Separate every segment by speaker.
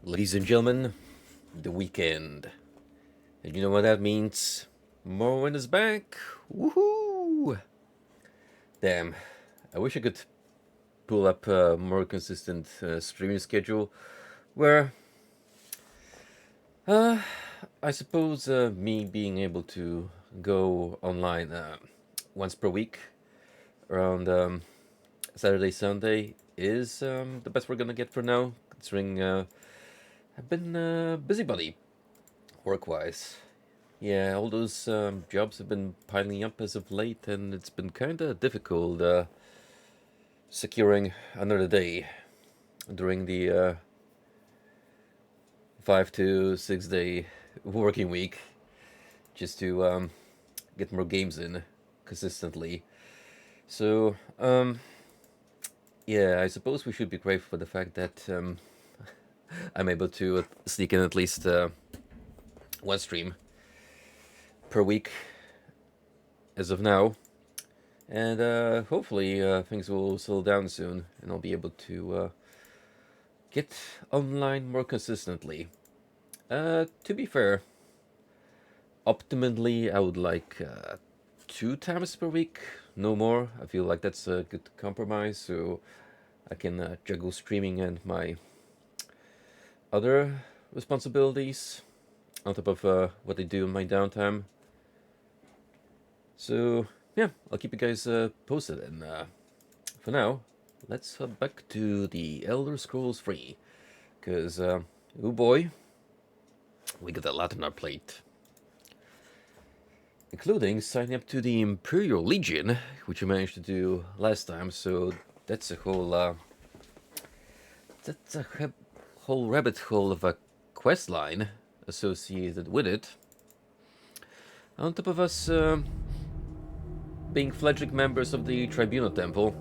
Speaker 1: Ladies and gentlemen, the weekend. And you know what that means? Morrowind is back! Woohoo! Damn, I wish I could pull up a more consistent streaming schedule where, uh, I suppose me being able to go online once per week around Saturday, Sunday is the best we're gonna get for now, considering I've been busybody work-wise. Yeah, all those jobs have been piling up as of late, and it's been kind of difficult securing another day during the 5 to 6 day working week just to get more games in consistently. So, yeah, I suppose we should be grateful for the fact that I'm able to sneak in at least one stream per week as of now. And hopefully things will settle down soon, and I'll be able to get online more consistently. To be fair, optimally, I would like 2 times per week, no more. I feel like that's a good compromise, so I can juggle streaming and my other responsibilities on top of what I do in my downtime. So yeah, I'll keep you guys posted. And for now, let's head back to the Elder Scrolls 3, because oh boy, we got a lot on our plate, including signing up to the Imperial Legion, which we managed to do last time. So that's a whole rabbit hole of a quest line associated with it. On top of us being fledgling members of the Tribunal Temple.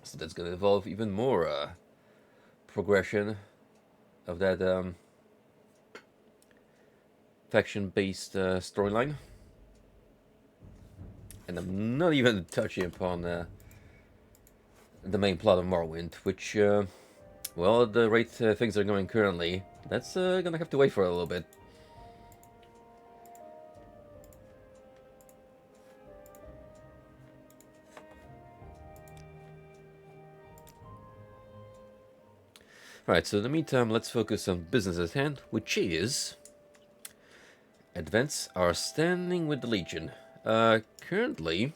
Speaker 1: So that's going to involve even more progression of that faction-based storyline. And I'm not even touching upon the main plot of Morrowind, which, well, at the rate things are going currently, that's gonna have to wait for a little bit. Alright, so in the meantime, let's focus on business at hand, which is advance our standing with the Legion. Currently,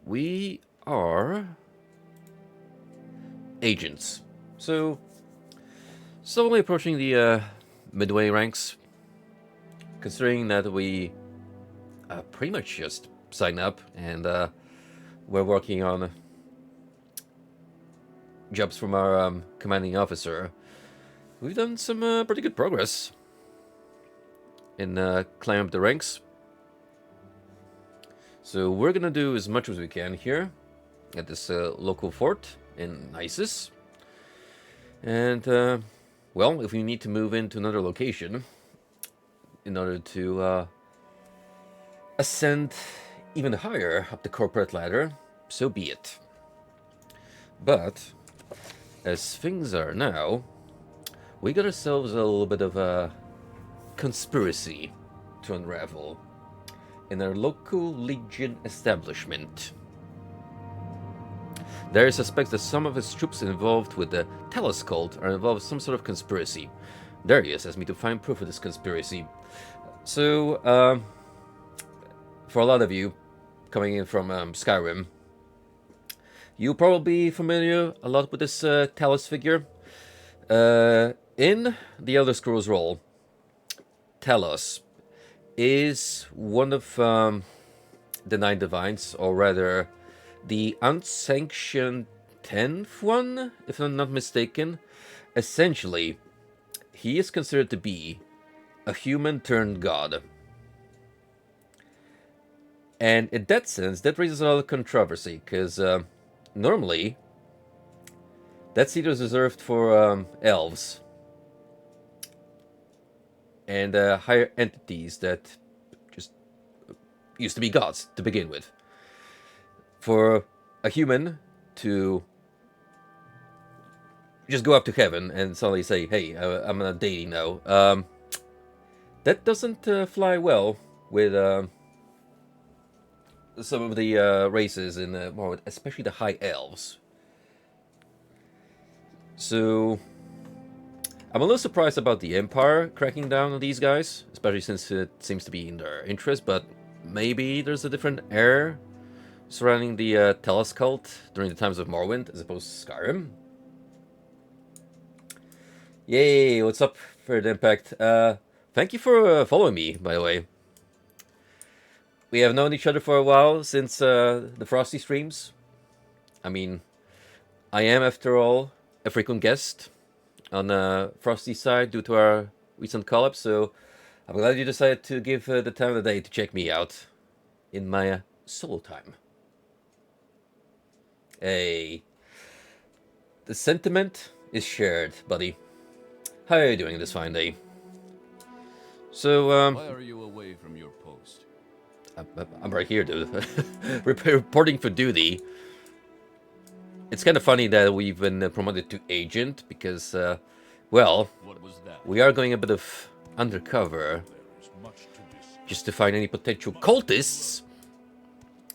Speaker 1: we are agents. So, slowly approaching the midway ranks, considering that we pretty much just signed up and we're working on jobs from our commanding officer. We've done some pretty good progress in climbing up the ranks. So we're gonna do as much as we can here at this local fort in Isis. And, well, if we need to move into another location in order to ascend even higher up the corporate ladder, so be it. But, as things are now, we got ourselves a little bit of a conspiracy to unravel in our local Legion establishment. There is suspects that some of his troops involved with the Talos cult are involved in some sort of conspiracy. Darius asked me to find proof of this conspiracy. So, for a lot of you coming in from Skyrim, you'll probably be familiar a lot with this Talos figure. In the Elder Scrolls role, Talos is one of the Nine Divines, or rather, the unsanctioned 10th one, if I'm not mistaken. Essentially, he is considered to be a human turned god. And in that sense, that raises a lot of controversy, because normally, that seat was reserved for elves and higher entities that just used to be gods to begin with. For a human to just go up to heaven and suddenly say, "Hey, I'm a deity now." That doesn't fly well with some of the races in Morrowind, especially the high elves. So I'm a little surprised about the Empire cracking down on these guys, especially since it seems to be in their interest. But maybe there's a different air surrounding the Tellus cult during the times of Morrowind as opposed to Skyrim. Yay! What's up, Third Impact? Thank you for following me, by the way. We have known each other for a while since the Frosty streams. I mean, I am, after all, a frequent guest on Frosty's side due to our recent collab, so I'm glad you decided to give the time of the day to check me out in my solo time. Hey, the sentiment is shared, buddy. How are you doing this fine day? So,
Speaker 2: why are you away from your post?
Speaker 1: I'm right here, dude. Reporting for duty. It's kind of funny that we've been promoted to agent because, well,
Speaker 2: What was that?
Speaker 1: we are going a bit of undercover just to find any potential cultists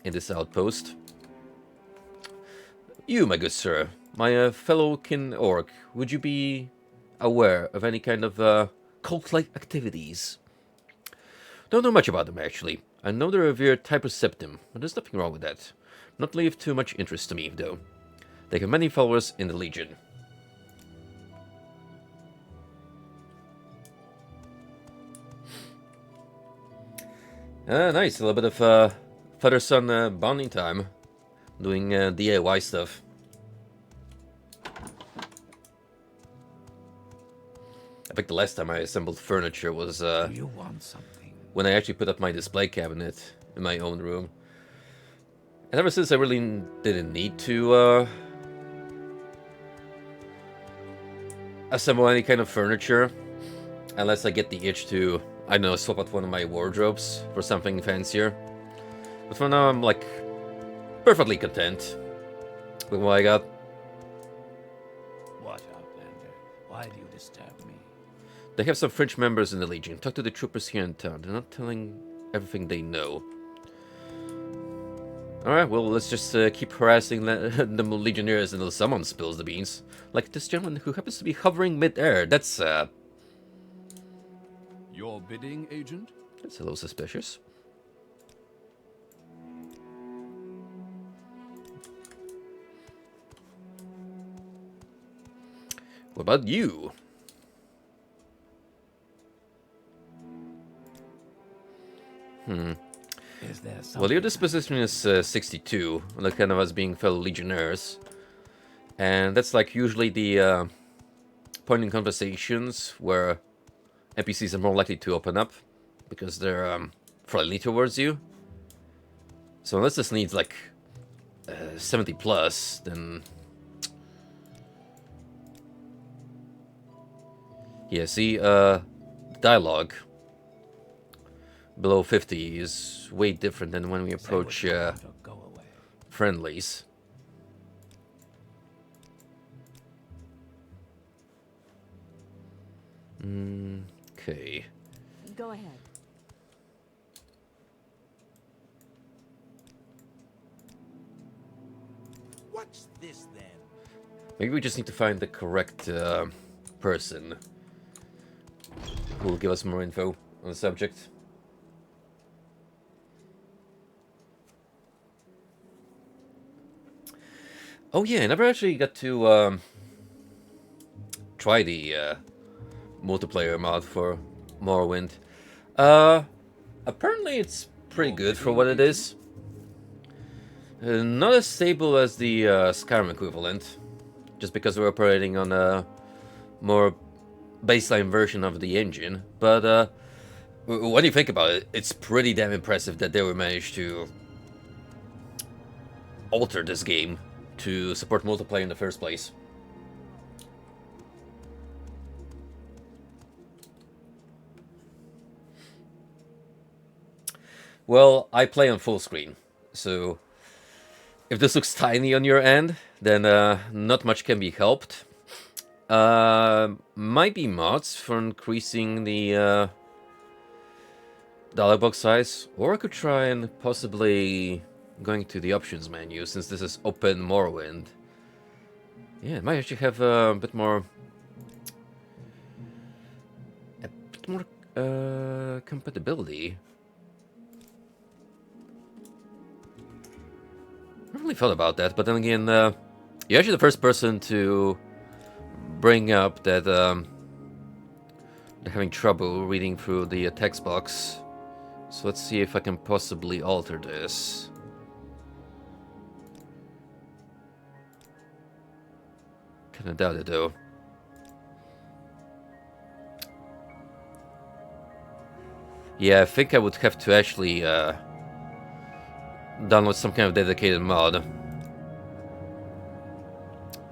Speaker 1: in this outpost. You, my good sir, my fellow kin orc, would you be aware of any kind of cult-like activities? Don't know much about them, actually. I know they're a weird type of septum, but there's nothing wrong with that. Not leave too much interest to me, though. They have many followers in the Legion. Nice, a little bit of father-son bonding time. Doing DIY stuff. I think the last time I assembled furniture was
Speaker 2: Do you want something?
Speaker 1: when I actually put up my display cabinet in my own room. And ever since I really didn't need to assemble any kind of furniture, unless I get the itch to, I don't know, swap out one of my wardrobes for something fancier. But for now, I'm like perfectly content with what I got.
Speaker 2: What, Outlander? Why do you disturb me?
Speaker 1: They have some French members in the Legion. Talk to the troopers here in town. They're not telling everything they know. Alright, well, let's just keep harassing the Legionnaires until someone spills the beans. Like this gentleman who happens to be hovering mid-air. That's
Speaker 2: Your bidding, agent?
Speaker 1: that's a little suspicious. What about you?
Speaker 2: Is there something?
Speaker 1: Well, your disposition is 62, like kind of us being fellow Legionnaires. And that's like usually the point in conversations where NPCs are more likely to open up because they're friendly towards you. So unless this needs like 70 plus, then yeah. See, dialogue below 50 is way different than when we approach
Speaker 2: Say what you want or go away.
Speaker 1: friendlies. Okay.
Speaker 3: Go ahead.
Speaker 2: What's this then?
Speaker 1: Maybe we just need to find the correct person who will give us more info on the subject. Oh yeah, I never actually got to try the multiplayer mod for Morrowind. Apparently it's pretty good for what it is. Not as stable as the Skyrim equivalent, just because we're operating on a more baseline version of the engine. But when you think about it, it's pretty damn impressive that they were managed to alter this game to support multiplayer in the first place. Well, I play on full screen, so if this looks tiny on your end, then not much can be helped. Might be mods for increasing the dialog box size, or I could try and possibly going to the options menu since this is open Morrowind. Yeah, it might actually have a bit more compatibility. I haven't really thought about that, but then again, you're actually the first person to bring up that they're having trouble reading through the text box. So let's see if I can possibly alter this. Kinda doubt it though. Yeah, I think I would have to actually download some kind of dedicated mod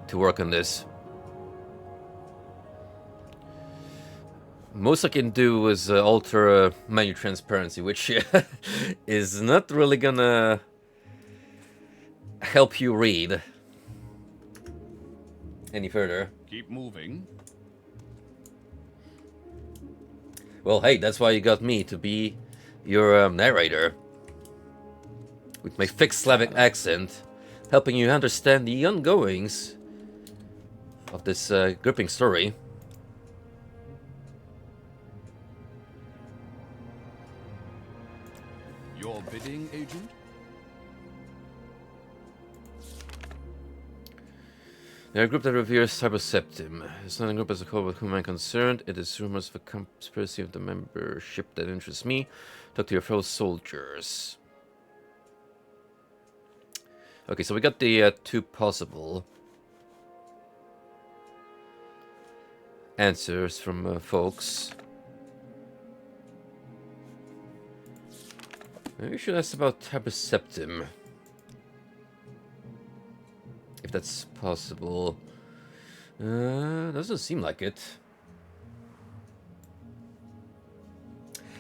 Speaker 1: to work on this. Most I can do is alter menu transparency, which is not really gonna help you read any further.
Speaker 2: Keep moving.
Speaker 1: Well, hey, that's why you got me to be your narrator. With my thick Slavic accent, helping you understand the ongoings of this gripping story.
Speaker 2: Your bidding, agent?
Speaker 1: They're a group that reveres Cyberseptim. It's not a group as a whole with whom I'm concerned. It is rumors of a conspiracy of the membership that interests me. Talk to your fellow soldiers. Okay, so we got the two possible answers from folks. Maybe we should ask about Cyberseptim. If that's possible. Doesn't seem like it.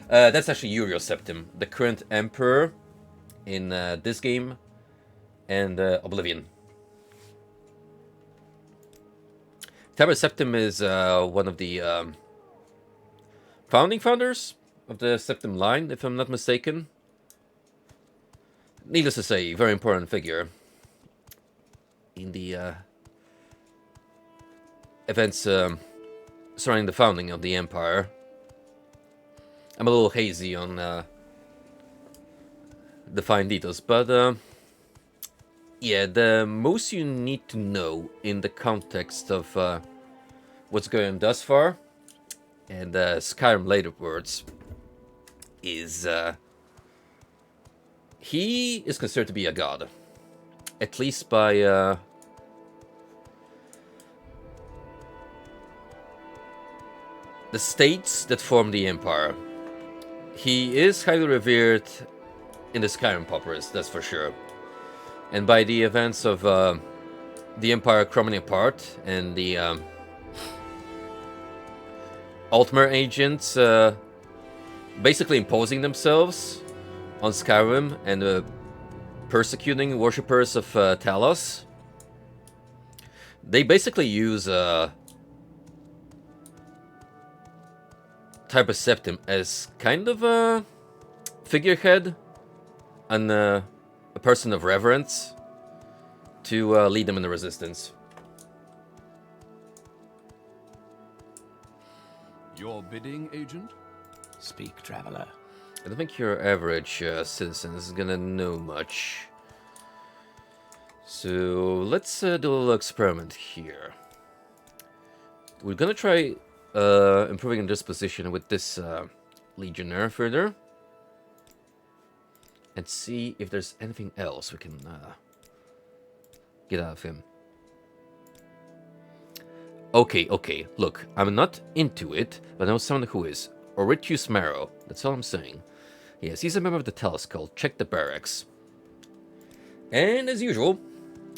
Speaker 1: That's actually Septim, the current emperor in this game and Oblivion. Cyberseptim is one of the founders of the Septim line, if I'm not mistaken. Needless to say, very important figure in the events surrounding the founding of the Empire. I'm a little hazy on the fine details, but yeah, the most you need to know in the context of what's going on thus far, and Skyrim later words, is he is considered to be a god. At least by the states that form the Empire. He is highly revered in the Skyrim populace, that's for sure. And by the events of the Empire crumbling apart and the Altmer agents basically imposing themselves on Skyrim and persecuting worshippers of Talos. They basically use Cyberseptim as kind of a figurehead and a person of reverence to lead them in the resistance.
Speaker 2: Your bidding, agent?
Speaker 3: Speak, traveler.
Speaker 1: I don't think your average citizen is gonna know much. So let's do a little experiment here. We're gonna try improving disposition with this legionnaire further, and see if there's anything else we can get out of him. Okay, look, I'm not into it, but I know someone who is. Oritius Marrow, that's all I'm saying. Yes, he's a member of the Talos cult. Check the barracks. And as usual,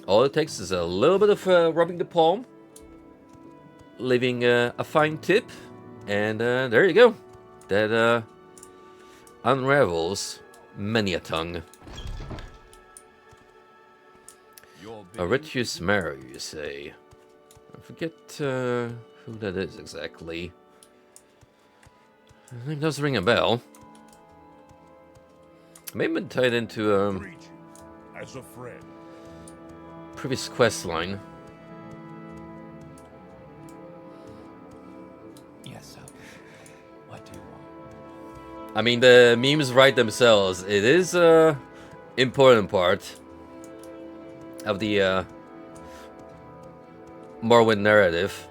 Speaker 1: all it takes is a little bit of rubbing the palm, leaving a fine tip, and there you go. That unravels many a tongue.
Speaker 2: Your bidding,
Speaker 1: Oritius Marrow, you say? forget who that is exactly. The name does ring a bell. Maybe been tied into
Speaker 4: Greet you as a friend.
Speaker 1: previous quest line.
Speaker 3: Yes, sir. What do you want?
Speaker 1: I mean, the memes write themselves. It is a important part of the Morrowind narrative.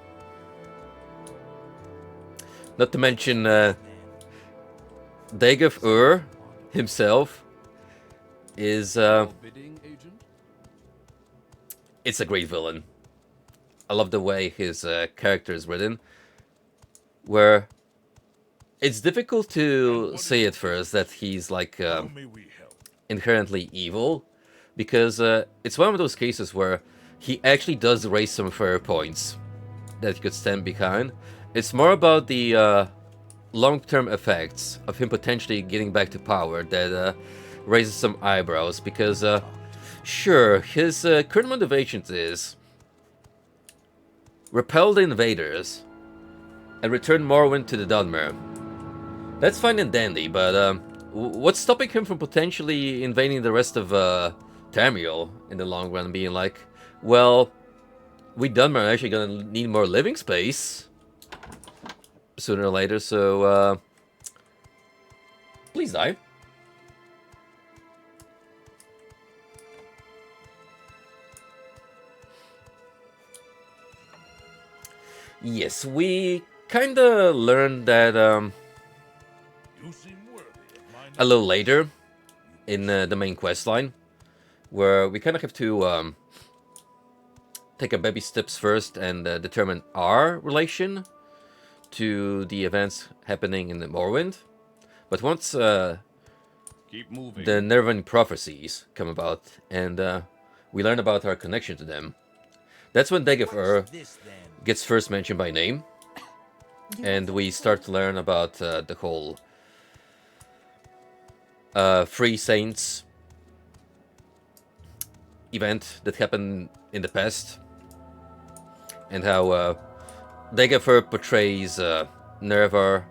Speaker 1: Not to mention Dagoth Ur himself is
Speaker 2: Your bidding, agent?
Speaker 1: it's a great villain. I love the way his character is written, where it's difficult to say at first that he's like
Speaker 4: How may we help?
Speaker 1: inherently evil, because it's one of those cases where he actually does raise some fair points that you could stand behind. It's more about the long-term effects of him potentially getting back to power that raises some eyebrows, because sure, his current motivations is repel the invaders and return Morrowind to the Dunmer. That's fine and dandy, but what's stopping him from potentially invading the rest of Tamriel in the long run, being like, well, we Dunmer are actually gonna need more living space sooner or later, so please die. Yes, we kinda learned that
Speaker 4: You seem worthy of my
Speaker 1: a little later in the main quest line, where we kind of have to take a baby steps first and determine our relation to the events happening in the Morrowind. But once
Speaker 2: Keep moving.
Speaker 1: the Nervan prophecies come about and we learn about our connection to them, that's when Dagoth Ur gets first mentioned by name, and we start to learn about the whole Free Saints event that happened in the past, and how Dagoth Ur portrays Nervar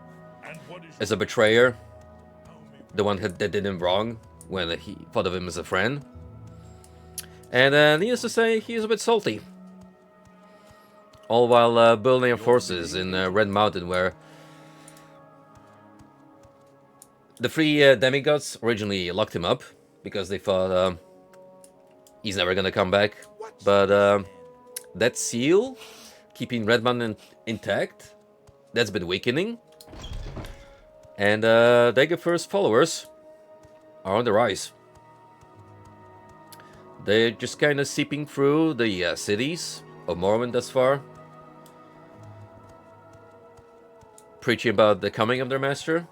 Speaker 4: and what is
Speaker 1: as a betrayer,
Speaker 4: how may
Speaker 1: the one that did him wrong when he thought of him as a friend. And needless to say, he is a bit salty. All while building up forces in Red Mountain, where the three demigods originally locked him up because they thought he's never gonna come back. But that seal, keeping Red Mountain intact, that's been weakening. And Dagoth Ur's followers are on the rise. They're just kind of seeping through the cities of Morrowind thus far, preaching about the coming of their master.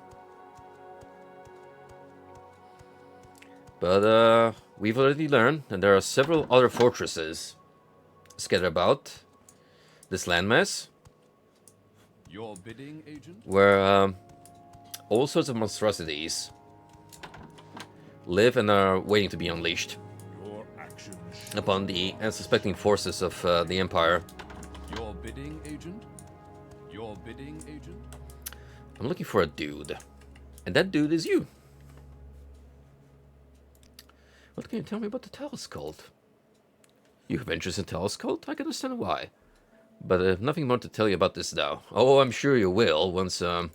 Speaker 1: But we've already learned that there are several other fortresses scattered about this landmass,
Speaker 2: Your bidding, agent?
Speaker 1: where all sorts of monstrosities live and are waiting to be unleashed
Speaker 4: your actions
Speaker 1: upon the unsuspecting forces of the Empire.
Speaker 2: Your bidding, agent? Your bidding, agent?
Speaker 1: I'm looking for a dude, and that dude is you. What can you tell me about the Talos cult? You have interest in Talos cult? I can understand why. But I have nothing more to tell you about this now. Oh, I'm sure you will once, give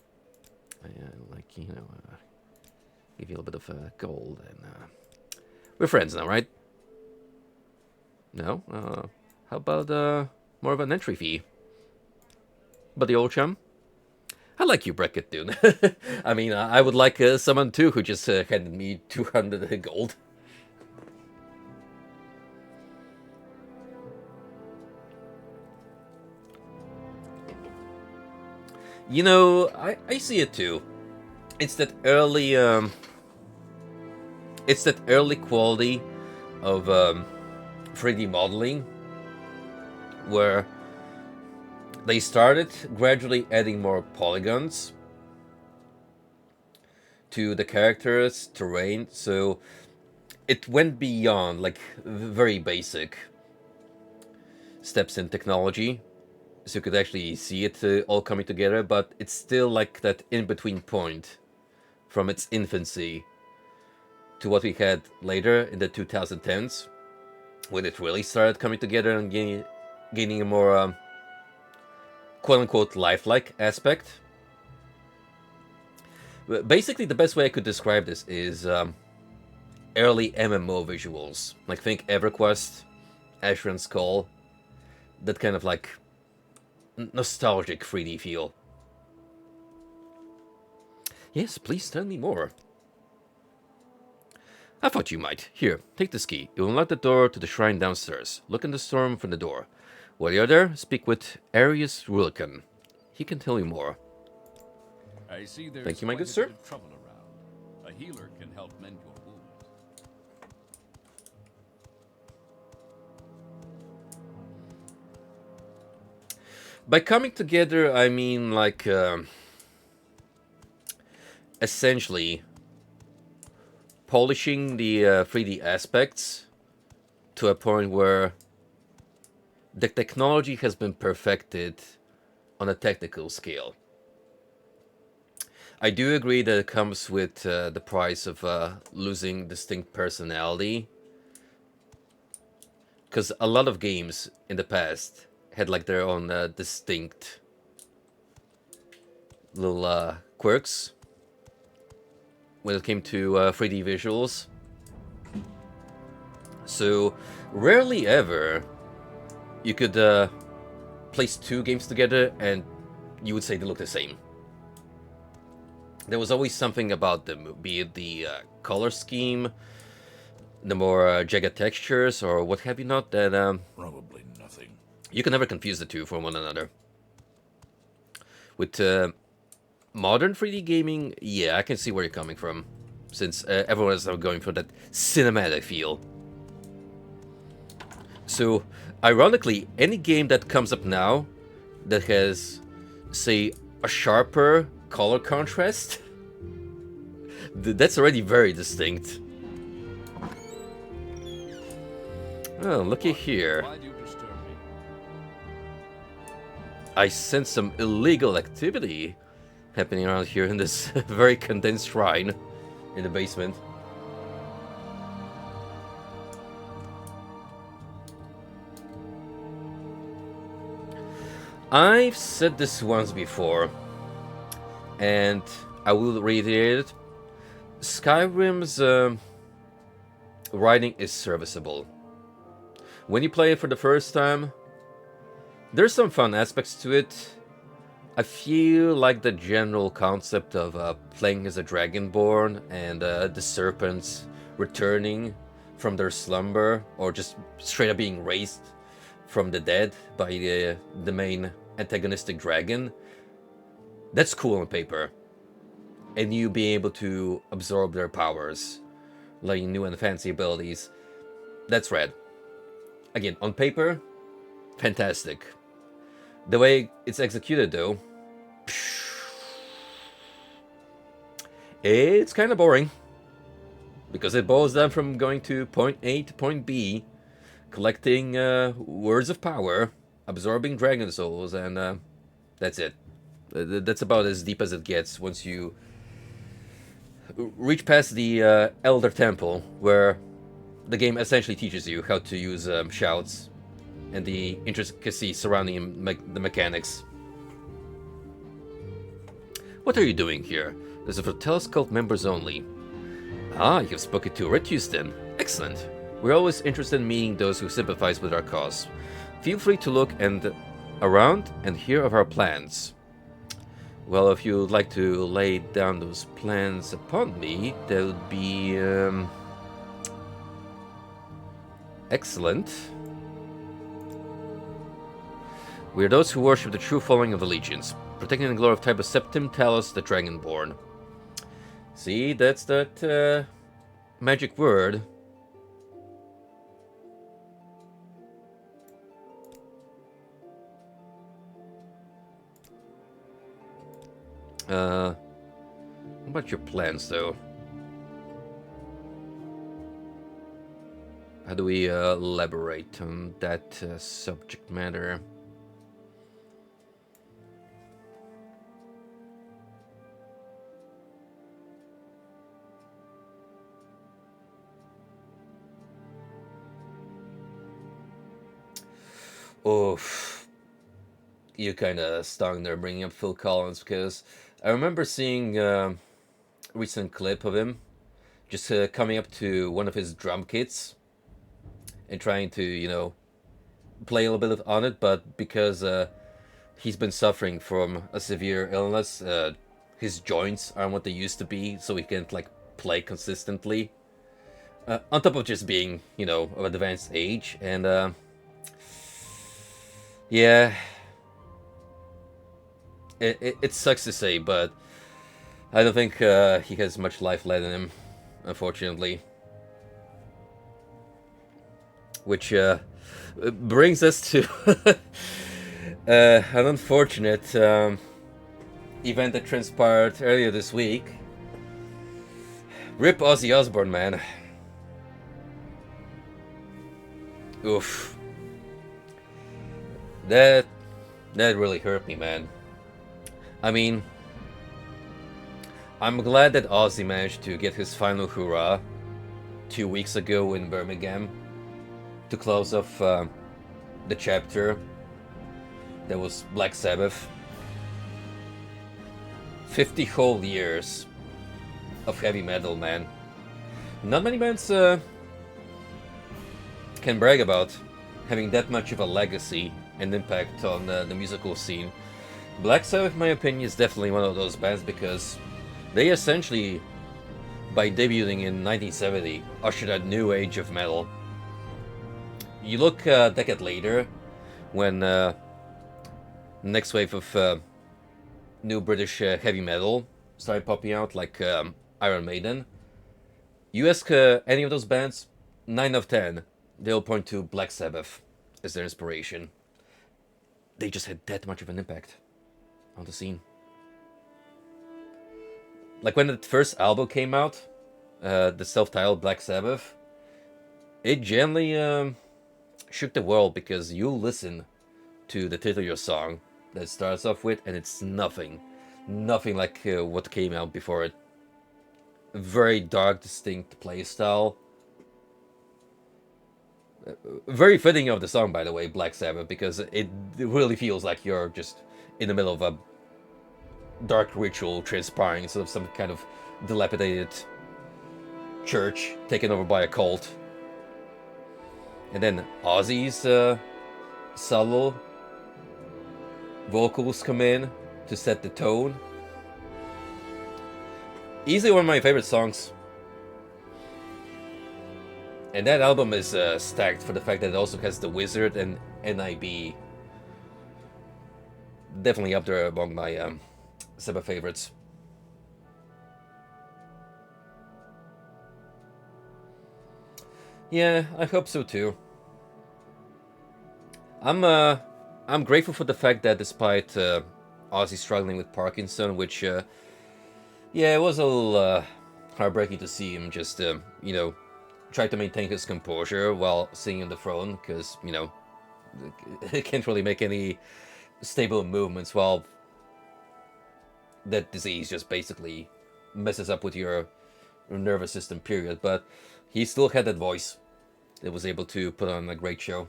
Speaker 1: you a little bit of gold, and we're friends now, right? No? How about more of an entry fee? But the old chum? I like you, Bracket, dude. I mean, I would like someone too who just handed me 200 gold. You know, I see it too. It's that early, quality of 3D modeling where they started gradually adding more polygons to the characters' terrain, so it went beyond like very basic steps in technology so you could actually see it all coming together, but it's still like that in-between point from its infancy to what we had later in the 2010s, when it really started coming together and gaining a more quote-unquote lifelike aspect. But basically, the best way I could describe this is early MMO visuals. Like, think EverQuest, Asheron's Skull, that kind of like nostalgic 3D feel. Yes, please tell me more. I thought you might. Here, take this key. It will unlock the door to the shrine downstairs. Look in the storm from the door. While you're there, speak with Arius Rulican. He can tell you more.
Speaker 2: I see there's
Speaker 1: Thank you, my
Speaker 2: quite
Speaker 1: good
Speaker 2: a
Speaker 1: sir.
Speaker 2: bit of trouble around. A healer can help mend your wounds.
Speaker 1: By coming together, I mean like essentially polishing the 3D aspects to a point where the technology has been perfected on a technical scale. I do agree that it comes with the price of losing distinct personality, because a lot of games in the past had like their own distinct little quirks when it came to 3D visuals. So rarely ever you could place two games together and you would say they look the same. There was always something about them, be it the color scheme, the more jagged textures, or what have you not, that
Speaker 4: Probably nothing.
Speaker 1: you can never confuse the two from one another. With modern 3D gaming, yeah, I can see where you're coming from, since everyone is now going for that cinematic feel. So, ironically, any game that comes up now that has, say, a sharper color contrast, that's already very distinct. Oh, looky here.
Speaker 2: Why do you disturb me?
Speaker 1: I sense some illegal activity happening around here in this very condensed shrine in the basement. I've said this once before, and I will reiterate it. Skyrim's writing is serviceable. When you play it for the first time, there's some fun aspects to it. I feel like the general concept of playing as a dragonborn and the serpents returning from their slumber, or just straight up being raised from the dead by the main antagonistic dragon, that's cool on paper. And you being able to absorb their powers, like new and fancy abilities, that's rad. Again, on paper, fantastic. The way it's executed, though, it's kind of boring. Because it boils down from going to point A to point B, collecting words of power, absorbing dragon souls, and that's it. That's about as deep as it gets once you reach past the Elder Temple, where the game essentially teaches you how to use shouts and the intricacies surrounding the mechanics. What are you doing here? This is for Telescope members only. Ah, you've spoken to Retius then. Excellent. We're always interested in meeting those who sympathize with our cause. Feel free to look around and hear of our plans. Well, if you'd like to lay down those plans upon me, that would be excellent. We are those who worship the true following of the legions, protecting the glory of Tibus Septim Talos, the Dragonborn. See, that's that magic word. What about your plans, though? How do we elaborate on that subject matter? Oof, you kind of stung there bringing up Phil Collins because I remember seeing a recent clip of him just coming up to one of his drum kits and trying to, play a little bit on it, but because he's been suffering from a severe illness, his joints aren't what they used to be, so he can't like play consistently. On top of just being, of advanced age, and yeah, it sucks to say, but I don't think he has much life left in him, unfortunately. Which brings us to an unfortunate event that transpired earlier this week. Rip Ozzy Osbourne, man. Oof. That really hurt me, man. I mean, I'm glad that Ozzy managed to get his final hurrah 2 weeks ago in Birmingham to close off the chapter that was Black Sabbath. 50 whole years of heavy metal, man. Not many bands can brag about having that much of a legacy and impact on the musical scene. Black Sabbath, in my opinion, is definitely one of those bands because they essentially, by debuting in 1970, ushered a new age of metal. You look a decade later, when the next wave of new British heavy metal started popping out, like Iron Maiden. You ask any of those bands, 9 of 10, they'll point to Black Sabbath as their inspiration. They just had that much of an impact on the scene. Like when the first album came out, the self-titled Black Sabbath, it generally shook the world because you listen to the title of your song that it starts off with, and it's nothing like what came out before it. A very dark, distinct play style. Very fitting of the song, by the way, Black Sabbath, because it really feels like you're just in the middle of a dark ritual transpiring instead of some kind of dilapidated church taken over by a cult. And then Ozzy's subtle vocals come in to set the tone. Easily one of my favorite songs. And that album is stacked for the fact that it also has The Wizard and NIB. Definitely up there among my Sabbath favorites. Yeah, I hope so too. I'm grateful for the fact that despite Ozzy struggling with Parkinson, which yeah, it was a little heartbreaking to see him just try to maintain his composure while sitting on the throne, because he can't really make any stable movements while that disease just basically messes up with your nervous system, period. But he still had that voice that was able to put on a great show.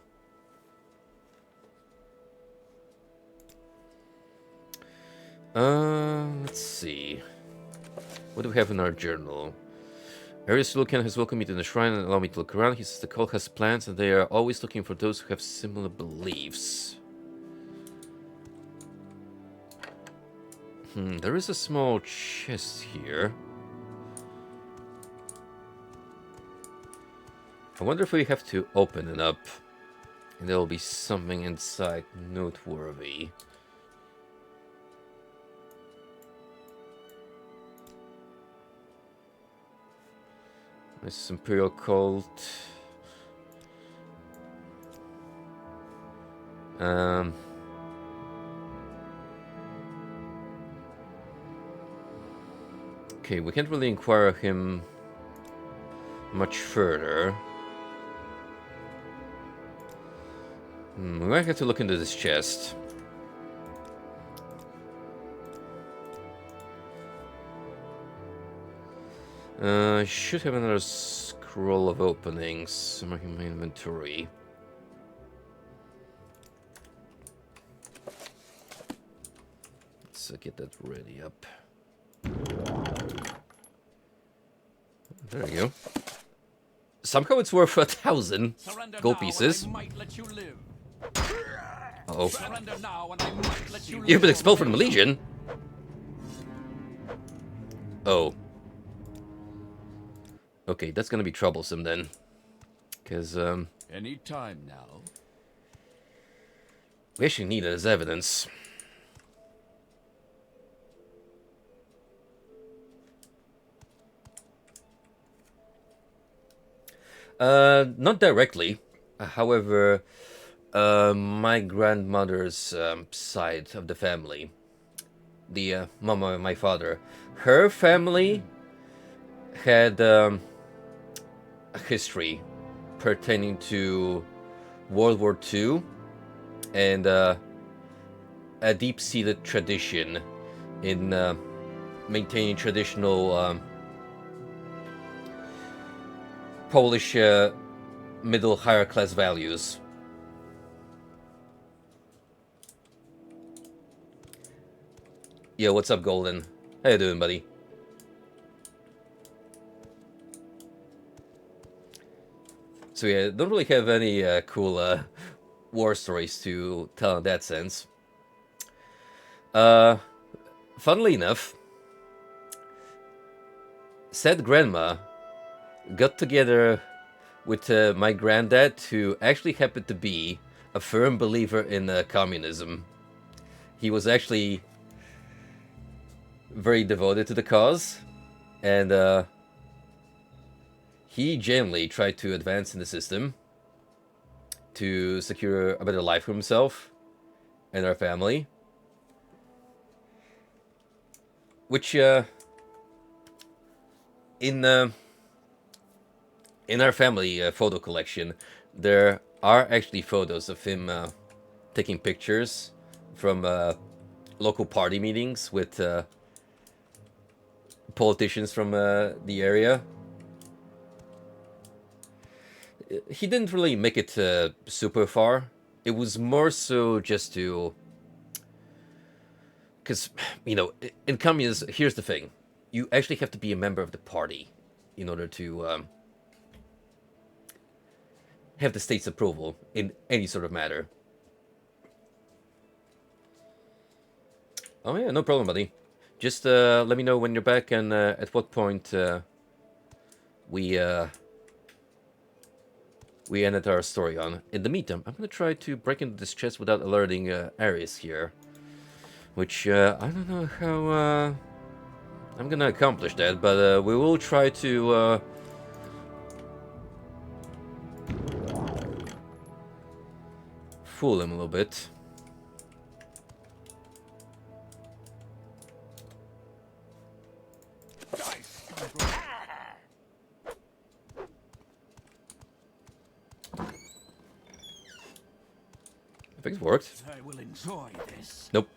Speaker 1: Let's see. What do we have in our journal? Arius Lucan has welcomed me to the shrine and allowed me to look around. He says the cult has plans and they are always looking for those who have similar beliefs. There is a small chest here. I wonder if we have to open it up and there will be something inside noteworthy. This is Imperial Cult. Okay, we can't really inquire of him much further. We might have to look into this chest. I should have another scroll of openings. Marking my inventory. let's get that ready up. There you go. Somehow it's worth 1,000
Speaker 2: Surrender
Speaker 1: gold
Speaker 2: now
Speaker 1: pieces.
Speaker 2: and I might let you live.
Speaker 1: Uh-oh.
Speaker 2: Surrender now and I might let you live.
Speaker 1: You've been expelled from the Legion. Oh. Okay, that's gonna be troublesome then. Because,
Speaker 2: Any time now.
Speaker 1: we actually need it as evidence. Not directly. However, my grandmother's side of the family, the mama of my father, her family had a history pertaining to World War II and a deep-seated tradition in maintaining traditional Polish middle higher class values. Yo, what's up, Golden? How you doing, buddy? So yeah, don't really have any cool war stories to tell in that sense. Funnily enough, said grandma got together with my granddad, who actually happened to be a firm believer in communism. He was actually very devoted to the cause, and he genuinely tried to advance in the system to secure a better life for himself and our family. Which, in our family photo collection, there are actually photos of him taking pictures from local party meetings with politicians from the area. He didn't really make it super far. It was more so just to... Because, you know, in communism, here's the thing. You actually have to be a member of the party in order to have the state's approval in any sort of matter. Oh yeah, no problem, buddy. Just let me know when you're back and at what point we ended our story on. In the meantime, I'm gonna try to break into this chest without alerting Ares here. Which, I don't know how I'm gonna accomplish that, but we will try to fool him a little bit. I think it worked.
Speaker 2: I will enjoy this.
Speaker 1: Nope.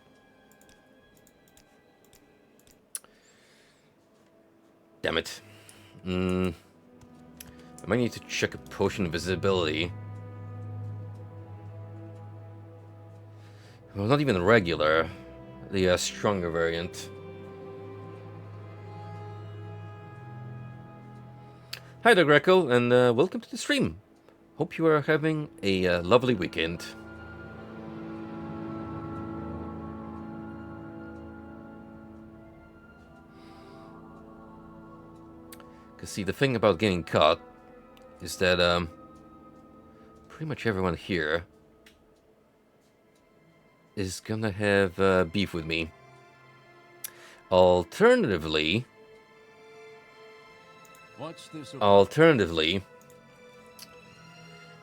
Speaker 1: Damn it. I might need to check a potion of visibility. Well, not even regular. The stronger variant. Hi there, Greco, and welcome to the stream. Hope you are having a lovely weekend. Because, see, the thing about getting caught is that pretty much everyone here is gonna have beef with me. Alternatively,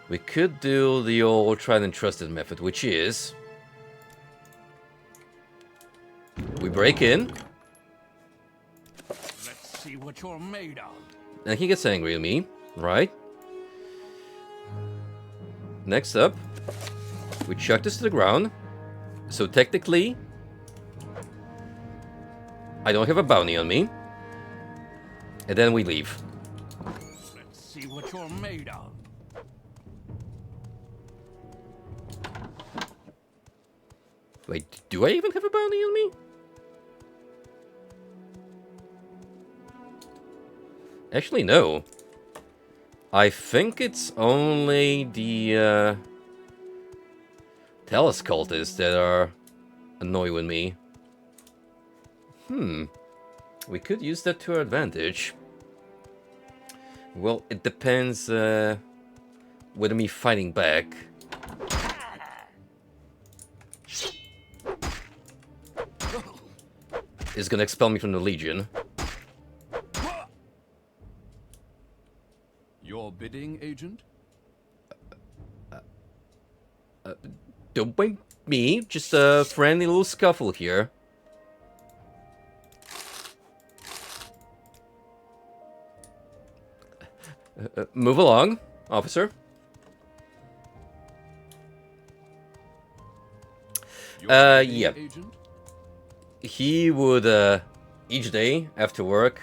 Speaker 1: we could do the old tried and trusted method, which is we break in.
Speaker 2: Let's see what you're made of.
Speaker 1: And he gets angry at me, right? Next up, we chuck this to the ground. So technically, I don't have a bounty on me. And then we leave.
Speaker 2: Let's see what you're made of.
Speaker 1: Wait, do I even have a bounty on me? Actually, no. I think it's only the Telescultists that are annoying me. We could use that to our advantage. Well, it depends whether me fighting back. Is gonna expel me from the Legion.
Speaker 2: Your bidding, Agent?
Speaker 1: Don't blame me, just a friendly little scuffle here. Move along, officer.
Speaker 2: Your bidding,
Speaker 1: Yeah.
Speaker 2: Agent?
Speaker 1: He would, each day after work,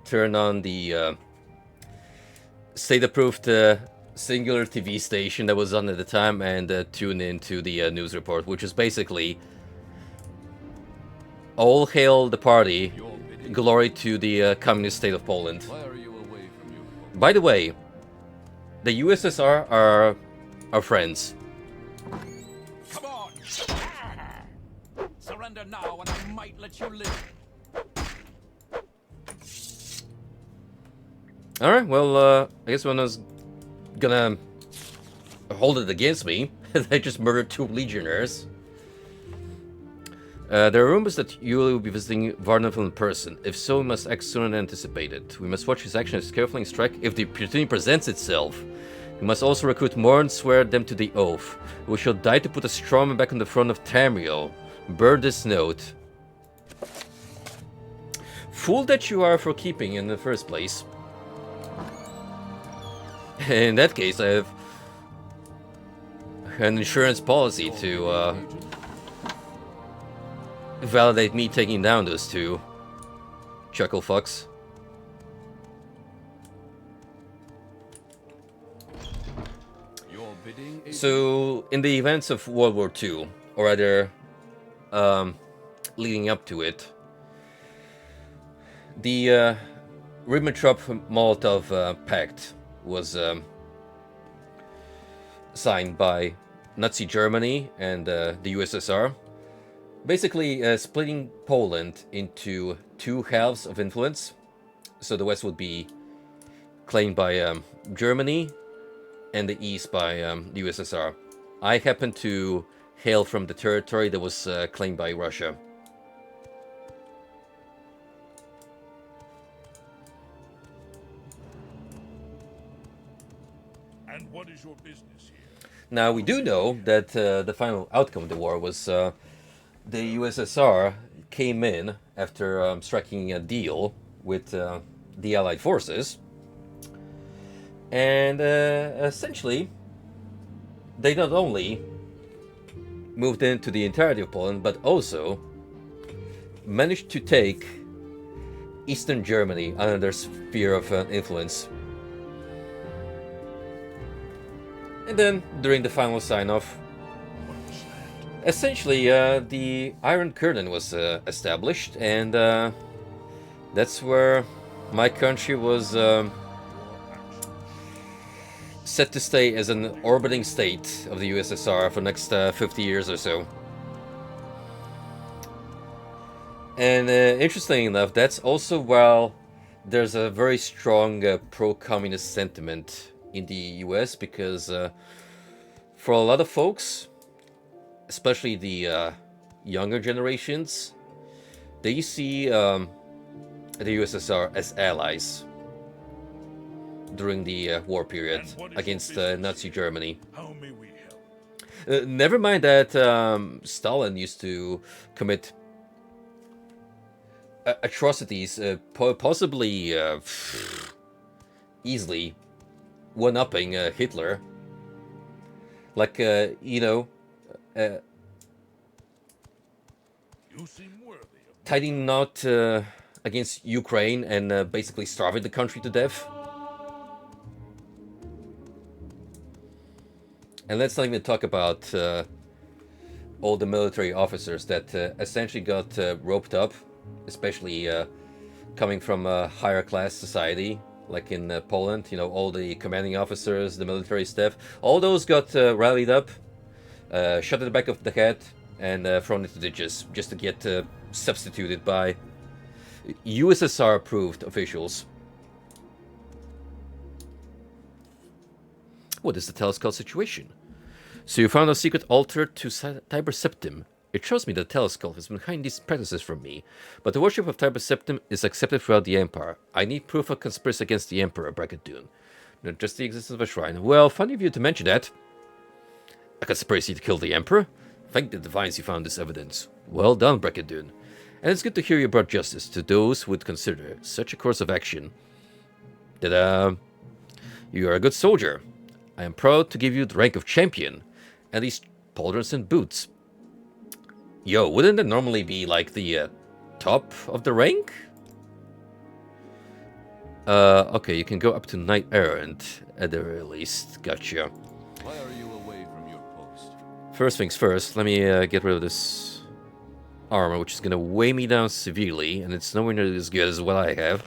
Speaker 1: turn on the state-approved singular TV station that was on at the time and tune into the news report, which is basically all hail the party,
Speaker 2: Your bidding?
Speaker 1: glory to the communist state of Poland.
Speaker 2: Why are you away from your home?
Speaker 1: By the way, the USSR are our friends.
Speaker 3: Come on! Surrender now and I might let you live.
Speaker 1: Alright, well, I guess when I was gonna hold it against me, they just murdered 2 legionnaires. There are rumors that you will be visiting Varnaville in person. If so, we must act sooner than anticipated. We must watch his actions carefully and strike if the opportunity presents itself. We must also recruit more and swear them to the oath. We shall die to put a strong man back on the throne of Tamriel. Burn this note. Fool that you are for keeping in the first place. In that case, I have an insurance policy to validate me taking down those 2 chuckle fucks.
Speaker 2: Your bidding, Agent?
Speaker 1: So, in the events of World War II, or rather, leading up to it, the Ribbentrop-Molotov Pact was signed by Nazi Germany and the USSR, basically splitting Poland into 2 halves of influence. So the West would be claimed by Germany and the East by the USSR. I happen to hail from the territory that was claimed by Russia.
Speaker 4: And what is your business here?
Speaker 1: Now, we do know that the final outcome of the war was the USSR came in after striking a deal with the Allied forces. And essentially, they not only moved into the entirety of Poland, but also managed to take Eastern Germany under their sphere of influence. And then, during the final sign-off, essentially, the Iron Curtain was established, and that's where my country was set to stay as an orbiting state of the USSR for the next 50 years or so. And interestingly enough, that's also while there's a very strong pro-communist sentiment in the US, because for a lot of folks, especially the younger generations, they see the USSR as allies during the war period against Nazi Germany.
Speaker 4: How may we help?
Speaker 1: Never mind that Stalin used to commit atrocities, possibly easily one-upping Hitler. Like, you know,
Speaker 4: You seem worthy of
Speaker 1: tightening knot against Ukraine and basically starving the country to death. And let's not even talk about all the military officers that essentially got roped up, especially coming from a higher class society, like in Poland. You know, all the commanding officers, the military staff, all those got rallied up, shot at the back of the head, and thrown into ditches just to get substituted by USSR-approved officials. What is the telescope situation? So you found a secret altar to Tiber Septim. It shows me that Teleskull has been hiding these practices from me, but the worship of Tiber Septim is accepted throughout the Empire. I need proof of conspiracy against the Emperor, Brackedoon. Not just the existence of a shrine. Well, funny of you to mention that. A conspiracy to kill the Emperor? Thank the divines you found this evidence. Well done, Brackedoon. And it's good to hear you brought justice to those who would consider such a course of action. That, you are a good soldier. I am proud to give you the rank of champion, and these pauldrons and boots. Yo, wouldn't that normally be like the top of the rank? Okay, you can go up to Knight Errant at the very least. Gotcha.
Speaker 2: Why are you away from your post?
Speaker 1: First things first, let me get rid of this armor, which is gonna weigh me down severely, and it's nowhere near as good as what I have.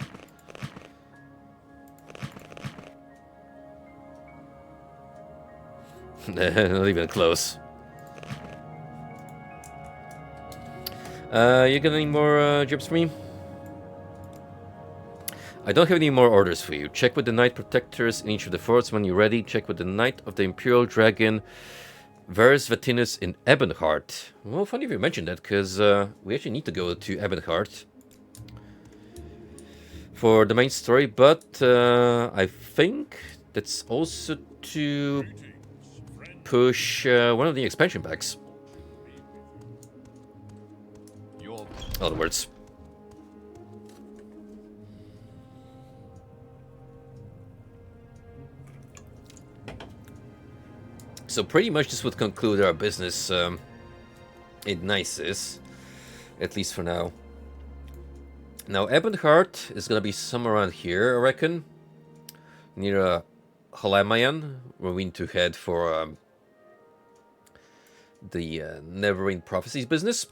Speaker 1: Not even close. You got any more jobs for me? I don't have any more orders for you. Check with the Knight Protectors in each of the forts when you're ready. Check with the Knight of the Imperial Dragon, Varus Vatinus in Ebonheart. Well, funny if you mentioned that, because we actually need to go to Ebonheart for the main story, but I think that's also to push one of the expansion packs. In other words. So pretty much this would conclude our business in Nisus, at least for now. Now Ebonheart is gonna be somewhere around here, I reckon, near Halamayan, where we need to head for the Neverwing Prophecies business.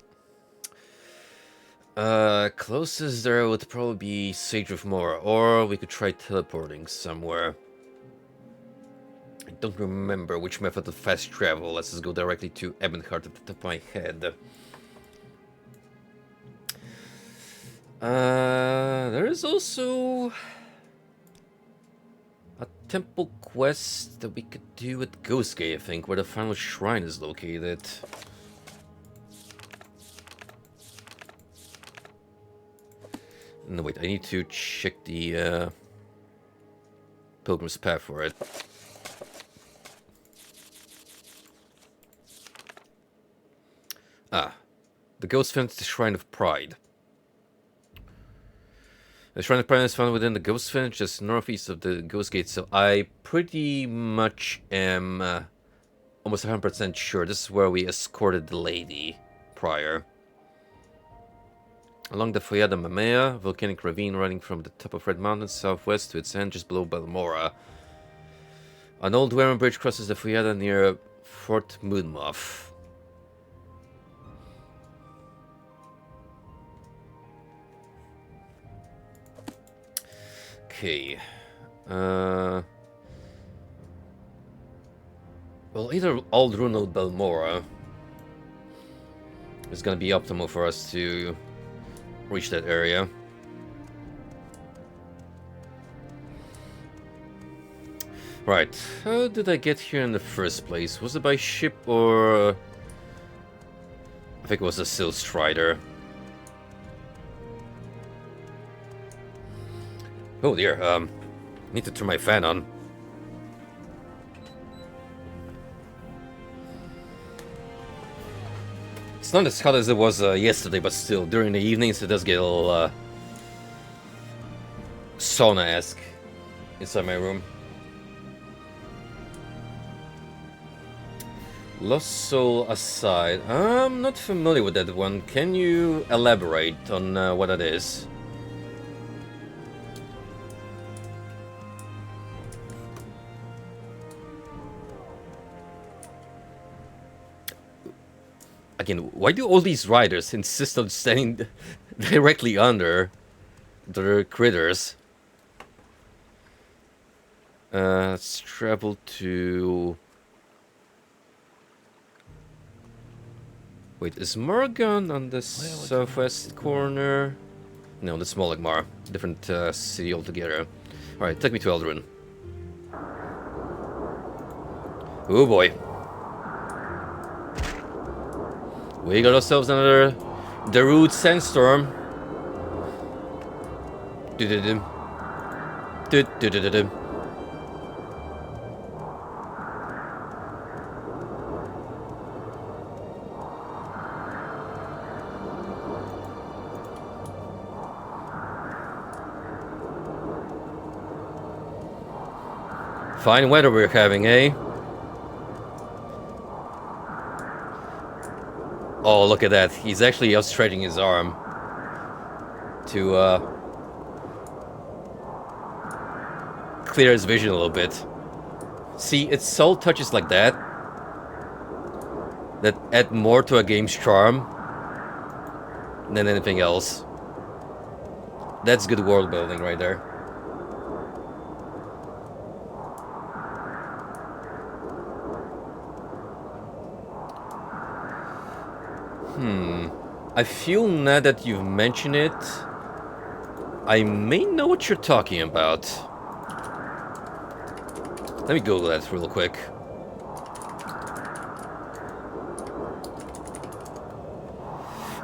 Speaker 1: Closest there would probably be Sage of Mora, or we could try teleporting somewhere. I don't remember which method of fast travel. Let's just go directly to Ebonheart at the top of my head. There is also a temple quest that we could do at Ghostgate, I think, where the final shrine is located. No, wait, I need to check the Pilgrim's Path for it. Ah, the Ghost Fence, the Shrine of Pride. The Shrine of Pride is found within the Ghost Fence, just northeast of the Ghost Gate, so I pretty much am almost 100% sure this is where we escorted the lady prior. Along the Foyada Mamea, volcanic ravine running from the top of Red Mountain southwest to its end just below Balmora. An old Warren bridge crosses the Foyada near Fort Moonmoth. Okay. Well, either Old Rune or Balmora is gonna be optimal for us to reach that area. Right, how did I get here in the first place? Was it by ship or... I think it was a Silt Strider. Oh dear, need to turn my fan on. It's not as hot as it was yesterday, but still, during the evenings it does get a little sauna-esque inside my room. Lost Soul Aside. I'm not familiar with that one. Can you elaborate on what that is? Again, why do all these riders insist on standing directly under the critters? Let's travel to... Wait, is Morrowind on the southwest corner? No, that's more like Mar. Different city altogether. Alright, take me to Eldrin. Oh boy. We got ourselves another Darude sandstorm. Do-do-do. Do-do-do-do-do. Fine weather we're having, eh? Oh, look at that. He's actually outstretching his arm to clear his vision a little bit. See, it's subtle touches like that that add more to a game's charm than anything else. That's good world building right there. I feel now that you've mentioned it, I may know what you're talking about. Let me Google that real quick.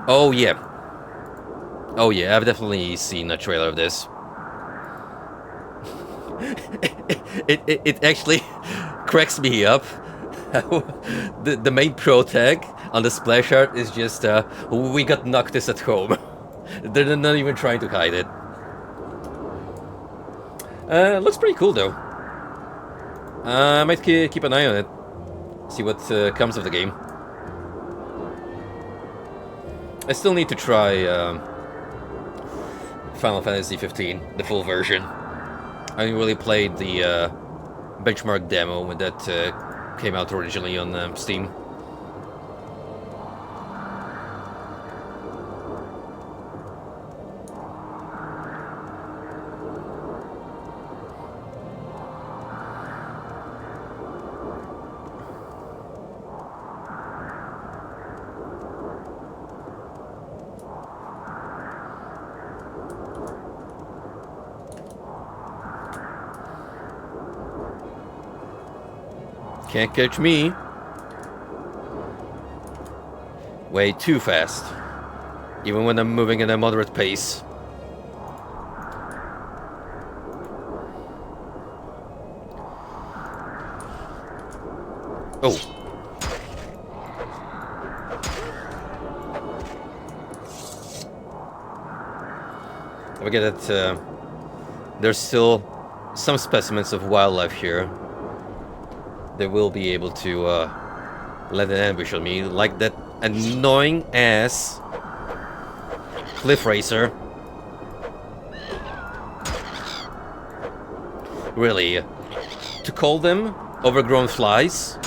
Speaker 1: Oh yeah. Oh yeah, I've definitely seen a trailer of this. it actually cracks me up. the main pro tag on the splash art is just, we got Noctis at home. They're not even trying to hide it. Looks pretty cool though. I might keep an eye on it. See what comes of the game. I still need to try Final Fantasy 15, the full version. I only really played the benchmark demo when that came out originally on Steam. Can't catch me. Way too fast. Even when I'm moving at a moderate pace. Oh. I forget that there's still some specimens of wildlife here. They will be able to let an ambush on me, like that annoying ass cliff racer. Really, to call them overgrown flies,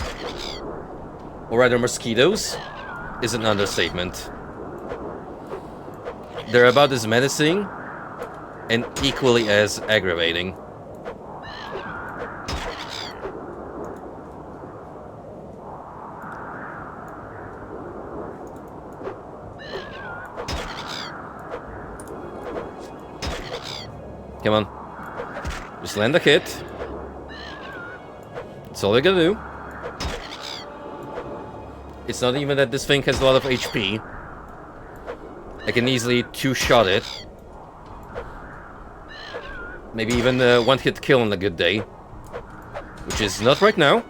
Speaker 1: or rather mosquitoes, is an understatement. They're about as menacing and equally as aggravating. Come on. Just land a hit. That's all I gotta do. It's not even that this thing has a lot of HP. I can easily two-shot it. Maybe even one-hit kill on a good day. Which is not right now.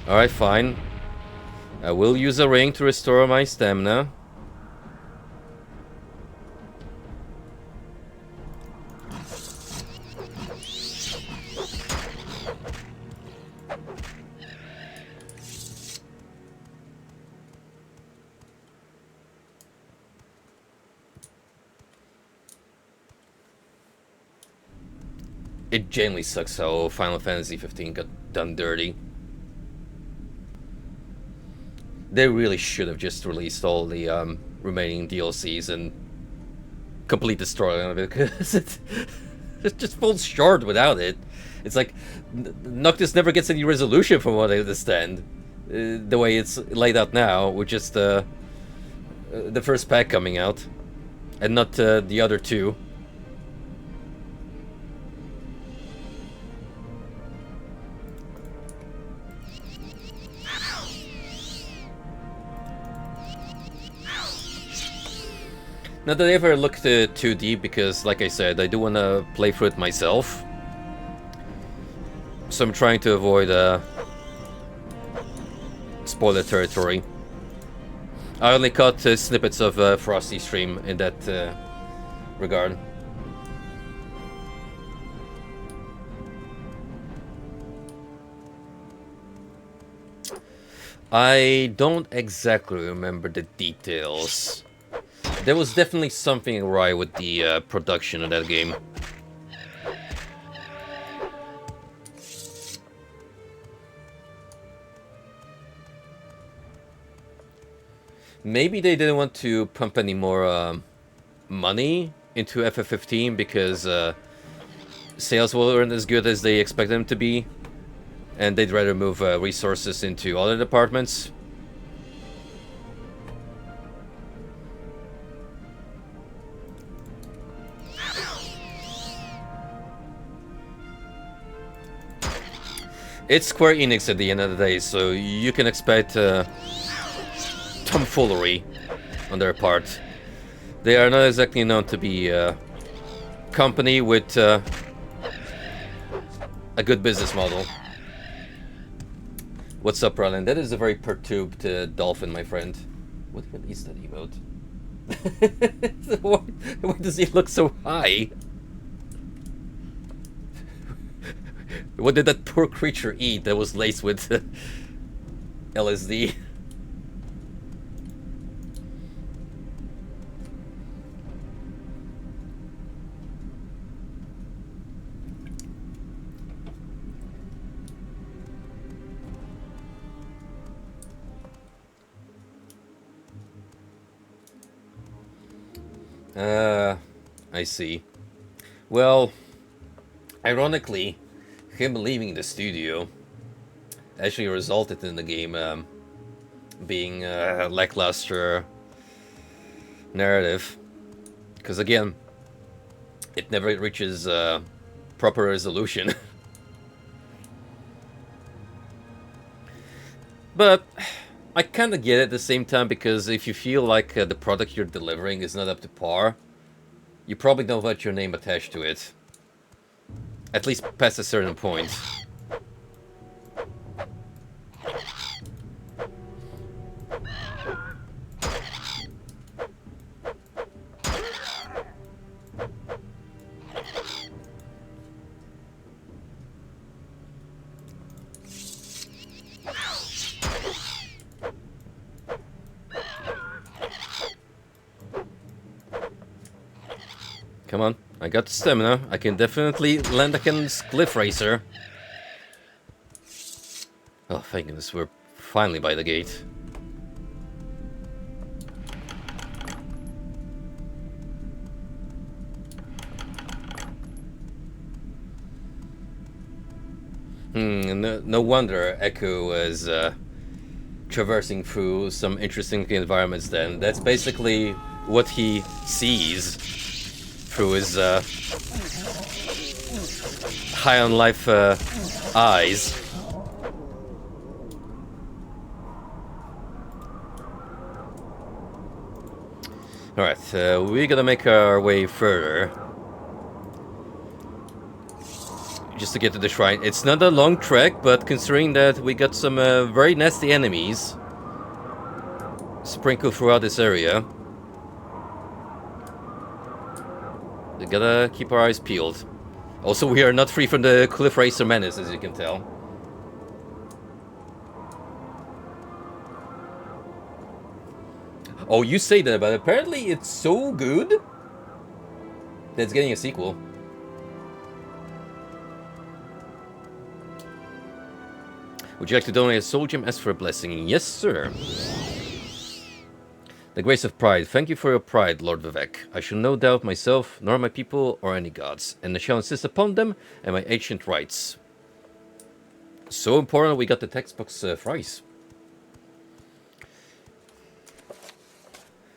Speaker 1: Alright, fine. I will use a ring to restore my stamina. It genuinely sucks how Final Fantasy 15 got done dirty. They really should have just released all the remaining DLCs and complete the story of it because it just falls short without it. It's like Noctis never gets any resolution from what I understand. The way it's laid out now, with just the first pack coming out, and not the other two. Not that I ever looked too deep, because, like I said, I do want to play through it myself. So I'm trying to avoid spoiler territory. I only caught snippets of Frosty's stream in that regard. I don't exactly remember the details. There was definitely something awry with the production of that game. Maybe they didn't want to pump any more money into FF15 because sales weren't as good as they expected them to be, and they'd rather move resources into other departments. It's Square Enix at the end of the day, so you can expect tomfoolery on their part. They are not exactly known to be a company with a good business model. What's up, Roland? That is a very perturbed dolphin, my friend. What even is that emote? Why does he look so high? What did that poor creature eat that was laced with LSD? I see. Well, ironically, him leaving the studio actually resulted in the game being a lackluster narrative. Because again, it never reaches proper resolution. But I kind of get it at the same time, because if you feel like the product you're delivering is not up to par, you probably don't want your name attached to it. At least past a certain point. Come on, I got the stamina. I can definitely land against Cliff Racer. Oh, thank goodness, we're finally by the gate. No wonder Echo is traversing through some interesting environments then. That's basically what he sees through his high on life eyes. Alright, we're gonna make our way further. Just to get to the shrine. It's not a long trek, but considering that we got some very nasty enemies sprinkled throughout this area, we gotta keep our eyes peeled. Also, we are not free from the Cliff Racer menace, as you can tell. Oh, you say that, but apparently it's so good that it's getting a sequel. Would you like to donate a soul gem as for a blessing? Yes, sir. The grace of pride. Thank you for your pride, Lord Vivek. I shall no doubt myself, nor my people, or any gods, and I shall insist upon them and my ancient rights. So important we got the textbooks thrice.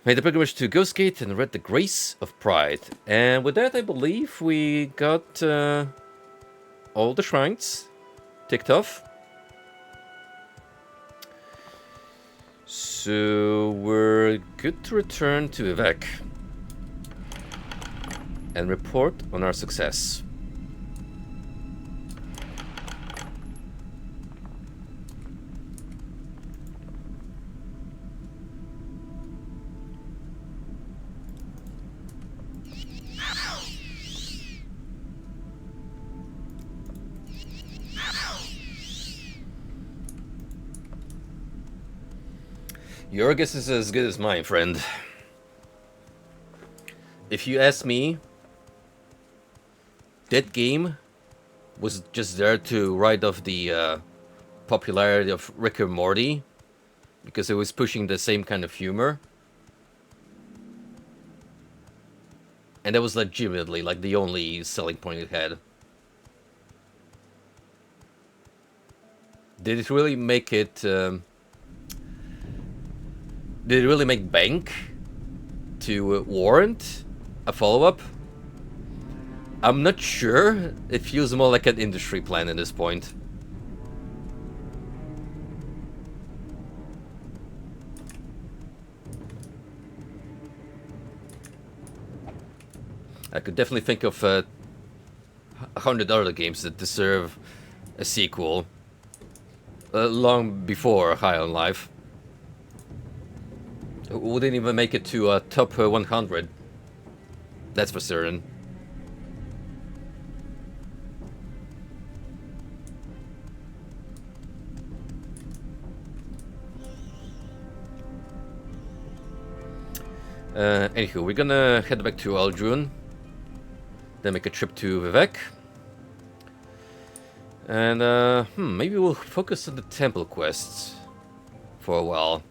Speaker 1: Made the pilgrimage to Ghostgate and read the Grace of Pride. And with that, I believe we got all the shrines ticked off. So we're good to return to Vivek and report on our success. Your guess is as good as mine, friend. If you ask me, that game was just there to ride off the popularity of Rick and Morty, because it was pushing the same kind of humor. And that was legitimately like the only selling point it had. Did it really make it... did it really make bank to warrant a follow-up? I'm not sure. It feels more like an industry plan at this point. I could definitely think of 100 other games that deserve a sequel long before High on Life. Wouldn't even make it to top 100. That's for certain. Anywho, we're gonna head back to Aldrun, then make a trip to Vivek, and maybe we'll focus on the temple quests for a while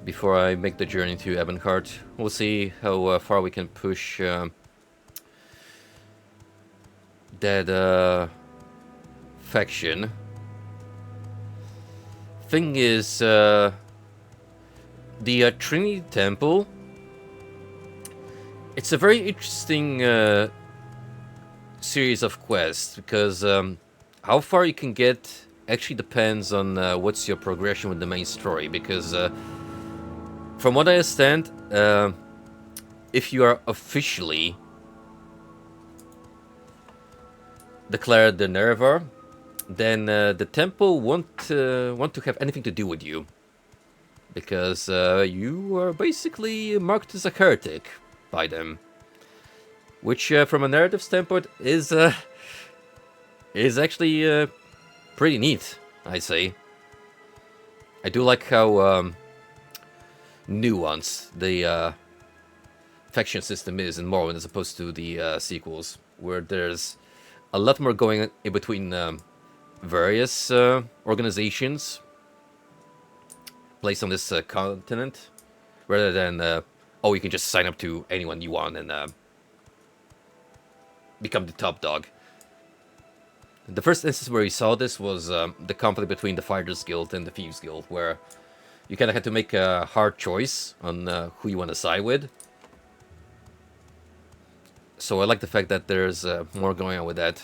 Speaker 1: before I make the journey to Ebonheart. We'll see how far we can push that faction. Thing is, the Trinity Temple, it's a very interesting series of quests, because how far you can get actually depends on what's your progression with the main story, because from what I understand, if you are officially declared the Nerevar, then the temple won't want to have anything to do with you, because you are basically marked as a heretic by them, which from a narrative standpoint is actually pretty neat, I say. I do like how nuanced the faction system is in Morrowind as opposed to the sequels, where there's a lot more going in between various organizations placed on this continent, rather than oh, you can just sign up to anyone you want and become the top dog. The first instance where we saw this was the conflict between the Fighters Guild and the Thieves Guild, where you kind of had to make a hard choice on who you want to side with. So I like the fact that there's more going on with that.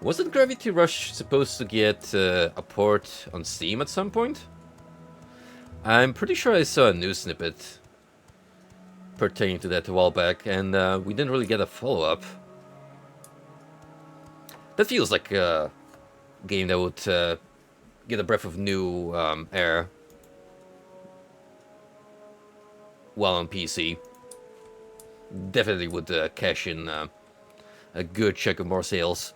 Speaker 1: Wasn't Gravity Rush supposed to get a port on Steam at some point? I'm pretty sure I saw a news snippet pertaining to that a while back, and we didn't really get a follow-up. That feels like a game that would get a breath of new air while on PC. Definitely would cash in a good chunk of more sales.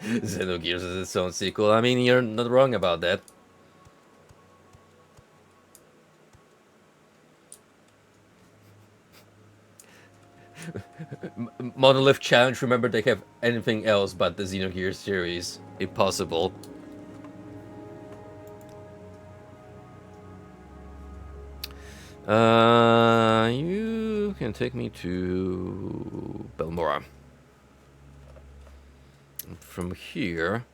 Speaker 1: Xenogears is its own sequel. I mean, you're not wrong about that. Monolith Challenge, remember they have anything else but the Xenogears series. Impossible. You can take me to Belmora. From here...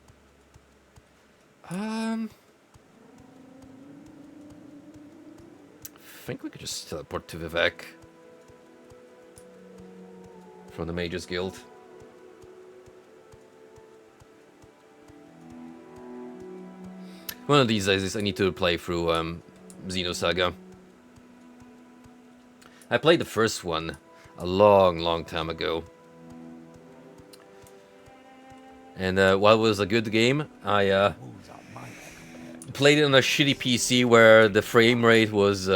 Speaker 1: I think we could just teleport to Vivek. From the Mages Guild. One of these days I need to play through Xenosaga. I played the first one a long time ago. And while it was a good game, I played it on a shitty PC where the frame rate was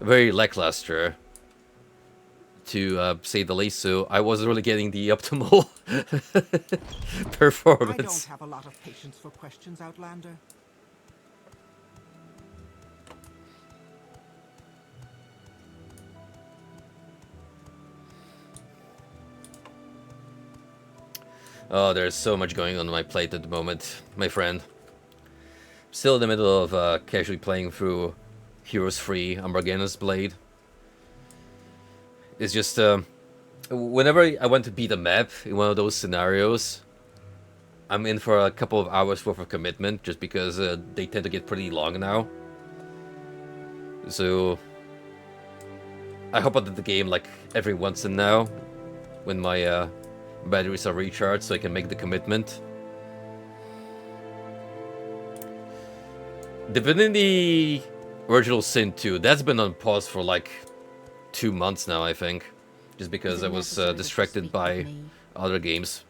Speaker 1: very lackluster, to say the least. So I wasn't really getting the optimal performance.
Speaker 5: I don't have a lot of patience for questions, Outlander.
Speaker 1: Oh, there's so much going on my plate at the moment, my friend. Still in the middle of casually playing through Heroes 3, Umbragena's Blade. It's just, whenever I want to beat a map in one of those scenarios, I'm in for a couple of hours worth of commitment, just because they tend to get pretty long now. So, I hop onto the game like every once in now, when my batteries are recharged, so I can make the commitment. Divinity Original Sin 2, that's been on pause for like 2 months now, I think. Just because I was distracted by other games.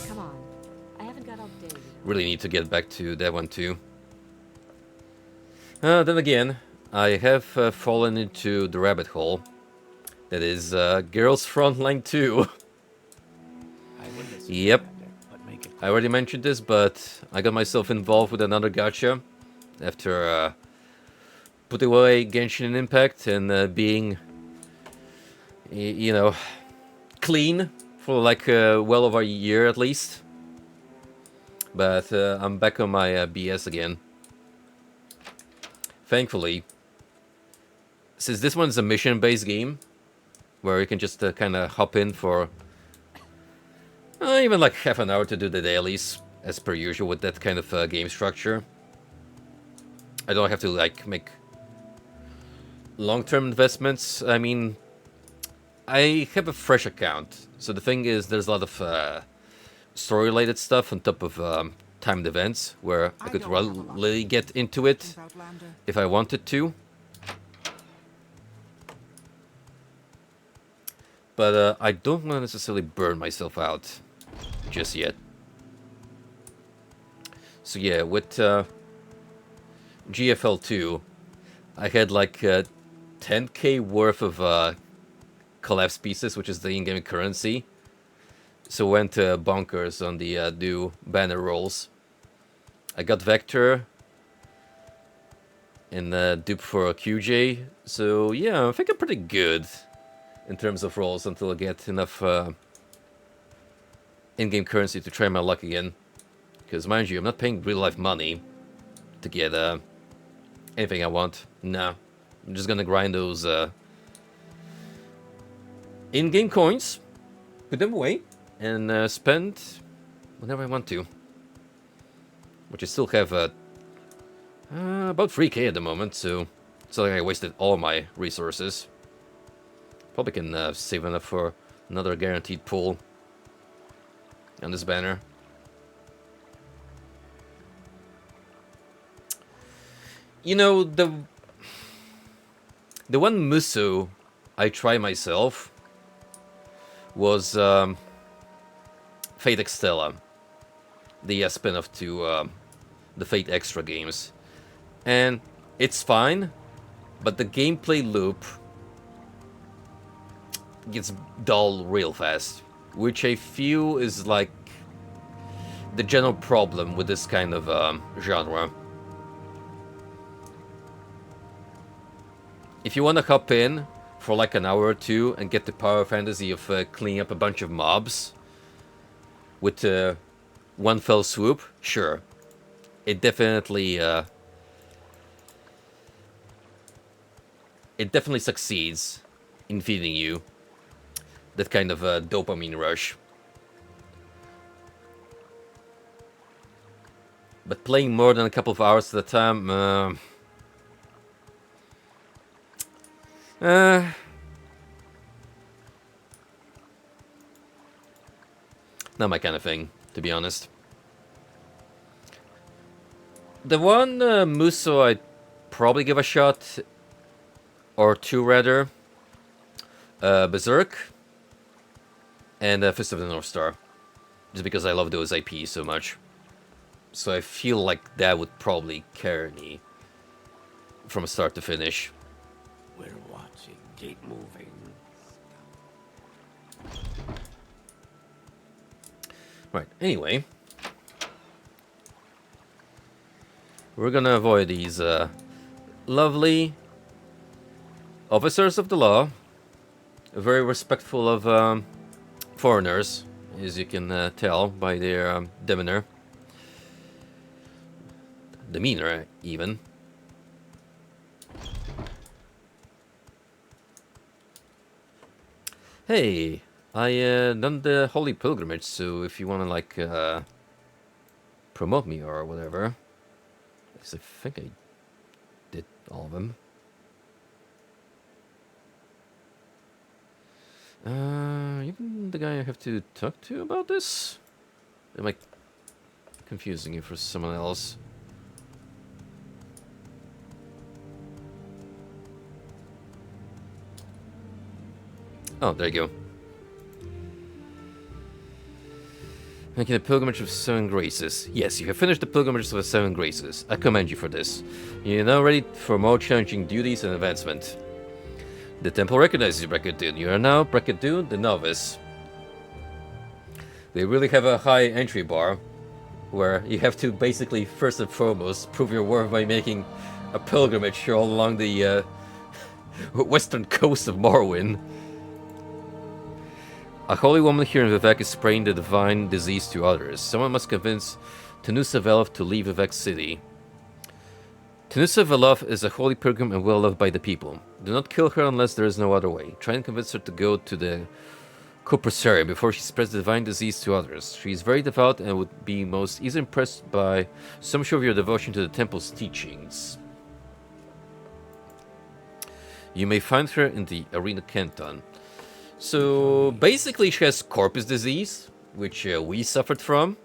Speaker 6: Come on. I haven't got all day.
Speaker 1: Really need to get back to that one too. Then again, I have fallen into the rabbit hole. That is Girls Frontline 2. Yep. I already mentioned this, but I got myself involved with another gacha after putting away Genshin Impact and being, you know, clean for like well over a year at least. But I'm back on my BS again. Thankfully, since this one's a mission-based game, where you can just kind of hop in for even like half an hour to do the dailies, as per usual with that kind of game structure. I don't have to like make long-term investments. I mean, I have a fresh account, so the thing is, there's a lot of story-related stuff on top of timed events, where I could really get into it if I wanted to. But I don't want to necessarily burn myself out just yet. So yeah, with GFL2, I had like 10k worth of collapse pieces, which is the in-game currency. So went bonkers on the new banner rolls. I got Vector and dupe for a QJ. So yeah, I think I'm pretty good in terms of rolls until I get enough in-game currency to try my luck again. Because mind you, I'm not paying real-life money to get anything I want. No, I'm just gonna grind those in-game coins, put them away, and spend whenever I want to. Which I still have about 3k at the moment, so it's not like I wasted all my resources. Probably can save enough for another guaranteed pull on this banner. You know, the one Muso I tried myself was Fate Extella, the spin-off to the Fate Extra games. And it's fine, but the gameplay loop gets dull real fast, which I feel is like the general problem with this kind of genre. If you want to hop in for like an hour or two and get the power fantasy of cleaning up a bunch of mobs with one fell swoop, sure. It definitely succeeds in feeding you that kind of dopamine rush. But playing more than a couple of hours at a time, not my kind of thing, to be honest. The one Muso I'd probably give a shot, or two rather, Berserk and Fist of the North Star, just because I love those IPs so much. So I feel like that would probably carry me from start to finish.
Speaker 3: We're watching. Keep moving.
Speaker 1: Right, anyway. We're gonna avoid these lovely officers of the law. Very respectful of foreigners, as you can tell by their demeanor. Demeanor, even. Hey, I done the Holy Pilgrimage, so if you wanna like promote me or whatever, because I think I did all of them. Even the guy I have to talk to about this? Am I confusing you for someone else? Oh, there you go. Making the Pilgrimage of 7 Graces. Yes, you have finished the Pilgrimage of the 7 Graces. I commend you for this. You're now ready for more challenging duties and advancement. The temple recognizes you, Brackedoon. You are now Brackedoon the Novice. They really have a high entry bar, where you have to basically, first and foremost, prove your worth by making a pilgrimage all along the western coast of Morrowind. A holy woman here in Vivec is spreading the divine disease to others. Someone must convince Tenusa Velov to leave Vivec City. Tenusa Velov is a holy pilgrim and well loved by the people. Do not kill her unless there is no other way. Try and convince her to go to the Cupressarium before she spreads the divine disease to others. She is very devout and would be most easily impressed by some show of your devotion to the temple's teachings. You may find her in the Arena Canton. So basically she has corpus disease, which we suffered from,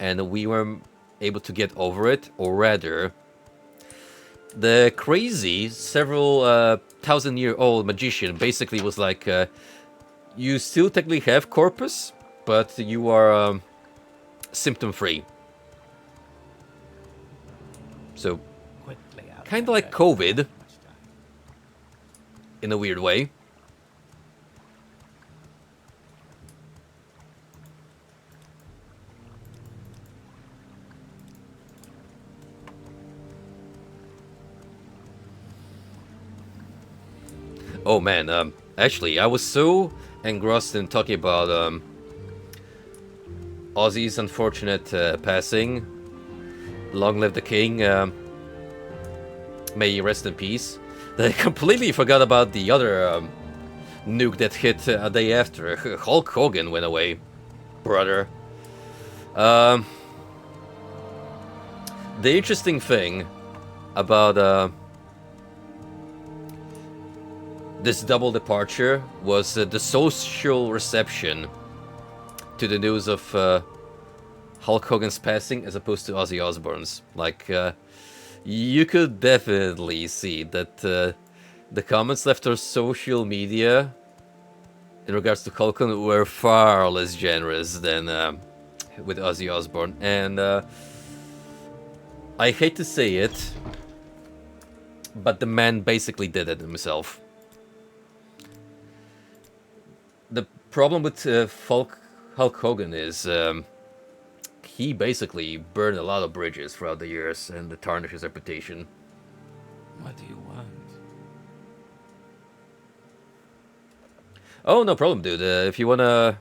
Speaker 1: and we were able to get over it, or rather, the crazy, several 1,000-year-old magician basically was like, you still technically have corpus, but you are symptom-free. So, kind of like COVID, in a weird way. Oh man, actually, I was so engrossed in talking about Ozzy's unfortunate passing. Long live the king. May he rest in peace. That I completely forgot about the other nuke that hit a day after. Hulk Hogan went away, brother. The interesting thing about this double departure was the social reception to the news of Hulk Hogan's passing as opposed to Ozzy Osbourne's. Like, you could definitely see that the comments left on social media in regards to Hulk Hogan were far less generous than with Ozzy Osbourne. And I hate to say it, but the man basically did it himself. the problem with Hulk Hogan is he basically burned a lot of bridges throughout the years and tarnished his reputation.
Speaker 3: What do you want?
Speaker 1: Oh, no problem, dude. If you wanna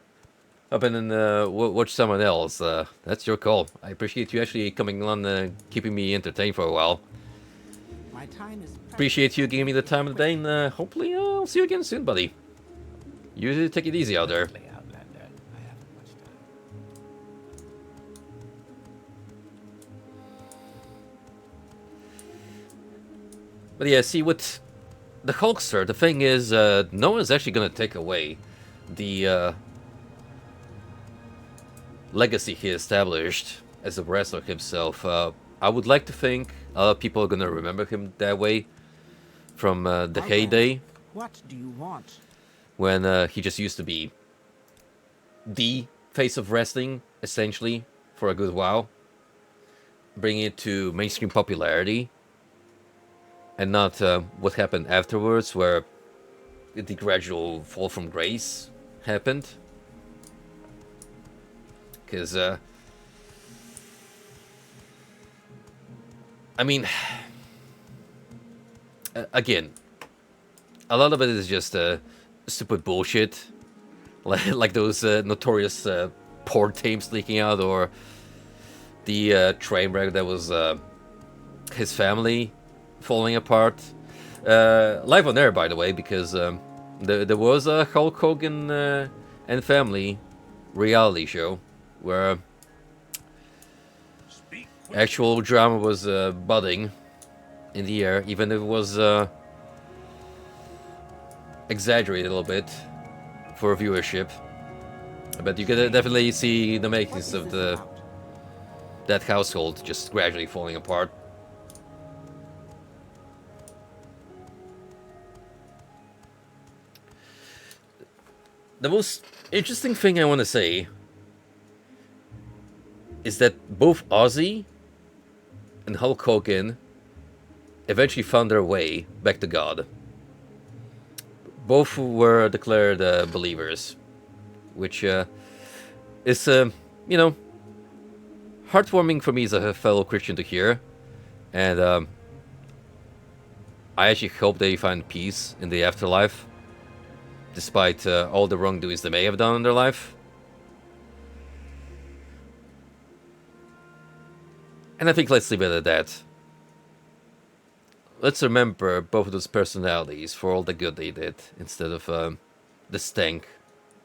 Speaker 1: hop in and watch someone else, that's your call. I appreciate you actually coming on, keeping me entertained for a while.
Speaker 5: My time is
Speaker 1: Appreciate you giving me the time of the day, and hopefully I'll see you again soon, buddy. You take it easy out there.
Speaker 3: Play Outlander. I haven't much time.
Speaker 1: But yeah, see, with the Hulkster, the thing is, no one's actually gonna take away the legacy he established as a wrestler himself. I would like to think a lot of people are gonna remember him that way from the
Speaker 5: Okay.
Speaker 1: heyday
Speaker 5: What do you want?
Speaker 1: when he just used to be the face of wrestling, essentially, for a good while, bringing it to mainstream popularity, and not what happened afterwards, where the gradual fall from grace happened. Because, I mean, again, a lot of it is just stupid bullshit, like those notorious porn tapes leaking out, or the train wreck that was his family falling apart. Live on air, by the way, because there was a Hulk Hogan and family reality show where
Speaker 4: Speak
Speaker 1: actual drama was budding in the air, even if it was exaggerated a little bit for viewership. But you can definitely see the
Speaker 5: What
Speaker 1: makings
Speaker 5: is
Speaker 1: of
Speaker 5: this about?
Speaker 1: that household just gradually falling apart. The most interesting thing I want to say is that both Ozzy and Hulk Hogan eventually found their way back to God. Both were declared believers, which is, you know, heartwarming for me as a fellow Christian to hear. And I actually hope they find peace in the afterlife, despite all the wrongdoings they may have done in their life. And I think let's leave it at that. Let's remember both of those personalities for all the good they did, instead of the stank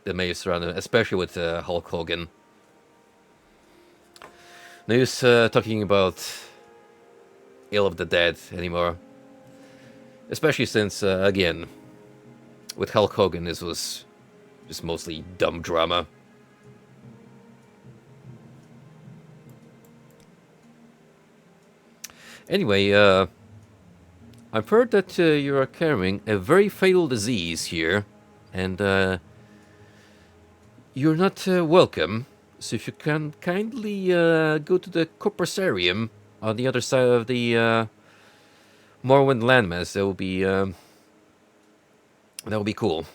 Speaker 1: that may have surrounded them, especially with Hulk Hogan. No use talking about ill of the dead anymore. Especially since, again, with Hulk Hogan, this was just mostly dumb drama. Anyway, I've heard that you are carrying a very fatal disease here, and you're not welcome. So if you can kindly go to the Corpusarium on the other side of the Morrowind landmass, that will be cool.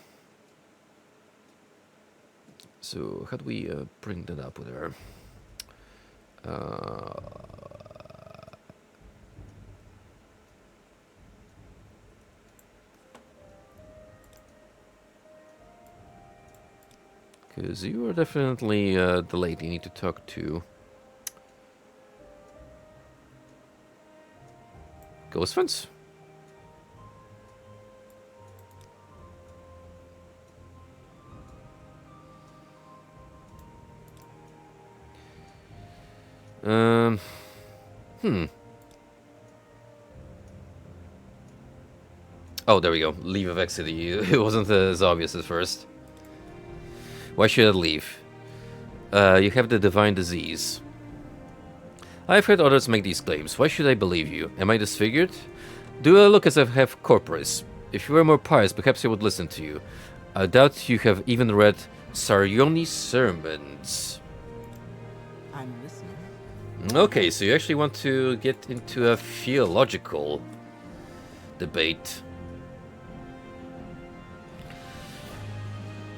Speaker 1: So how do we bring that up with her? Because you are definitely the lady you need to talk to. Ghost fence? Oh, there we go. Leave of Exity. It wasn't as obvious at first. Why should I leave? You have the divine disease. I've heard others make these claims. Why should I believe you? Am I disfigured? Do I look as if I have corpus? If you were more pious, perhaps I would listen to you. I doubt you have even read Sarioni's sermons.
Speaker 5: I'm listening.
Speaker 1: Okay, so you actually want to get into a theological debate.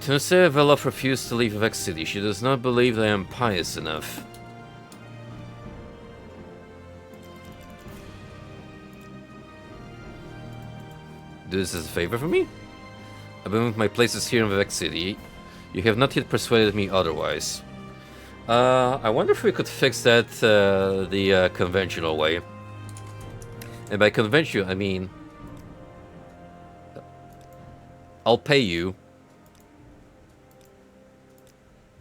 Speaker 1: Tunisia Velof refused to leave Vex City. She does not believe that I am pious enough. Do this as a favor for me? I've been with my places here in Vex City. You have not yet persuaded me otherwise. I wonder if we could fix that the conventional way. And by conventional, I mean... I'll pay you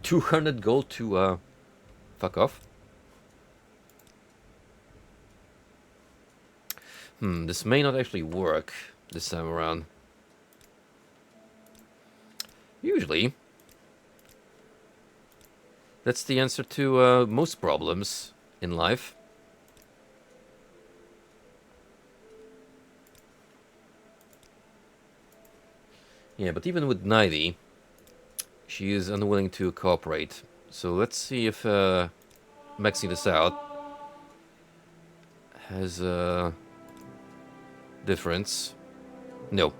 Speaker 1: 200 gold to, fuck off. This may not actually work this time around. Usually, that's the answer to most problems in life. Yeah, but even with 90, she is unwilling to cooperate. So let's see if maxing this out has a difference. No.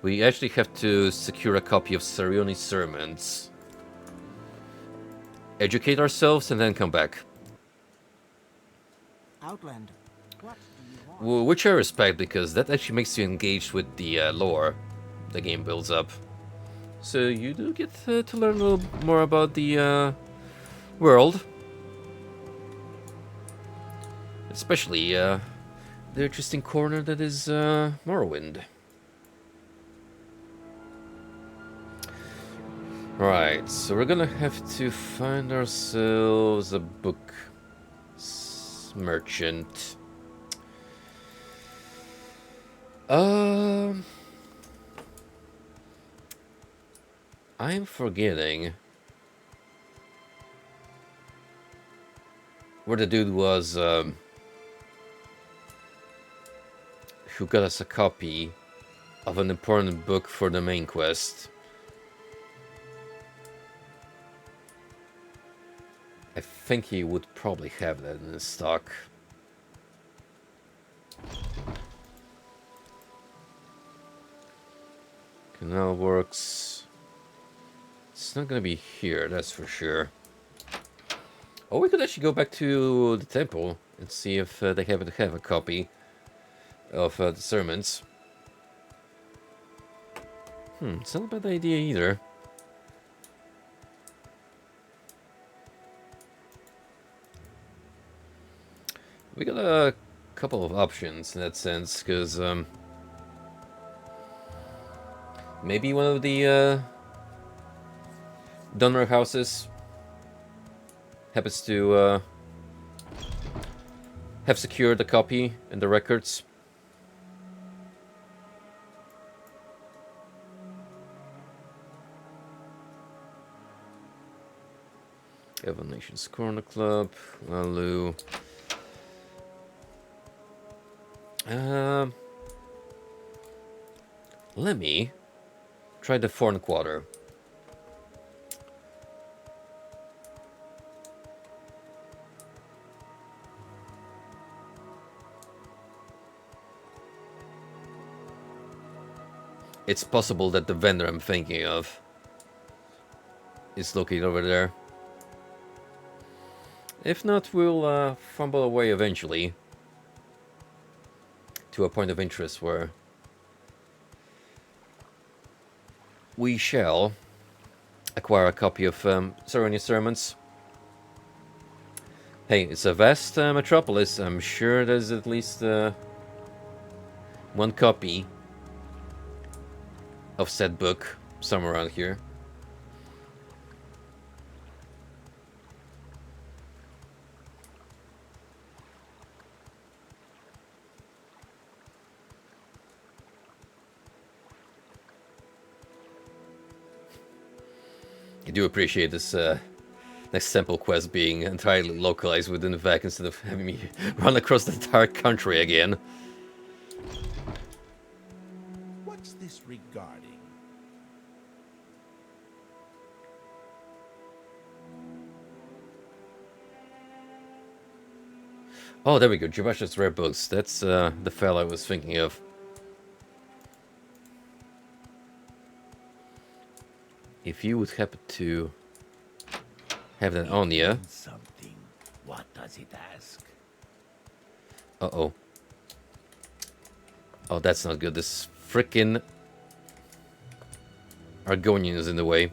Speaker 1: We actually have to secure a copy of Sarioni's sermons, educate ourselves, and then come back.
Speaker 5: Outlander, what do you want?
Speaker 1: Which I respect, because that actually makes you engaged with the lore the game builds up. So you do get to learn a little more about the world. Especially the interesting corner that is Morrowind. Right, so we're gonna have to find ourselves a book merchant. I'm forgetting where the dude was who got us a copy of an important book for the main quest. I think he would probably have that in his stock. Canal works. It's not gonna be here, that's for sure. Or we could actually go back to the temple and see if they happen to have a copy of the sermons. It's not a bad idea either. We got a couple of options in that sense, because maybe one of the donor houses happens to have secured a copy in the records. Evan Nations Corner Club, Lalu. Let me try the Foreign Quarter. It's possible that the vendor I'm thinking of is located over there. If not, we'll fumble away eventually to a point of interest where we shall acquire a copy of Saronia's sermons. Hey, it's a vast metropolis. I'm sure there's at least one copy of said book somewhere around here. I do appreciate this next temple quest being entirely localized within the VAC instead of having me run across the entire country again.
Speaker 4: What's this regarding?
Speaker 1: Oh, there we go. Jabash's Rare Books. That's the fella I was thinking of. if you would happen to have that on you.
Speaker 3: Something. What does it ask?
Speaker 1: Uh-oh. Oh, that's not good. This frickin' Argonian is in the way.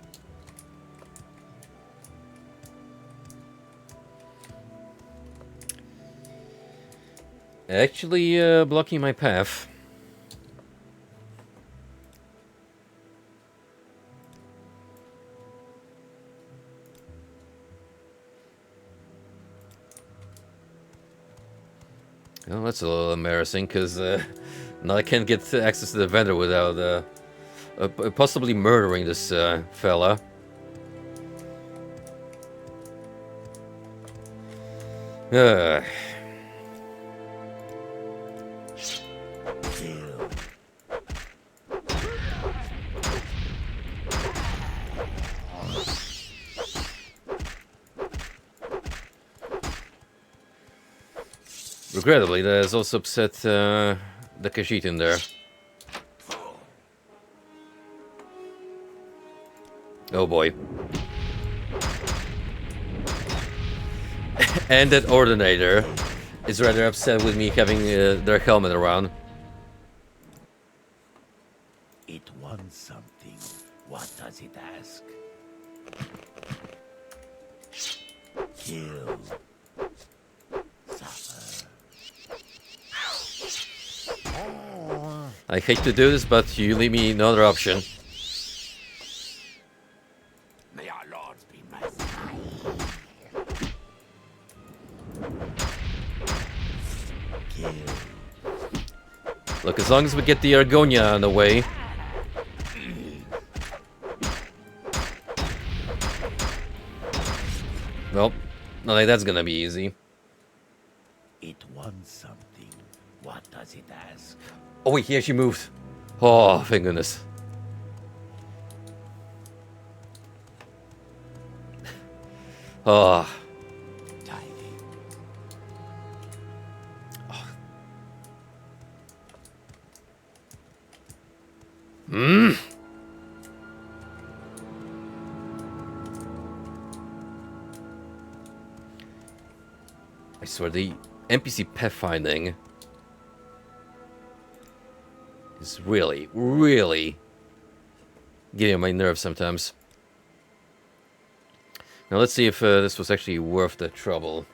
Speaker 1: Actually, blocking my path. Well, that's a little embarrassing, because now I can't get access to the vendor without possibly murdering this fella. Uh. Regrettably, that has also upset the Khajiit in there. Oh boy. And that Ordinator is rather upset with me having their helmet around.
Speaker 3: It wants something. What does it ask? Kill. Suffer.
Speaker 1: I hate to do this, but you leave me no other option.
Speaker 3: May our lords be merciful. Kill.
Speaker 1: Look, as long as we get the Argonia on the way. Well, not like that's gonna be easy.
Speaker 3: It wants something. What does it ask?
Speaker 1: Oh wait, he actually moved. Oh, thank goodness. Oh.
Speaker 3: Tidy.
Speaker 1: Hmm. I swear, the NPC pathfinding is really, really getting on my nerves sometimes. Now let's see if this was actually worth the trouble.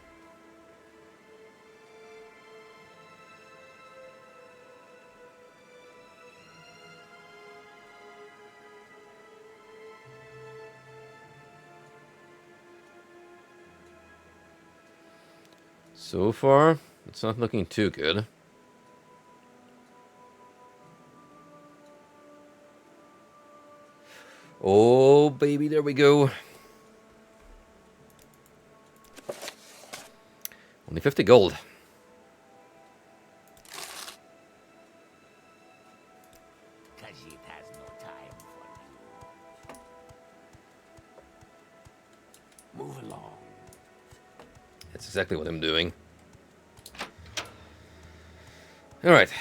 Speaker 1: So far, it's not looking too good. Oh, baby, there we go. Only 50 gold.
Speaker 3: Khajiit has no time for you. Move along.
Speaker 1: That's exactly what I'm doing. Alright.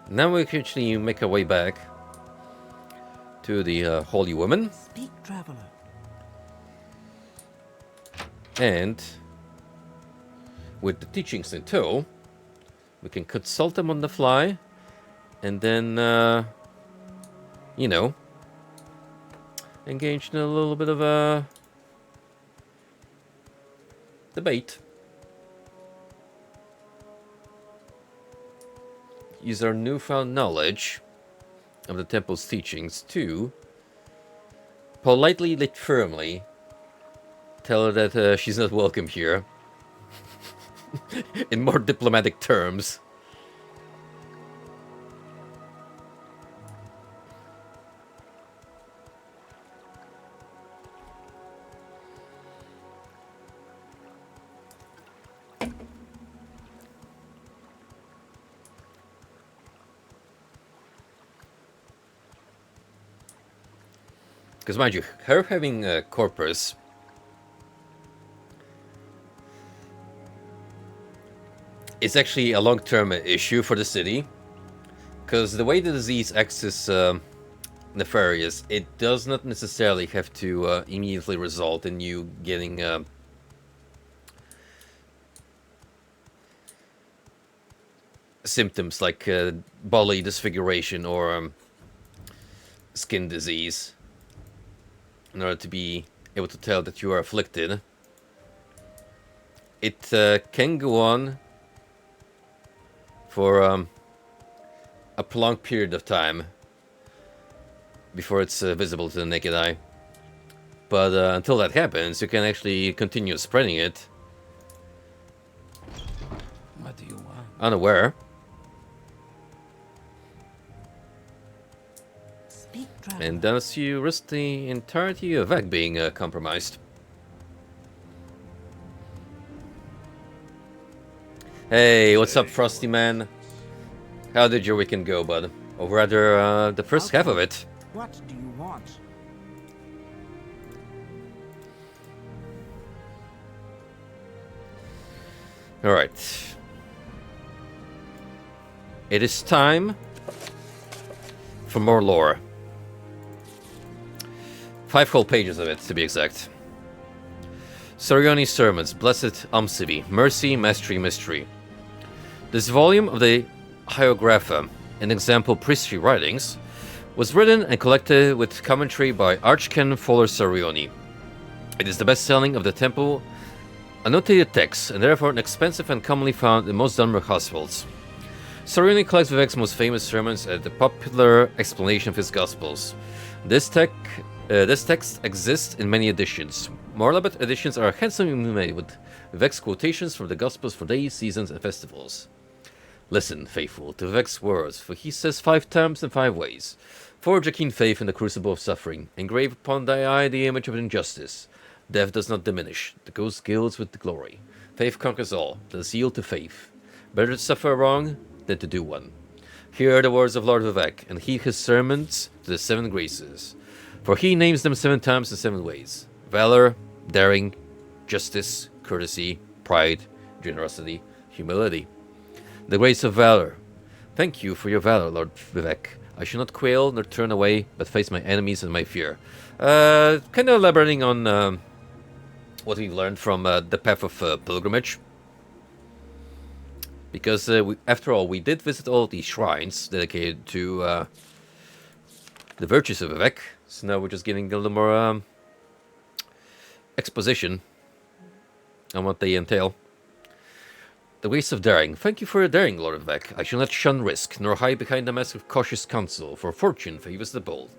Speaker 1: Now we can actually make our way back to the Holy Woman.
Speaker 5: Speak, traveler.
Speaker 1: And with the teachings in tow, we can consult them on the fly. And then, you know, engage in a little bit of a debate. Use our newfound knowledge of the temple's teachings to politely yet firmly tell her that she's not welcome here. In more diplomatic terms. Because mind you, her having a corpus is actually a long-term issue for the city. Because the way the disease acts is nefarious, it does not necessarily have to immediately result in you getting symptoms like bodily disfiguration or skin disease in order to be able to tell that you are afflicted. It can go on for a prolonged period of time before it's visible to the naked eye. But until that happens, you can actually continue spreading it
Speaker 3: What do you want?
Speaker 1: unaware.
Speaker 5: Speak, traveler.
Speaker 1: And thus you risk the entirety of Vec being compromised. Hey, what's up, Frosty Man? How did your weekend go, bud? Or rather, the first half of it.
Speaker 5: What do you want?
Speaker 1: Alright. It is time for more lore. 5 whole pages of it, to be exact. Sorioni's Sermons, Blessed Umsivi, Mercy, Mastery, Mystery. This volume of the Hyographa, and example priestly writings, was written and collected with commentary by Archcan Fuller Sorioni. It is the best-selling of the temple annotated texts, and therefore expensive and commonly found in most Dunmer households. Sorioni collects Vivek's most famous sermons and the popular explanation of his Gospels. This text exists in many editions. More elaborate editions are handsomely made with Vivek's quotations from the Gospels for days, seasons, and festivals. Listen, faithful, to Vivek's words, for he says 5 times in 5 ways. Forge a keen faith in the crucible of suffering. Engrave upon thy eye the image of injustice. Death does not diminish. The ghost gilds with the glory. Faith conquers all. The zeal to faith. Better to suffer wrong than to do one. Here are the words of Lord Vivek, and heed his sermons to the 7 graces. For he names them 7 times in 7 ways. Valor, daring, justice, courtesy, pride, generosity, humility. The grace of valor. Thank you for your valor, Lord Vivek. I shall not quail nor turn away, but face my enemies and my fear. Kind of elaborating on what we've learned from the Path of Pilgrimage. Because, after all, we did visit all these shrines dedicated to the virtues of Vivek. So now we're just getting a little more exposition on what they entail. The grace of daring. Thank you for your daring, Lord Vivek. I shall not shun risk, nor hide behind the mask of cautious counsel, for fortune favors the bold.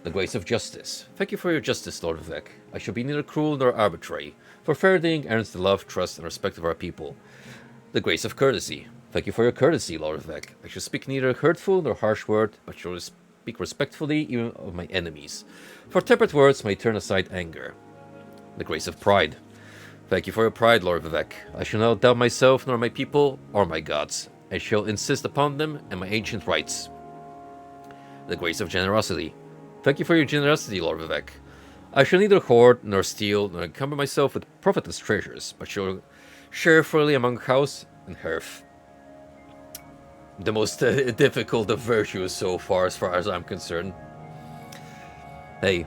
Speaker 1: The grace of justice. Thank you for your justice, Lord Vivek. I shall be neither cruel nor arbitrary, for fair dealing earns the love, trust, and respect of our people. The grace of courtesy. Thank you for your courtesy, Lord Vivek. I shall speak neither hurtful nor harsh word, but shall speak respectfully even of my enemies. For tempered words may turn aside anger. The grace of pride. Thank you for your pride, Lord Vivek. I shall not doubt myself, nor my people, or my gods. I shall insist upon them and my ancient rights. The grace of generosity. Thank you for your generosity, Lord Vivek. I shall neither hoard, nor steal, nor encumber myself with profitless treasures, but shall share freely among house and hearth. The most difficult of virtues so far as I'm concerned. Hey,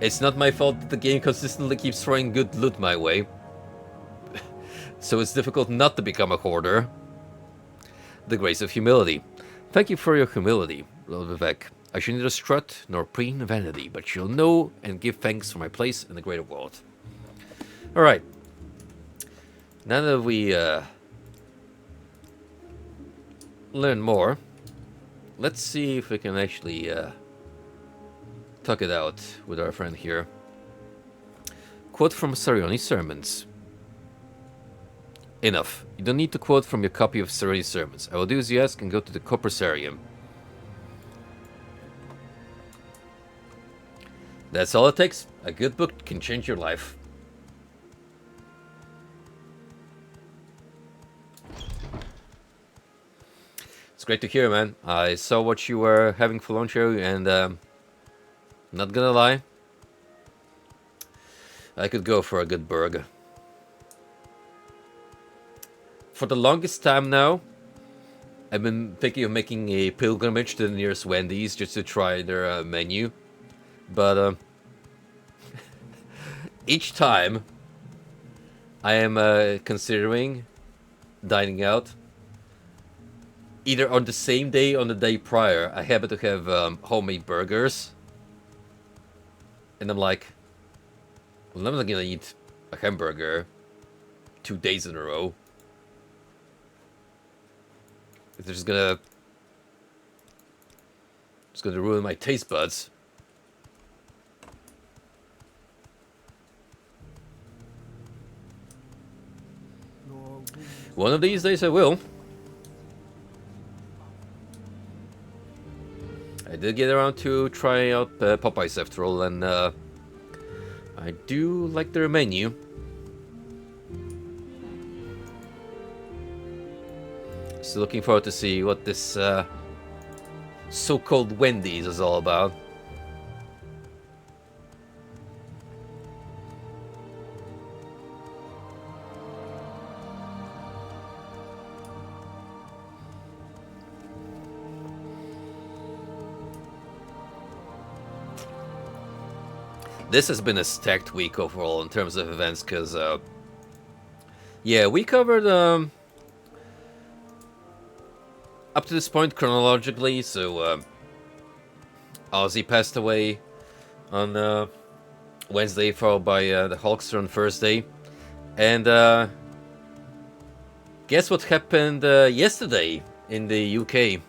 Speaker 1: it's not my fault that the game consistently keeps throwing good loot my way. So it's difficult not to become a hoarder. The grace of humility. Thank you for your humility, Lord Vivek. I shall neither strut nor preen vanity, but shall know and give thanks for my place in the greater world. Alright. Now that we learn more, let's see if we can actually talk it out with our friend here. Quote from Sorioni's Sermons. Enough. You don't need to quote from your copy of Sorioni's Sermons. I will do as you ask and go to the Copersarium. That's all it takes. A good book can change your life. It's great to hear, man. I saw what you were having for lunch here, and not gonna lie, I could go for a good burger. For the longest time now, I've been thinking of making a pilgrimage to the nearest Wendy's just to try their menu. But each time I am considering dining out, either on the same day or on the day prior, I happen to have homemade burgers. And I'm like, well, I'm not gonna eat a hamburger 2 days in a row. It's gonna ruin my taste buds. One of these days I will. I did get around to trying out Popeyes after all, and I do like their menu. So looking forward to see what this so-called Wendy's is all about. This has been a stacked week overall in terms of events, because yeah, we covered up to this point chronologically. So Ozzy passed away on Wednesday, followed by the Hulkster on Thursday, and guess what happened yesterday in the UK?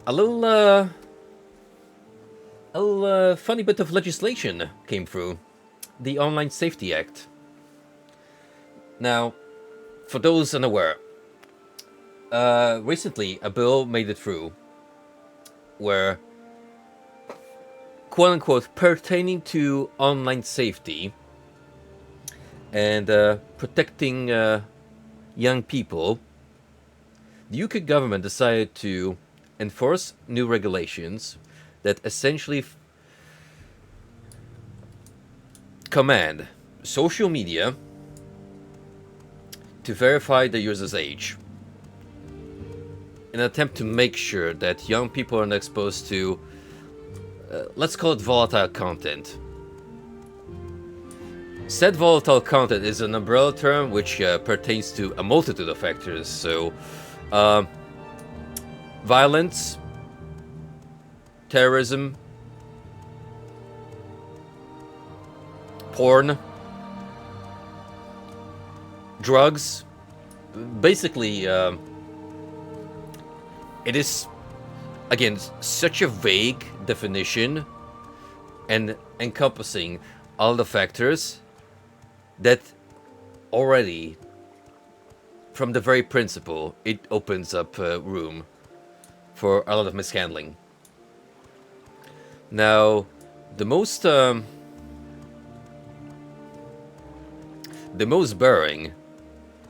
Speaker 1: A little funny bit of legislation came through. The Online Safety Act. Now, for those unaware, recently a bill made it through where, quote-unquote, pertaining to online safety and protecting young people, the UK government decided to enforce new regulations that essentially command social media to verify the user's age in an attempt to make sure that young people are not exposed to, let's call it volatile content. Said volatile content is an umbrella term which pertains to a multitude of factors. So, violence, terrorism, porn, drugs. Basically, it is, again, such a vague definition and encompassing all the factors that already, from the very principle, it opens up room for a lot of mishandling. Now, the most bearing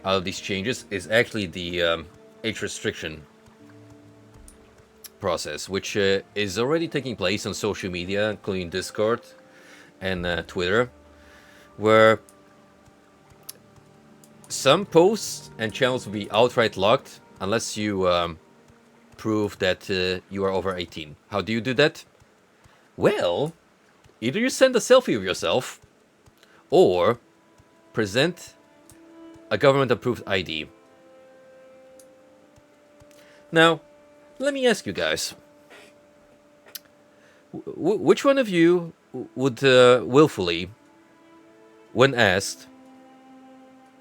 Speaker 1: out of these changes is actually the age restriction process, which is already taking place on social media, including Discord and Twitter, where some posts and channels will be outright locked unless you prove that you are over 18. How do you do that? Well, either you send a selfie of yourself or present a government-approved ID. Now, let me ask you guys, which one of you would willfully, when asked,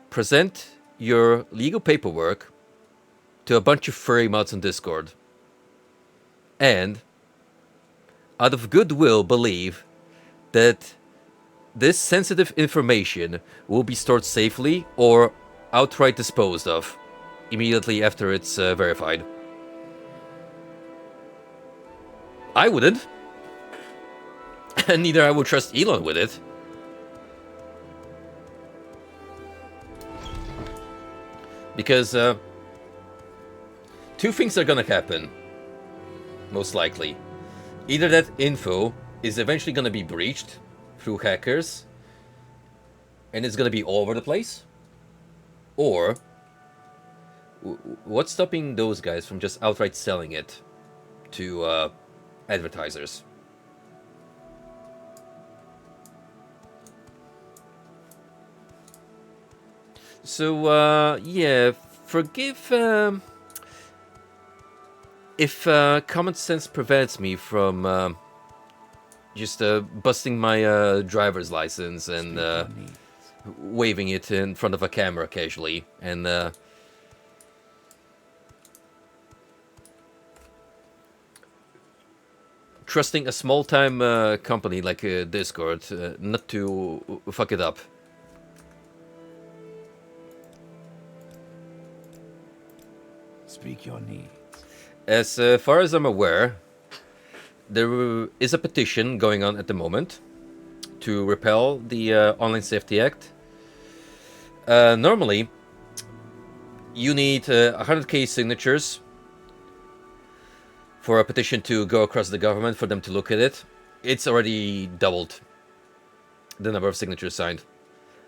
Speaker 1: present your legal paperwork to a bunch of furry mods on Discord and, out of goodwill, believe that this sensitive information will be stored safely or outright disposed of immediately after it's verified? I wouldn't. And neither I would trust Elon with it. Because two things are gonna happen, most likely. Either that info is eventually gonna be breached through hackers, and it's gonna be all over the place, or What's stopping those guys from just outright selling it to advertisers? So, yeah, forgive if common sense prevents me from just busting my driver's license and
Speaker 3: Speak your needs.
Speaker 1: waving it in front of a camera casually and trusting a small-time company like Discord not to fuck it up.
Speaker 3: Speak your needs.
Speaker 1: As far as I'm aware, there is a petition going on at the moment to repeal the Online Safety Act. Normally, you need 100k signatures for a petition to go across the government for them to look at it. It's already doubled the number of signatures signed.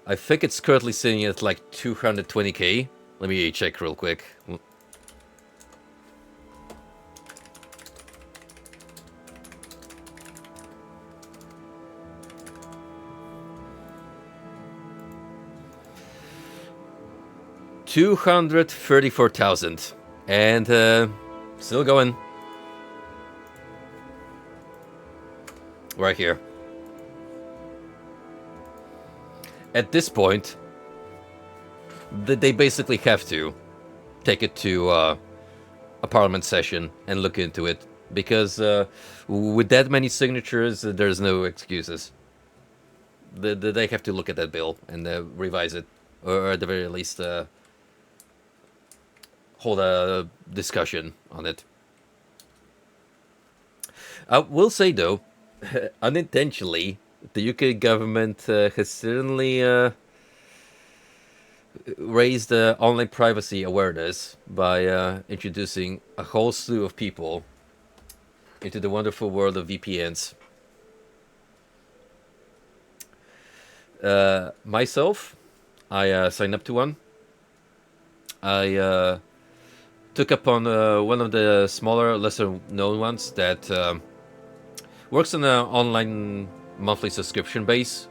Speaker 1: I think it's currently sitting at like 220k. Let me check real quick. 234,000 and still going. Right here. At this point, they basically have to take it to a parliament session and look into it, because with that many signatures, there's no excuses. They have to look at that bill and revise it, or at the very least hold a discussion on it. I will say though, unintentionally, the UK government has certainly raised online privacy awareness by introducing a whole slew of people into the wonderful world of VPNs. Myself, I signed up to one. I took up on one of the smaller, lesser known ones that works on an online monthly subscription base,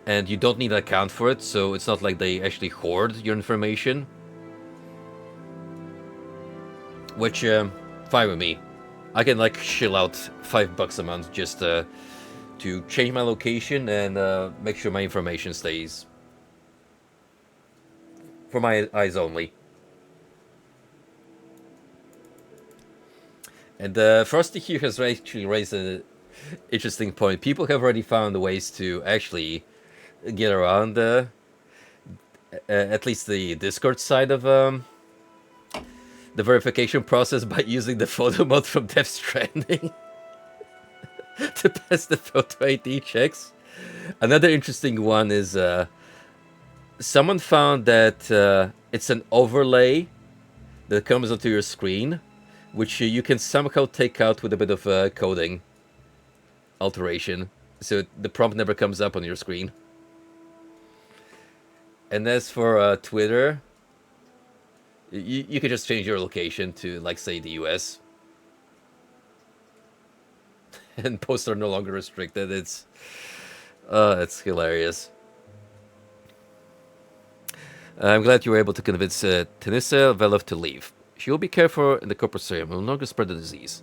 Speaker 1: and you don't need an account for it, so it's not like they actually hoard your information. Which, fine with me. I can like shill out $5 a month just to change my location and make sure my information stays for my eyes only. And Frosty here has actually raised an interesting point. People have already found ways to actually get around at least the Discord side of the verification process by using the photo mode from Death Stranding to pass the photo ID checks. Another interesting one is someone found that it's an overlay that comes onto your screen, which you can somehow take out with a bit of coding alteration, so the prompt never comes up on your screen. And as for Twitter, you can just change your location to, like, say, the US. And posts are no longer restricted. It's hilarious. I'm glad you were able to convince Tanissa Velov to leave. She will be cared for in the corporate serum and will no longer spread the disease.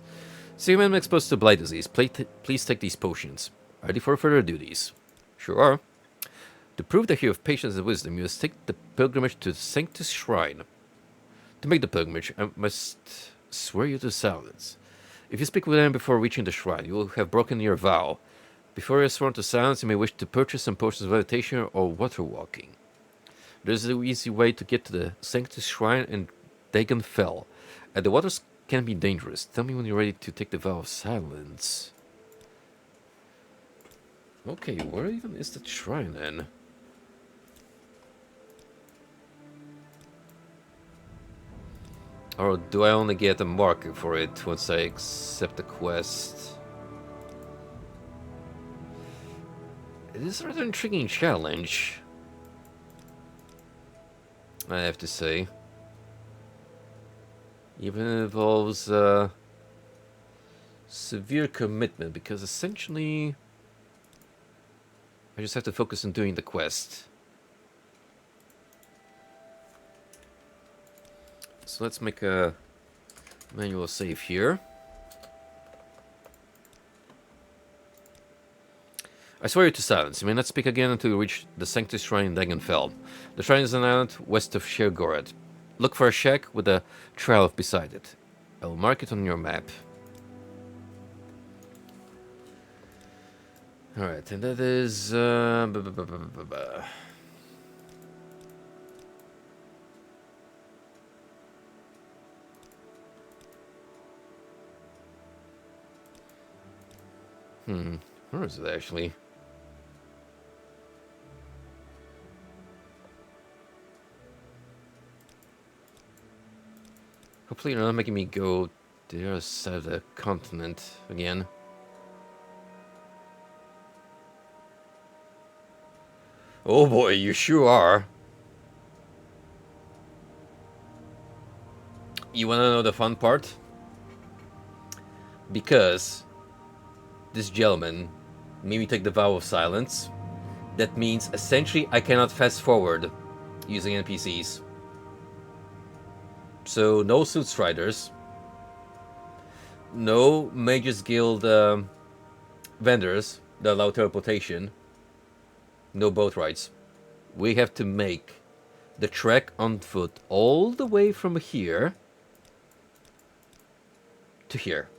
Speaker 1: See men exposed to blight disease, please take these potions. Ready for further duties? Sure are. To prove that you have patience and wisdom, you must take the pilgrimage to the Sanctus Shrine. To make the pilgrimage, I must swear you to silence. If you speak with anyone before reaching the shrine, you will have broken your vow. Before you are sworn to silence, you may wish to purchase some potions of meditation or water walking. There is an easy way to get to the Sanctus Shrine in Dagon Fell. The waters can be dangerous. Tell me when you're ready to take the vow of silence. Okay, where even is the shrine then? Or do I only get a marker for it once I accept the quest? It is a rather intriguing challenge, I have to say. Even involves severe commitment, because essentially I just have to focus on doing the quest. So let's make a manual save here. I swear you to silence. You may not speak again until you reach the Sanctus Shrine in Dagenfell. The shrine is an island west of Shergorod. Look for a shack with a trail beside it. I will mark it on your map. Alright, and that is... where is it actually? Hopefully you're not making me go to the other side of the continent again. Oh boy, you sure are. You wanna know the fun part? Because this gentleman made me take the vow of silence. That means essentially I cannot fast forward using NPCs. So no suit striders, no Mages Guild vendors that allow teleportation, no boat rides. We have to make the trek on foot all the way from here to here.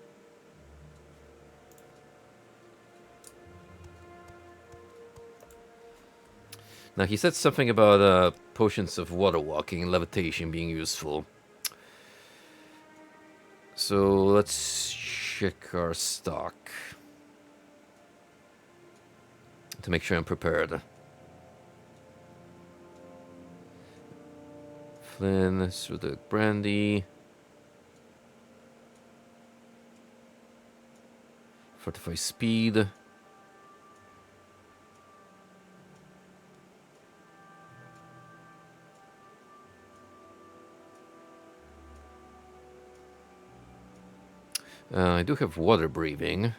Speaker 1: Now he said something about potions of water walking and levitation being useful. So let's check our stock to make sure I'm prepared. Flynn, through the brandy. Fortify speed. I do have water breathing.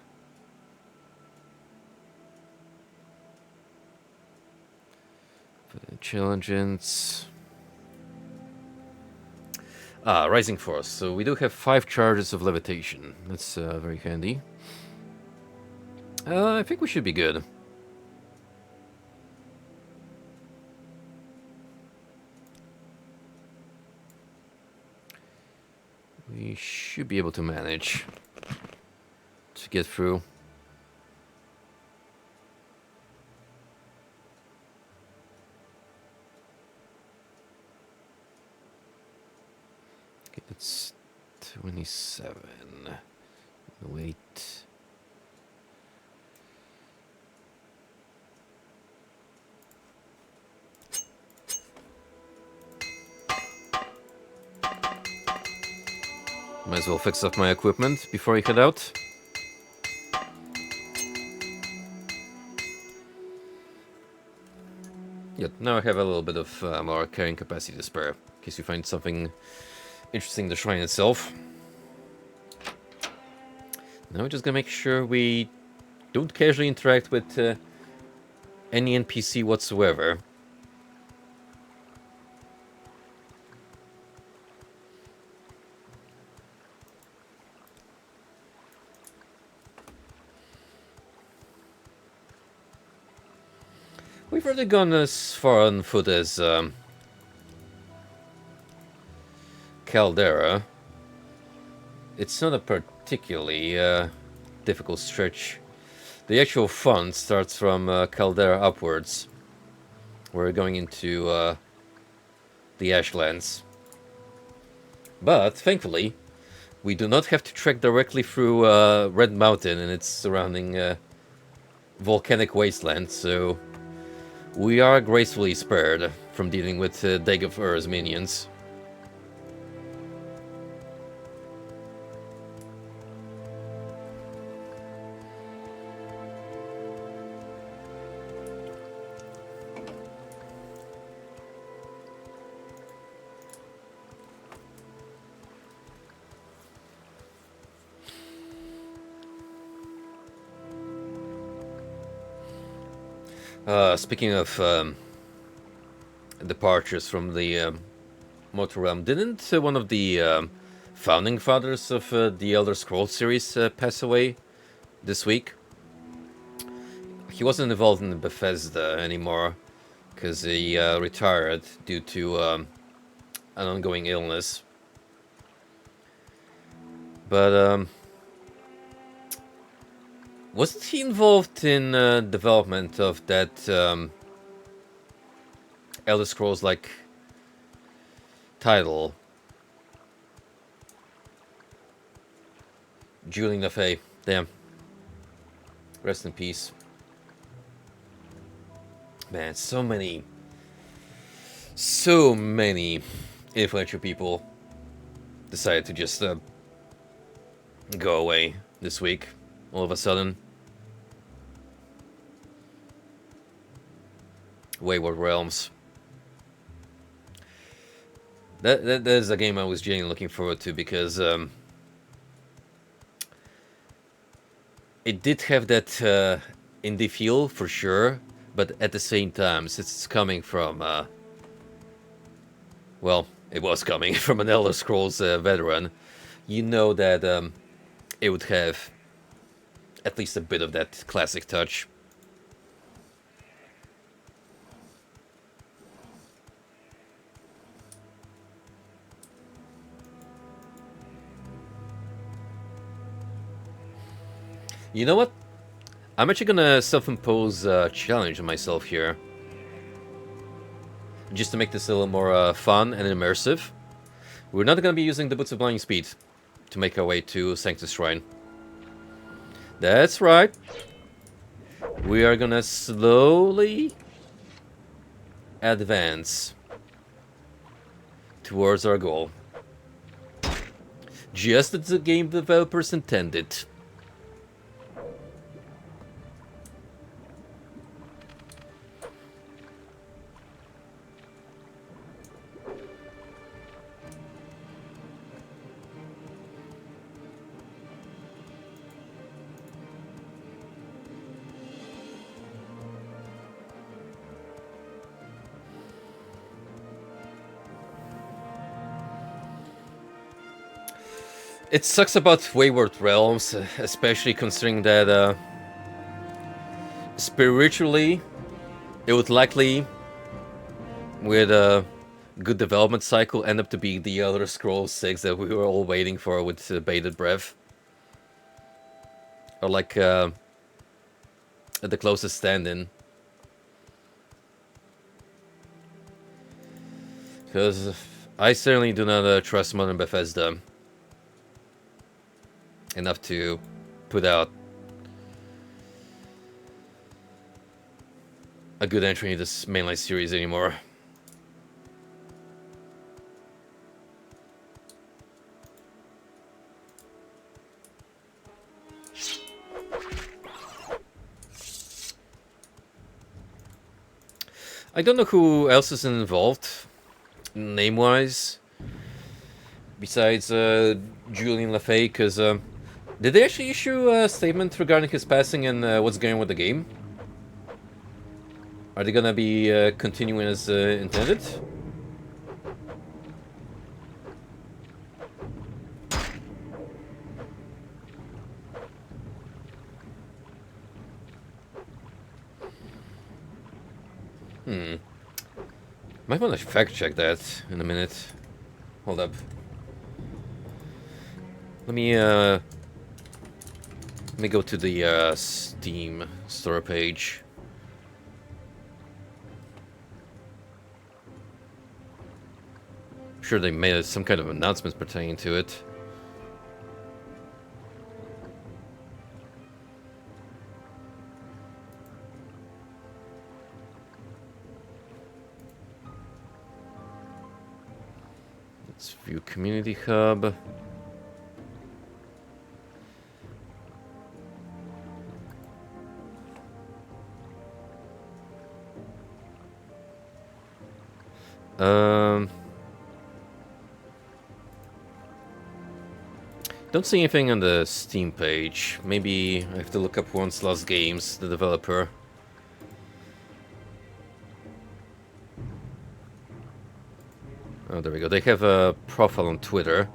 Speaker 1: For the challenges. Rising Force. So we do have 5 charges of levitation. That's very handy. I think we should be good. We should be able to manage to get through. Okay, that's 27. Wait. Might as well fix up my equipment before I head out. Yep, now I have a little bit of more carrying capacity to spare, in case you find something interesting in the shrine itself. Now we're just gonna make sure we don't casually interact with any NPC whatsoever. We've already gone as far on foot as Caldera. It's not a particularly difficult stretch. The actual fun starts from Caldera upwards. We're going into the Ashlands. But, thankfully, we do not have to trek directly through Red Mountain and its surrounding volcanic wasteland, so we are gracefully spared from dealing with Dag of Ur's minions. Speaking of departures from the Mortal Realm, didn't one of the founding fathers of the Elder Scrolls series pass away this week? He wasn't involved in Bethesda anymore because he retired due to an ongoing illness. But wasn't he involved in development of that Elder Scrolls like title? Julian Lafay, damn. Rest in peace. Man, so many influential people decided to just go away this week, all of a sudden. Wayward Realms. That is a game I was genuinely looking forward to because it did have that indie feel for sure, but at the same time, since it's coming from, well, it was coming from an Elder Scrolls veteran, you know that it would have at least a bit of that classic touch. You know what? I'm actually gonna self-impose a challenge on myself here. Just to make this a little more fun and immersive. We're not gonna be using the Boots of Blinding Speed to make our way to Sanctus Shrine. That's right. We are gonna slowly advance towards our goal. Just as the game developers intended. It sucks about Wayward Realms, especially considering that spiritually, it would likely, with a good development cycle, end up to be the Elder Scrolls 6 that we were all waiting for with bated breath. Or like the closest stand-in. Because I certainly do not trust modern Bethesda enough to put out a good entry in this mainline series anymore. I don't know who else is involved, name-wise, besides Julian Lafay, because did they actually issue a statement regarding his passing and what's going on with the game? Are they gonna be continuing as intended? Might want to fact check that in a minute. Hold up. Let me go to the Steam store page. I'm sure they made some kind of announcements pertaining to it. Let's view Community Hub. Don't see anything on the Steam page. Maybe I have to look up Once Lost Games, the developer. Oh, there we go. They have a profile on Twitter.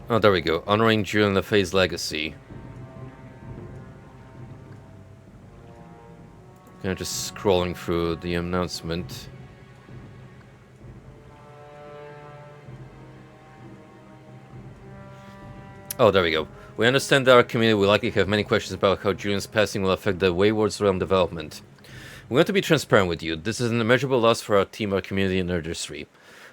Speaker 1: Oh, there we go. Honoring Julian LaFay's legacy. Kind of just scrolling through the announcement. Oh, there we go. We understand that our community will likely have many questions about how Julian's passing will affect the Wayward's realm development. We want to be transparent with you. This is an immeasurable loss for our team, our community, and our industry.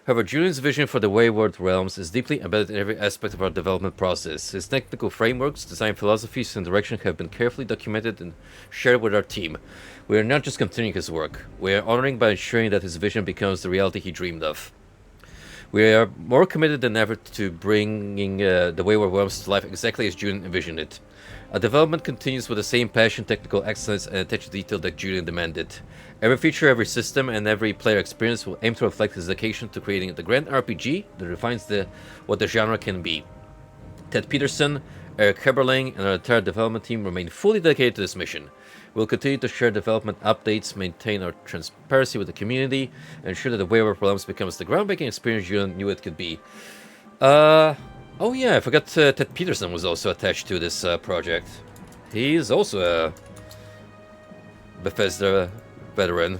Speaker 1: However, Julian's vision for the Wayward realms is deeply embedded in every aspect of our development process. His technical frameworks, design philosophies, and direction have been carefully documented and shared with our team. We are not just continuing his work. We are honoring by ensuring that his vision becomes the reality he dreamed of. We are more committed than ever to bringing the Wayward Realms to life exactly as Julian envisioned it. Our development continues with the same passion, technical excellence, and attention to detail that Julian demanded. Every feature, every system, and every player experience will aim to reflect his dedication to creating the grand RPG that refines what the genre can be. Ted Peterson, Eric Heberling, and our entire development team remain fully dedicated to this mission. We'll continue to share development updates, maintain our transparency with the community, and ensure that the Wayward Realms becomes the groundbreaking experience Julian knew it could be. Oh yeah, I forgot Ted Peterson was also attached to this project. He's also a Bethesda veteran.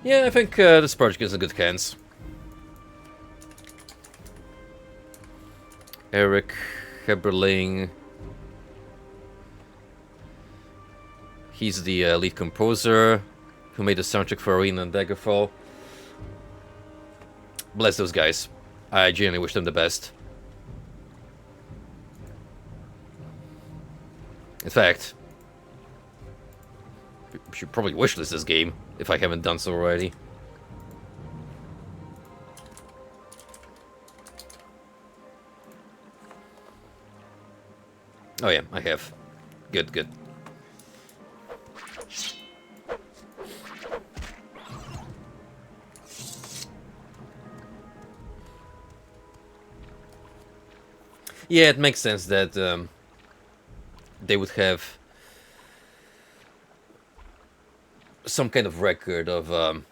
Speaker 1: Yeah, I think this project is in good hands. Eric Heberling. He's the lead composer who made the soundtrack for Arena and Daggerfall. Bless those guys. I genuinely wish them the best. In fact, I should probably wishlist this game, if I haven't done so already. Oh yeah, I have. Good, good. Yeah, it makes sense that they would have some kind of record of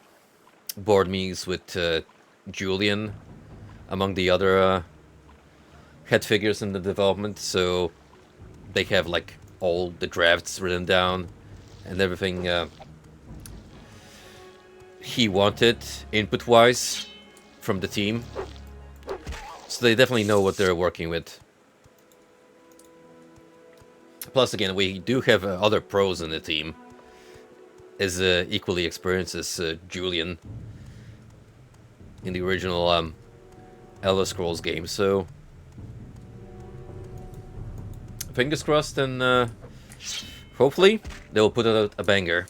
Speaker 1: board meetings with Julian among the other head figures in the development, so they have like all the drafts written down and everything he wanted input-wise from the team. So they definitely know what they're working with. Plus, again, we do have other pros in the team, as equally experienced as Julian in the original Elder Scrolls game. So, fingers crossed, and hopefully they'll put out a banger.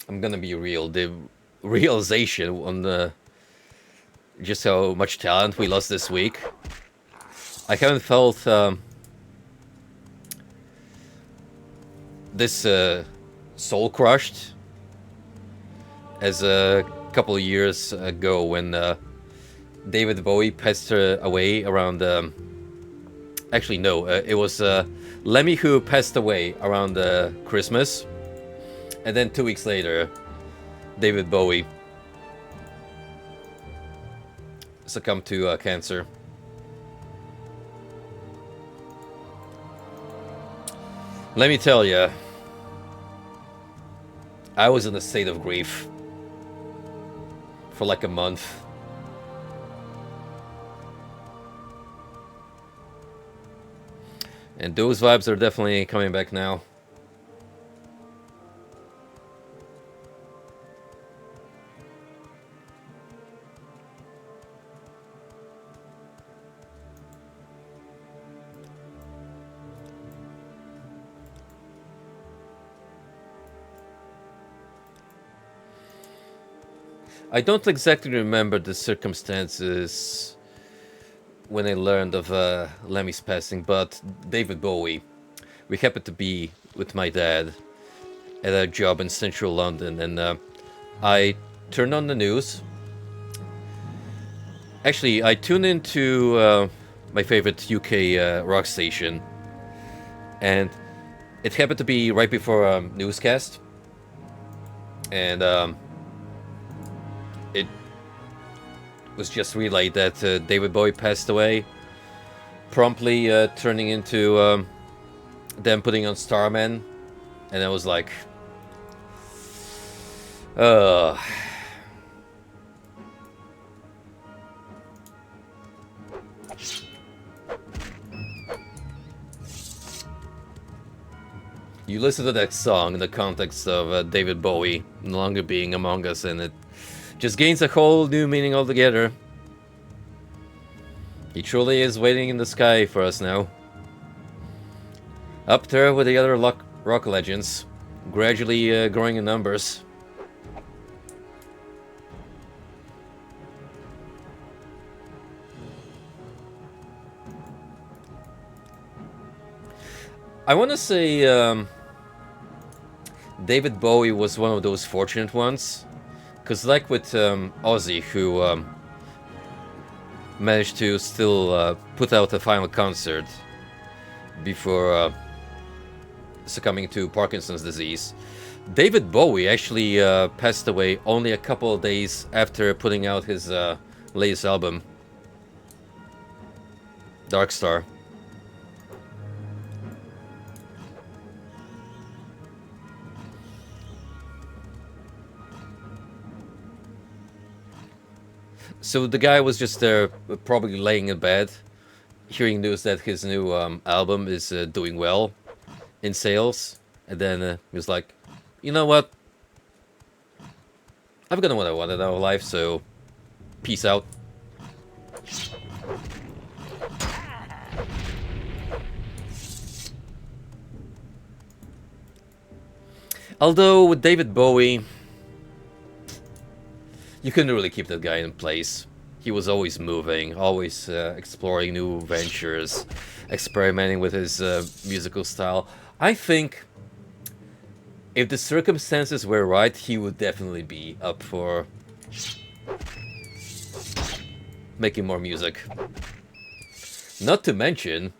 Speaker 1: I'm gonna be real. The realization on the just how much talent we lost this week. I haven't felt this soul crushed as a couple of years ago when David Bowie passed away around. Actually, no, it was Lemmy who passed away around Christmas. And then 2 weeks later, David Bowie succumbed to cancer. Let me tell you, I was in a state of grief for like a month. And those vibes are definitely coming back now. I don't exactly remember the circumstances when I learned of Lemmy's passing, but David Bowie. We happened to be with my dad at a job in central London, and I turned on the news. Actually, I tuned into my favorite UK rock station, and it happened to be right before a newscast, and it was just relayed that David Bowie passed away, promptly turning into them putting on Starman, and I was like, uh. You listen to that song in the context of David Bowie no longer being among us, and it just gains a whole new meaning altogether. He truly is waiting in the sky for us now. Up there with the other rock legends, gradually growing in numbers. I want to say David Bowie was one of those fortunate ones, because like with Ozzy, who managed to still put out a final concert before succumbing to Parkinson's disease, David Bowie actually passed away only a couple of days after putting out his latest album, Dark Star. So the guy was just there, probably laying in bed, hearing news that his new album is doing well in sales, and then he was like, you know what? I've gotten what I wanted out of life, so peace out. Although with David Bowie, you couldn't really keep that guy in place. He was always moving, always exploring new ventures, experimenting with his musical style. I think if the circumstances were right, he would definitely be up for making more music. Not to mention,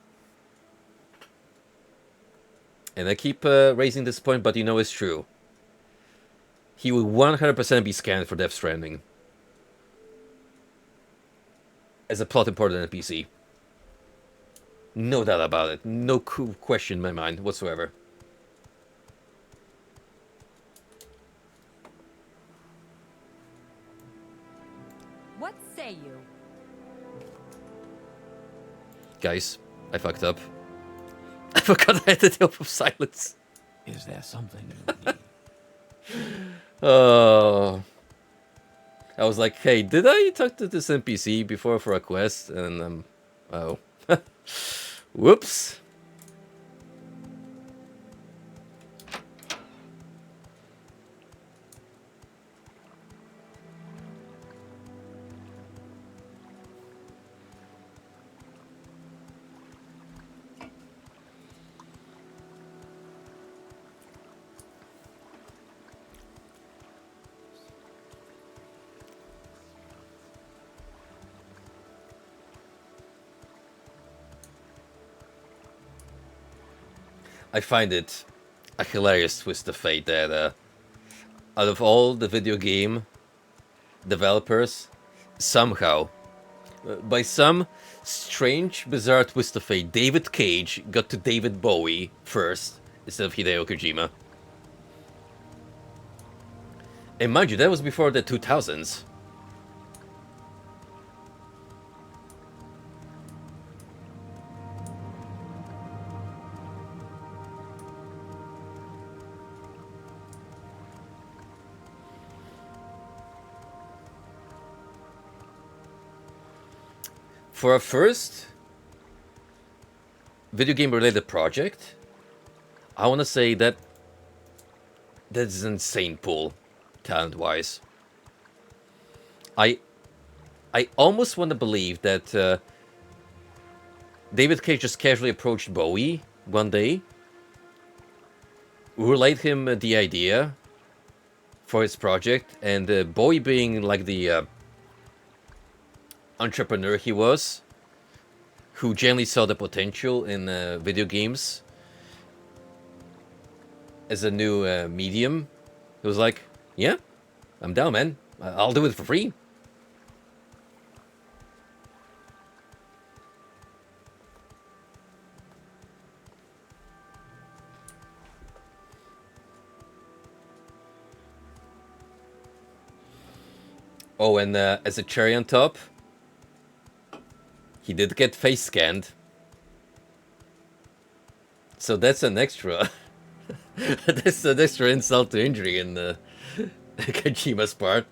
Speaker 1: and I keep raising this point, but you know it's true, he would 100% be scanned for Death Stranding as a plot important NPC. No doubt about it. No question in my mind whatsoever.
Speaker 6: What say you?
Speaker 1: Guys, I fucked up. I forgot I had the oath of silence.
Speaker 3: Is there something you need?
Speaker 1: Oh. I was like, hey, did I talk to this NPC before for a quest? And oh. Whoops. I find it a hilarious twist of fate that out of all the video game developers, somehow, by some strange, bizarre twist of fate, David Cage got to David Bowie first instead of Hideo Kojima. And mind you, that was before the 2000s. For a first video game related project, I want to say that that's an insane pool, talent wise. I almost want to believe that David Cage just casually approached Bowie one day, relayed him the idea for his project, and Bowie, being like the entrepreneur he was, who generally saw the potential in video games as a new medium, he was like, yeah, I'm down, man. I'll do it for free. Oh, and as a cherry on top, he did get face scanned. So that's an extra. That's an extra insult to injury in Kojima's part.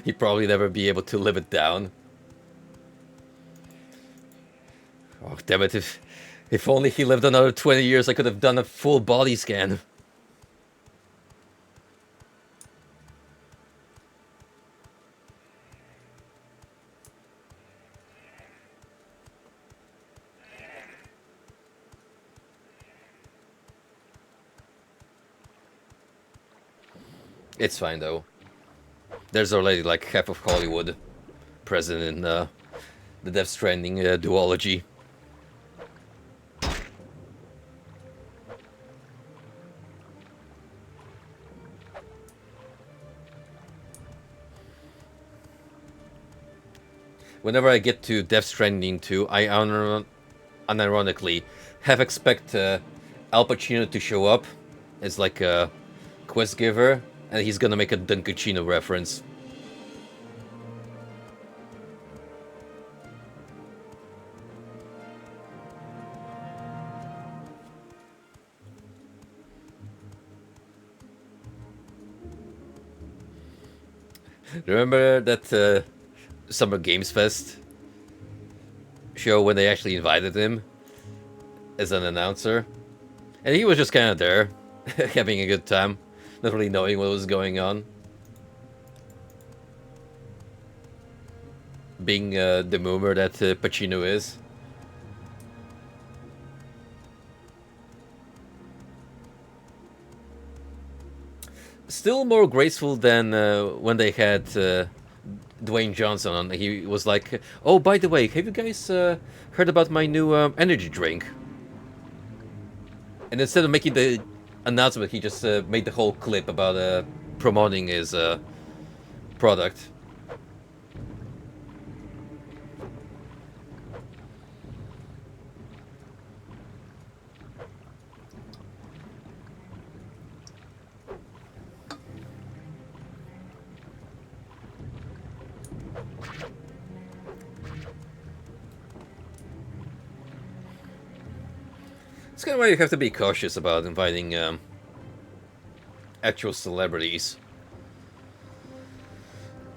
Speaker 1: He'd probably never be able to live it down. Oh, damn it. If only he lived another 20 years, I could have done a full body scan. It's fine, though. There's already like half of Hollywood present in the Death Stranding duology. Whenever I get to Death Stranding 2, I unironically half expect Al Pacino to show up as like a quest giver, and he's gonna make a Dunkachino reference. Remember that Summer Games Fest show when they actually invited him as an announcer? And he was just kind of there, having a good time, not really knowing what was going on. Being the moomer that Pacino is. Still more graceful than when they had Dwayne Johnson on. He was like, oh, by the way, have you guys heard about my new energy drink? And instead of making the announcement, he just made the whole clip about promoting his product. It's kind of why you have to be cautious about inviting actual celebrities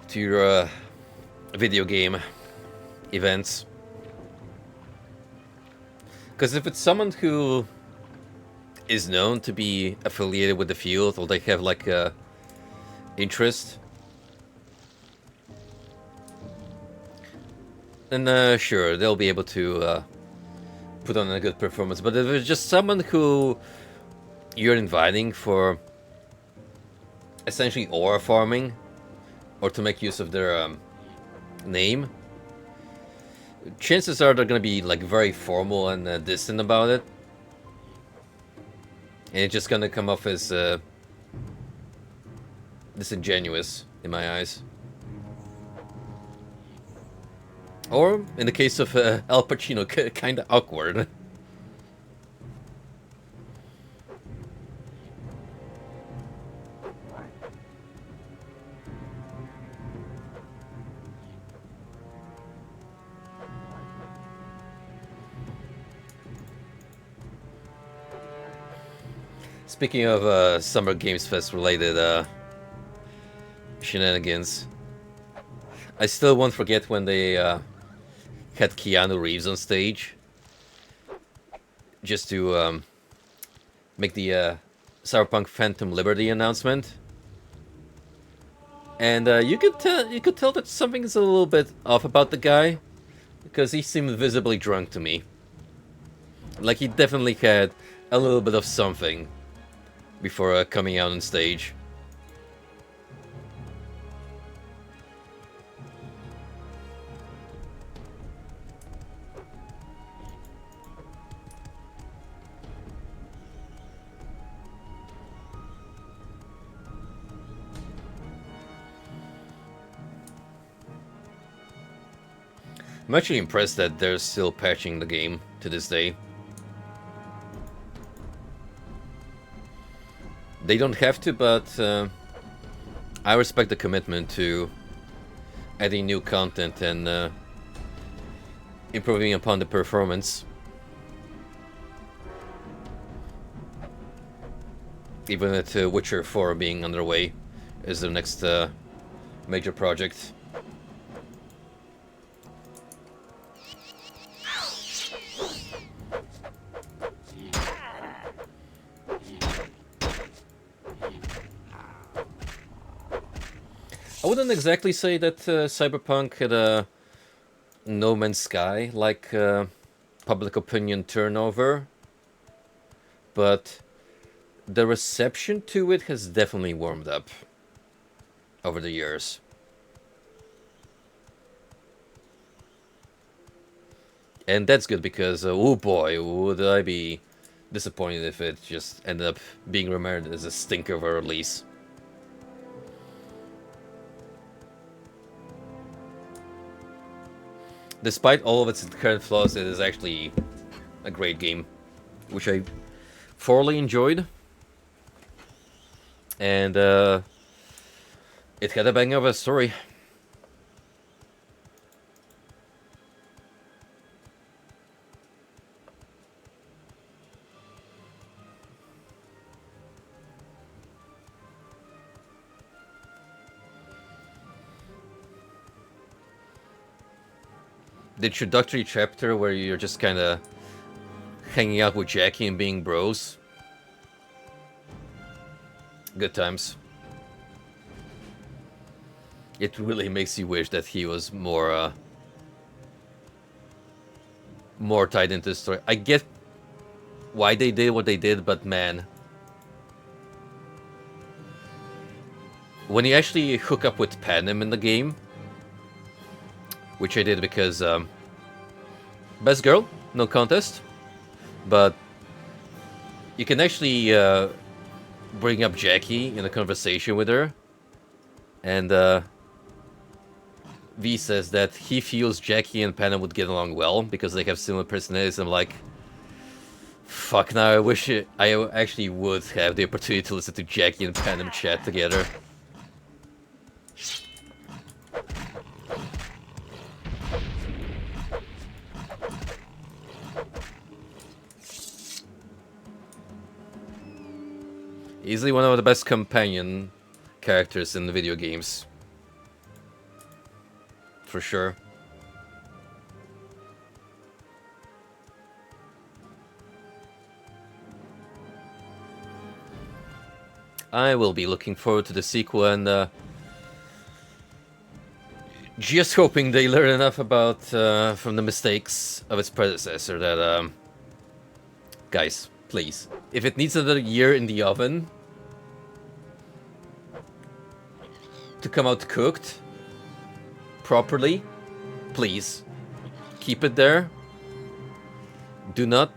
Speaker 1: to your video game events. Because if it's someone who is known to be affiliated with the field, or they have like a interest, then sure, they'll be able to put on a good performance. But if it's just someone who you're inviting for essentially aura farming, or to make use of their name, chances are they're going to be like very formal and distant about it, and it's just going to come off as disingenuous in my eyes. Or, in the case of Al Pacino, kind of awkward. Speaking of Summer Games Fest related shit, shenanigans. I still won't forget when they had Keanu Reeves on stage just to make the Cyberpunk Phantom Liberty announcement, and you could tell that something is a little bit off about the guy, because he seemed visibly drunk to me. Like he definitely had a little bit of something before coming out on stage. I'm actually impressed that they're still patching the game to this day. They don't have to, but I respect the commitment to adding new content and improving upon the performance. Even with Witcher 4 being underway is the next major project. I wouldn't exactly say that Cyberpunk had a No Man's Sky like public opinion turnover, but the reception to it has definitely warmed up over the years. And that's good because, oh boy, would I be disappointed if it just ended up being remembered as a stinker of a release. Despite all of its inherent flaws, it is actually a great game, which I thoroughly enjoyed. And it had a bang of a story. The introductory chapter where you're just kind of hanging out with Jackie and being bros. Good times. It really makes you wish that he was more tied into the story. I get why they did what they did, but man, when you actually hook up with Panem in the game, which I did because best girl, no contest, but you can actually bring up Jackie in a conversation with her, and V says that he feels Jackie and Panem would get along well because they have similar personalities. I'm like, fuck, now I wish I actually would have the opportunity to listen to Jackie and Panem chat together. Easily one of the best companion characters in the video games. For sure. I will be looking forward to the sequel and just hoping they learn enough about from the mistakes of its predecessor that guys, please, if it needs another year in the oven to come out cooked properly, please keep it there. Do not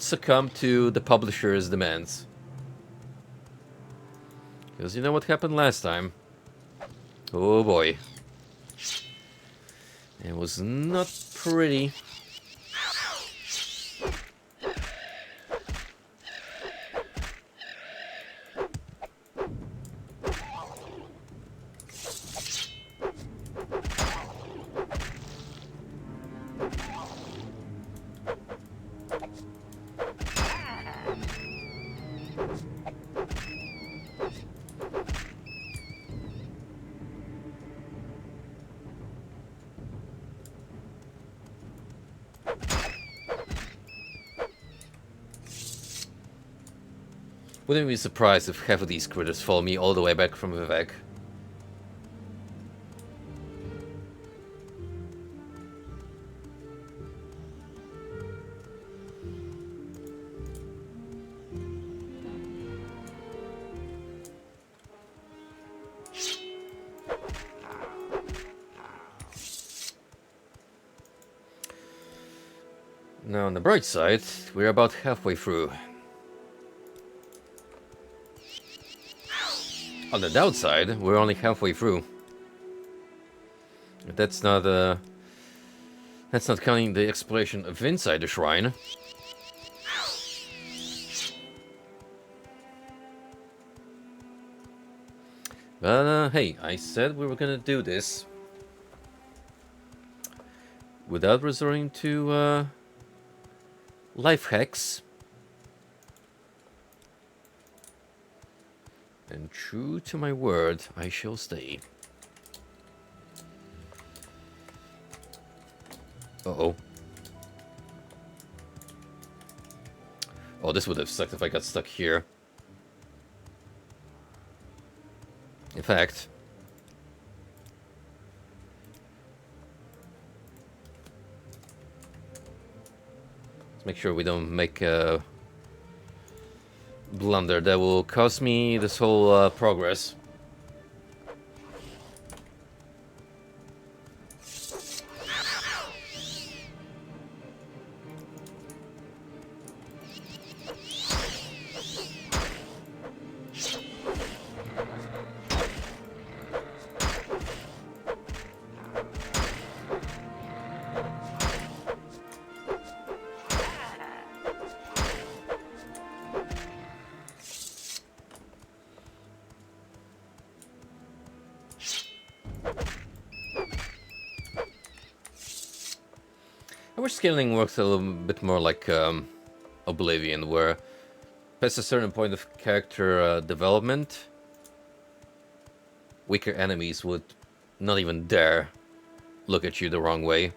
Speaker 1: succumb to the publisher's demands, because you know what happened last time. Oh boy, it was not pretty. Wouldn't be surprised if half of these critters follow me all the way back from Vivek. Now, on the bright side, we're about halfway through. On the downside, we're only halfway through. That's not counting the exploration of inside the shrine. But hey, I said we were gonna do this without resorting to life hacks. And true to my word, I shall stay. Uh-oh. Oh, this would have sucked if I got stuck here. In fact... let's make sure we don't make a blunder that will cost me this whole progress. I wish scaling works a little bit more like Oblivion, where past a certain point of character development, weaker enemies would not even dare look at you the wrong way.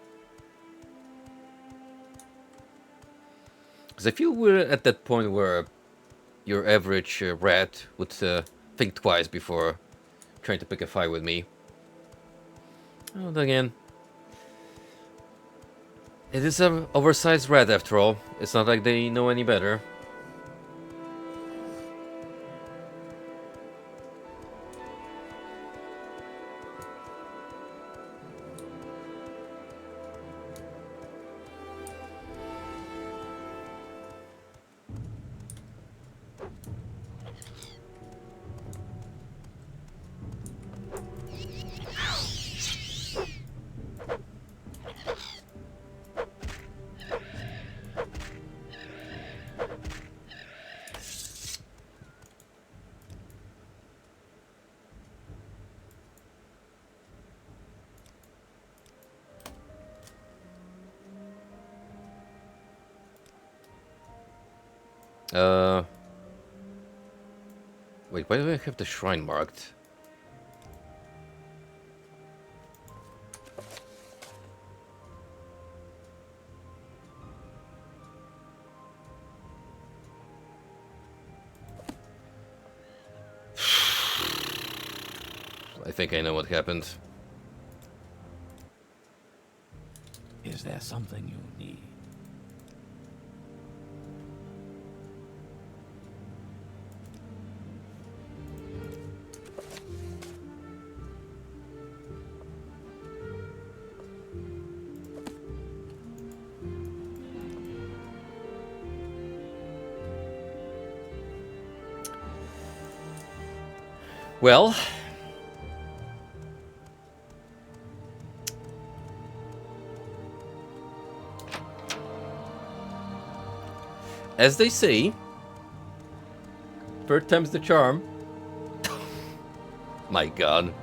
Speaker 1: Because if you were at that point where your average rat would think twice before trying to pick a fight with me, well, then again, it is an oversized rat after all. It's not like they know any better. Wait, why do I have the shrine marked? I think I know what happened.
Speaker 3: Is there something you need?
Speaker 1: Well, as they say, third time's the charm. My God.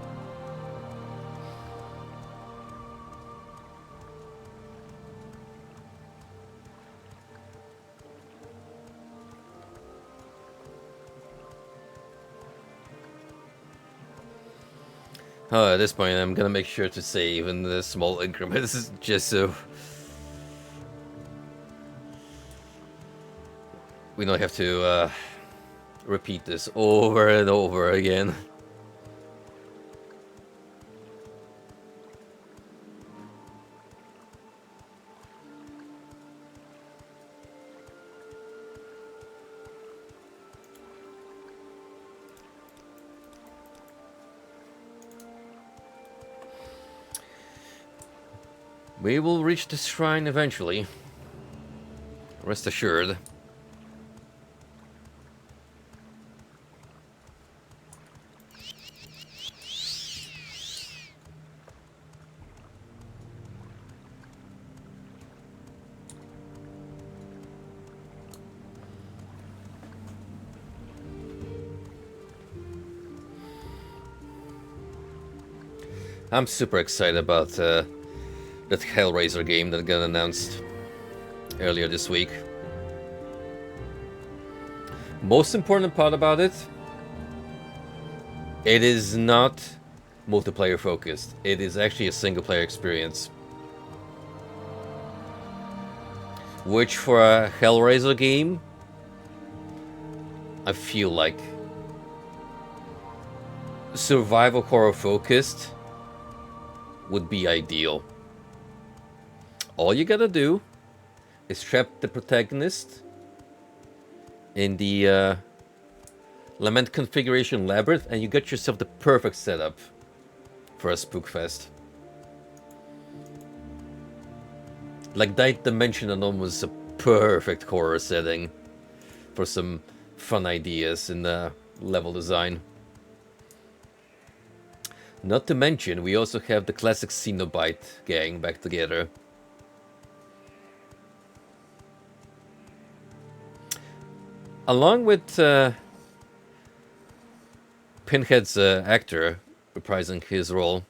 Speaker 1: At this point, I'm gonna make sure to save in the small increments, just so we don't have to repeat this over and over again. We will reach the shrine eventually. Rest assured. I'm super excited about that Hellraiser game that got announced earlier this week. Most important part about it, it is not multiplayer focused. It is actually a single player experience. Which for a Hellraiser game, I feel like survival horror focused would be ideal. All you gotta do is trap the protagonist in the Lament Configuration Labyrinth, and you got yourself the perfect setup for a spookfest. Like that dimension alone was a perfect horror setting for some fun ideas in the level design. Not to mention, we also have the classic Cenobite gang back together. Along with Pinhead's actor reprising his role.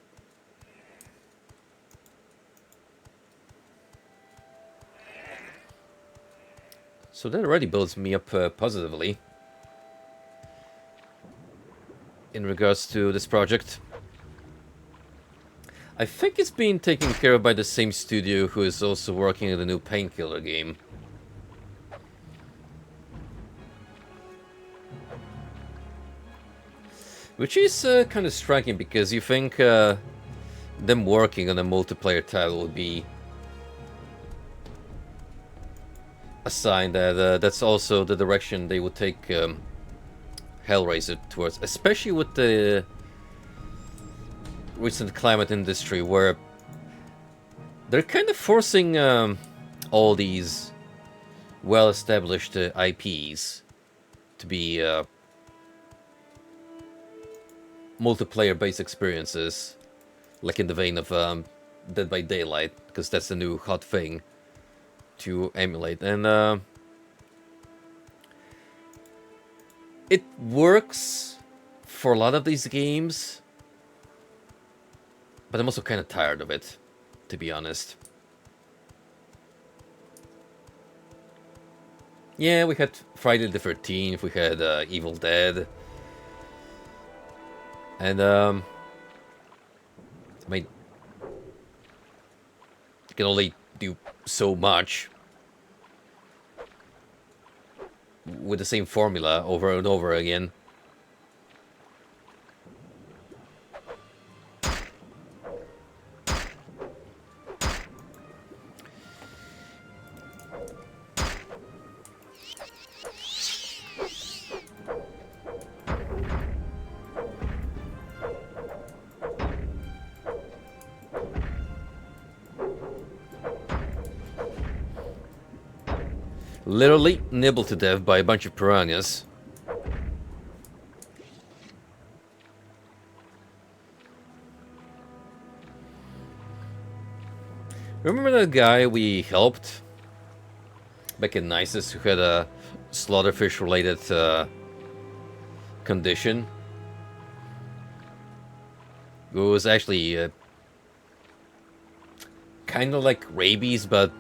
Speaker 1: So that already builds me up positively in regards to this project. I think it's being taken care of by the same studio who is also working on the new Painkiller game. Which is kind of striking, because you think them working on a multiplayer title would be a sign that that's also the direction they would take Hellraiser towards, especially with the recent climate industry, where they're kind of forcing all these well-established IPs to be multiplayer-based experiences, like in the vein of Dead by Daylight, because that's the new hot thing to emulate. And it works for a lot of these games, but I'm also kind of tired of it, to be honest. Yeah, we had Friday the 13th, we had Evil Dead. And, I mean, you can only do so much with the same formula over and over again. Literally nibbled to death by a bunch of piranhas. Remember that guy we helped back in Nisus who had a slaughterfish related condition? It was actually kind of like rabies, but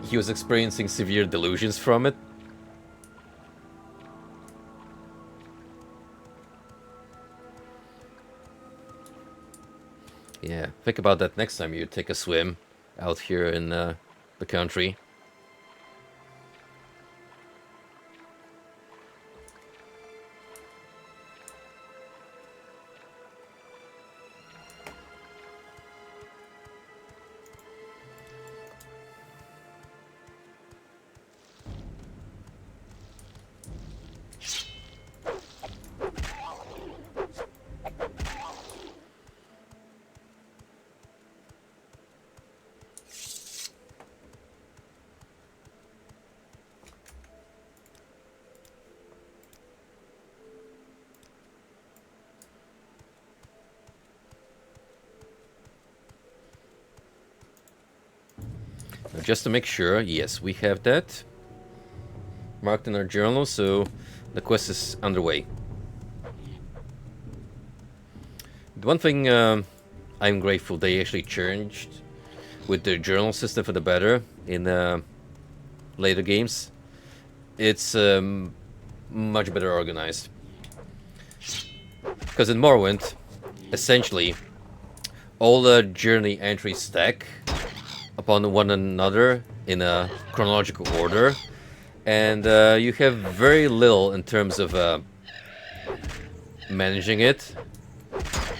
Speaker 1: he was experiencing severe delusions from it. Yeah, think about that next time you take a swim out here in the country. just to make sure, yes, we have that marked in our journal, so the quest is underway. The one thing I'm grateful they actually changed with the journal system for the better in later games. It's much better organized. Because in Morrowind, essentially, all the journey entries stack upon one another in a chronological order, and you have very little in terms of managing it.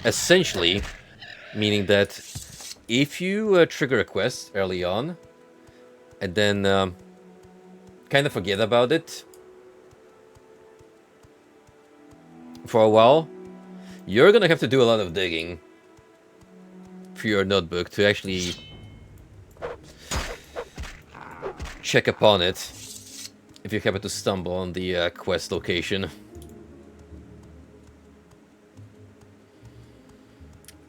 Speaker 1: Essentially, meaning that if you trigger a quest early on, and then kind of forget about it for a while, you're gonna have to do a lot of digging for your notebook to actually check upon it if you happen to stumble on the quest location.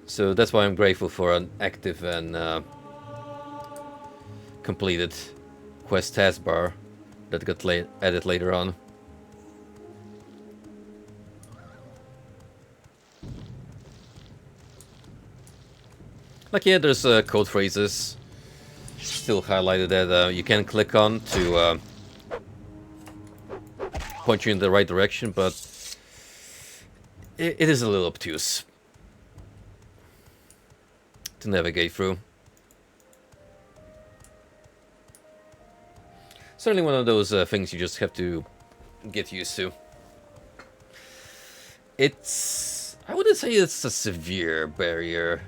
Speaker 1: So that's why I'm grateful for an active and completed quest taskbar that got added later on. Like, yeah, there's code phrases still highlighted that you can click on to point you in the right direction, but it is a little obtuse to navigate through. Certainly one of those things you just have to get used to. I wouldn't say it's a severe barrier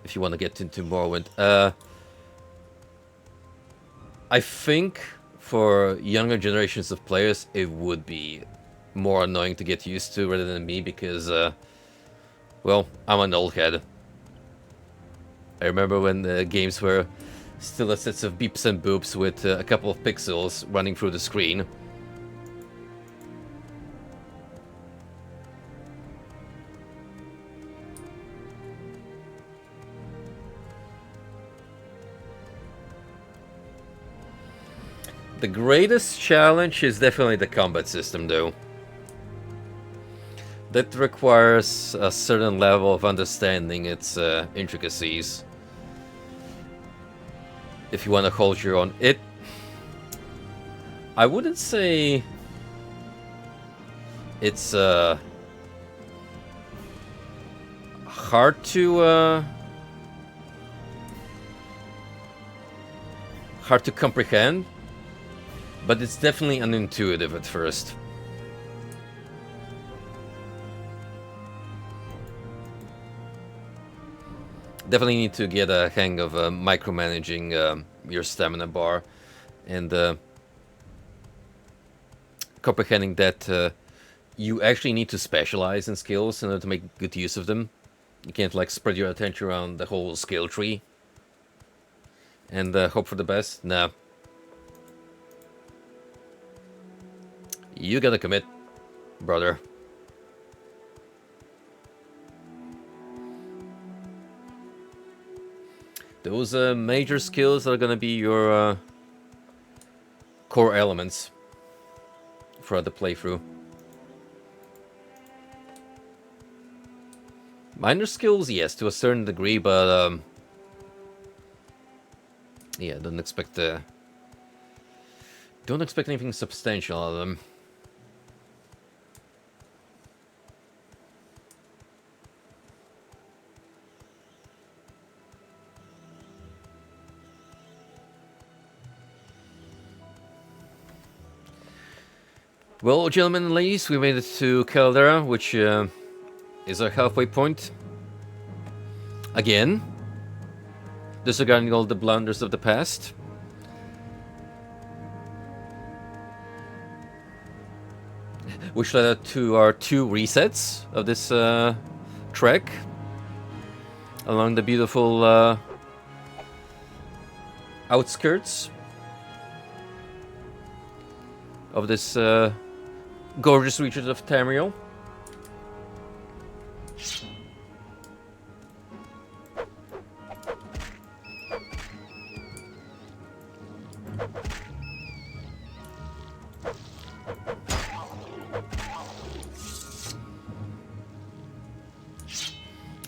Speaker 1: if you want to get into Morrowind. I think for younger generations of players, it would be more annoying to get used to rather than me, because, well, I'm an old head. I remember when the games were still a set of beeps and boops with a couple of pixels running through the screen. The greatest challenge is definitely the combat system, though. That requires a certain level of understanding its intricacies if you want to hold your own. I wouldn't say it's hard to comprehend, but it's definitely unintuitive at first. Definitely need to get a hang of micromanaging your stamina bar, and comprehending that you actually need to specialize in skills in order to make good use of them. You can't like spread your attention around the whole skill tree and hope for the best. Nah. You gotta commit, brother. Those major skills are gonna be your core elements for the playthrough. Minor skills, yes, to a certain degree, but yeah, don't expect anything substantial out of them. Well, gentlemen and ladies, we made it to Caldera, which is our halfway point. Again, disregarding all the blunders of the past. Which led to our 2 resets of this trek along the beautiful outskirts of this gorgeous region of Tamriel.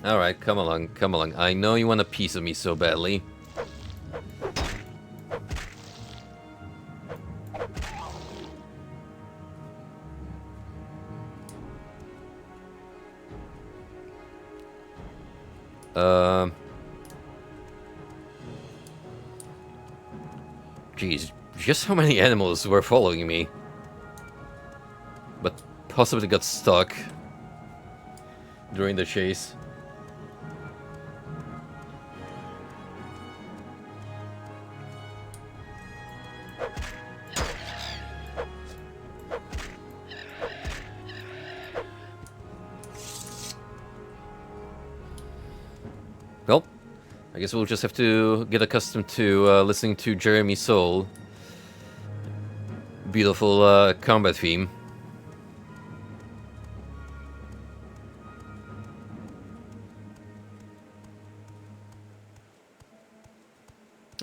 Speaker 1: Alright, come along, come along. I know you want a piece of me so badly. Geez, just how many animals were following me? But possibly got stuck during the chase. Well, I guess we'll just have to get accustomed to listening to Jeremy Soule. Beautiful combat theme.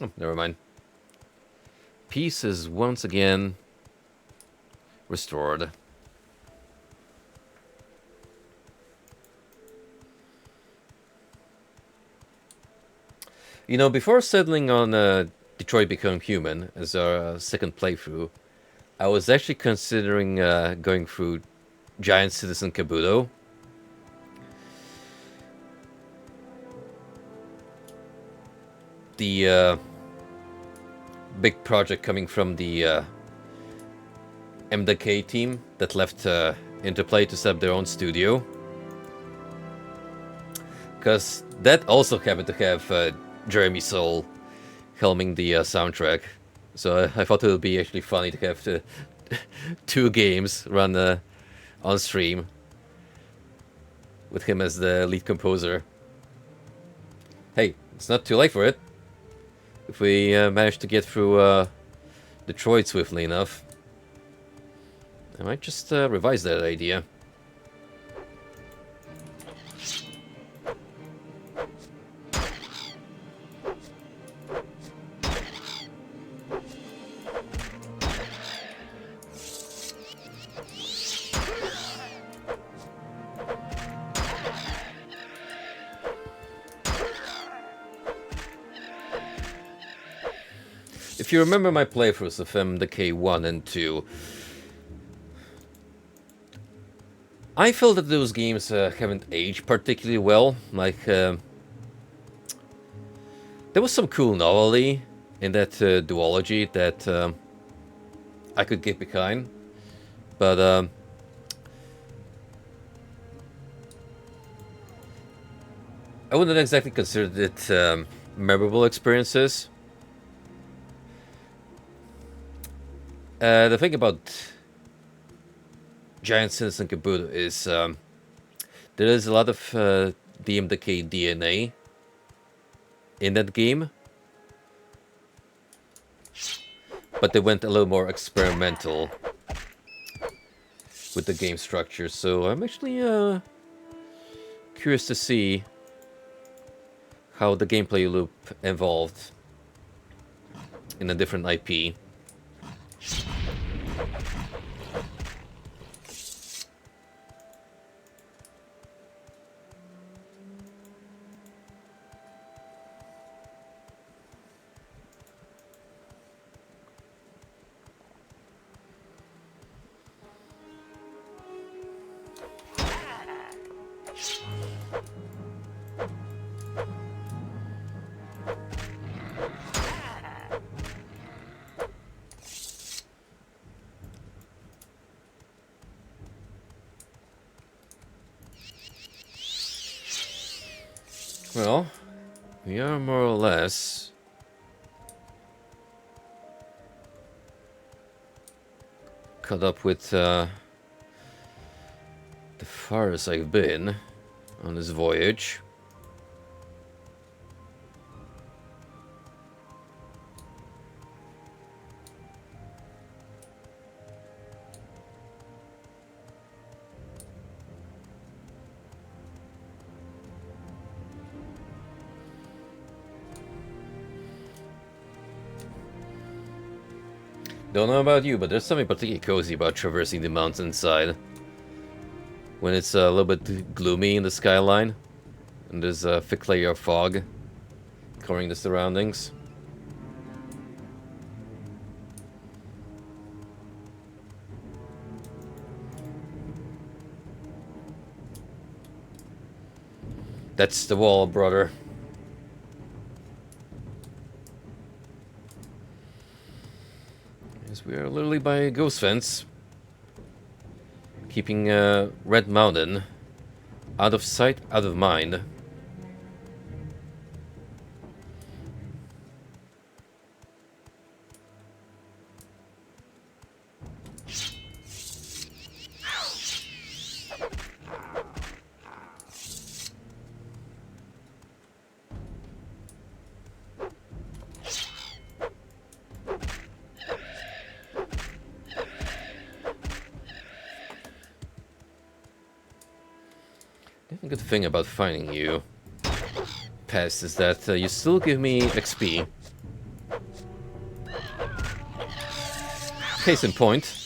Speaker 1: Oh, never mind. Peace is once again restored. You know, before settling on Detroit Become Human as our second playthrough, I was actually considering going through Giant Citizen Kabuto. The big project coming from the MDK team that left Interplay to set up their own studio. Because that also happened to have Jeremy Soule helming the soundtrack. So I thought it would be actually funny to have the two games run on stream with him as the lead composer. Hey, it's not too late for it. If we manage to get through Detroit swiftly enough, I might just revise that idea. If you remember my playthroughs of MDK 1 and 2, I feel that those games haven't aged particularly well. Like, there was some cool novelty in that duology that I could get behind, but I wouldn't exactly consider it memorable experiences. The thing about Giant Citizen Kabuto is there is a lot of DMDK DNA in that game, but they went a little more experimental with the game structure. So I'm actually curious to see how the gameplay loop evolved in a different IP. Well, we are more or less caught up with the farthest I've been on this voyage. Don't know about you, but there's something particularly cozy about traversing the mountainside when it's a little bit gloomy in the skyline. And there's a thick layer of fog covering the surroundings. That's the wall, brother. Yes, we are literally by a ghost fence. Keeping Red Mountain out of sight, out of mind. The good thing about finding you, Pest, is that you still give me XP. Case in point.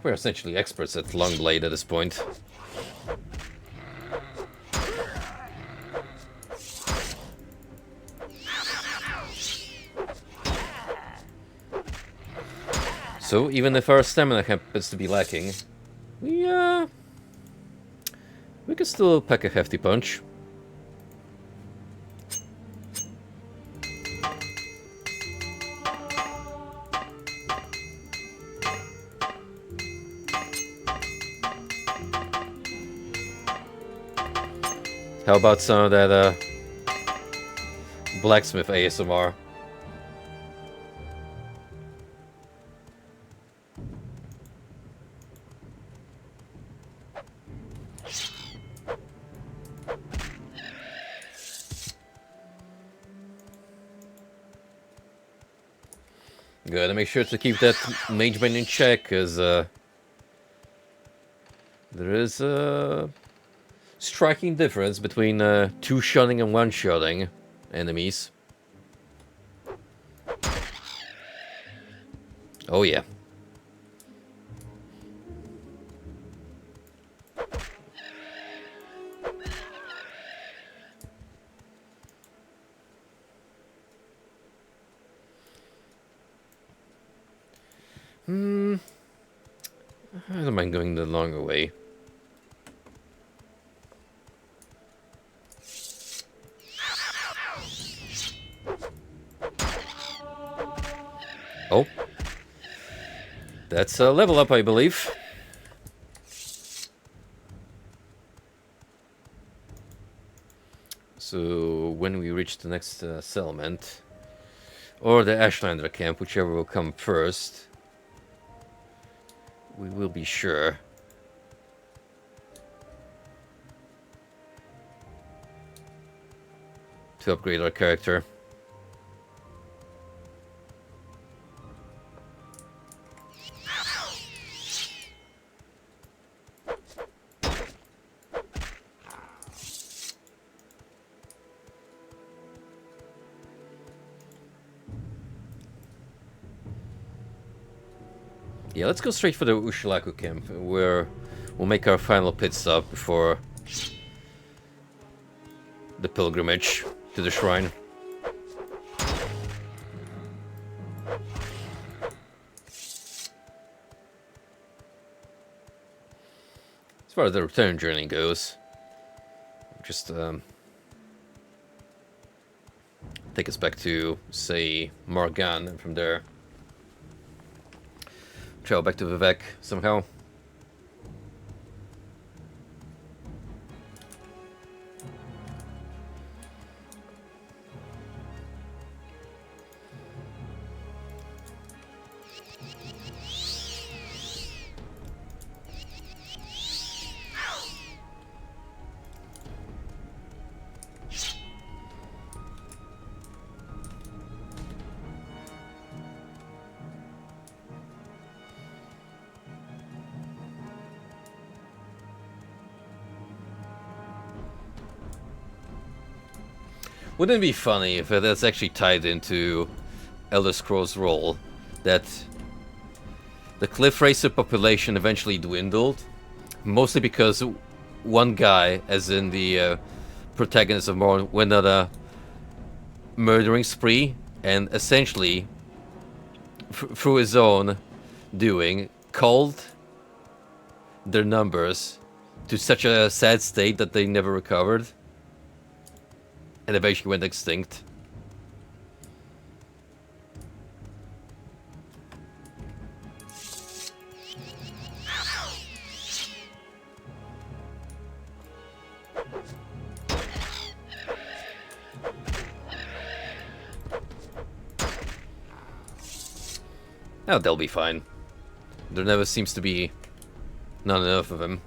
Speaker 1: We're essentially experts at Longblade at this point. So even if our stamina happens to be lacking, we can still pack a hefty punch. How about some of that blacksmith ASMR? Gotta make sure to keep that mage band in check, because there is a striking difference between two-shotting and one-shotting enemies. Oh yeah. I don't mind going the longer way. Oh. That's a level up, I believe. So, when we reach the next settlement, or the Ashlander camp, whichever will come first, we will be sure to upgrade our character. Yeah, let's go straight for the Ushilaku camp, where we'll make our final pit stop before the pilgrimage to the shrine. As far as the return journey goes, just take us back to, say, Morgan, and from there travel back to Vivek somehow. Wouldn't it be funny if that's actually tied into Elder Scrolls role, that the Cliff Racer population eventually dwindled, mostly because one guy, as in the protagonist of Morrowind, went on a murdering spree, and essentially, through his own doing, culled their numbers to such a sad state that they never recovered, and eventually went extinct. Oh, they'll be fine. There never seems to be not enough of them.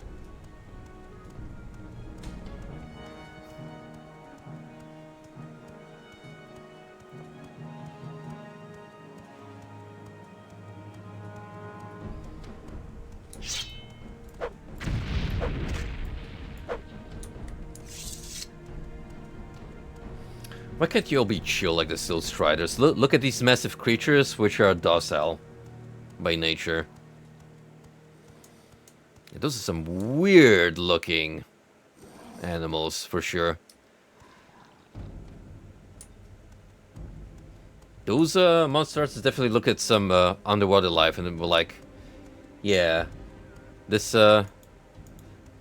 Speaker 1: Why can't you all be chill like the Steel Striders? Look at these massive creatures, which are docile by nature. Yeah, those are some weird looking animals, for sure. Those monsters definitely look at some underwater life and were like, yeah, this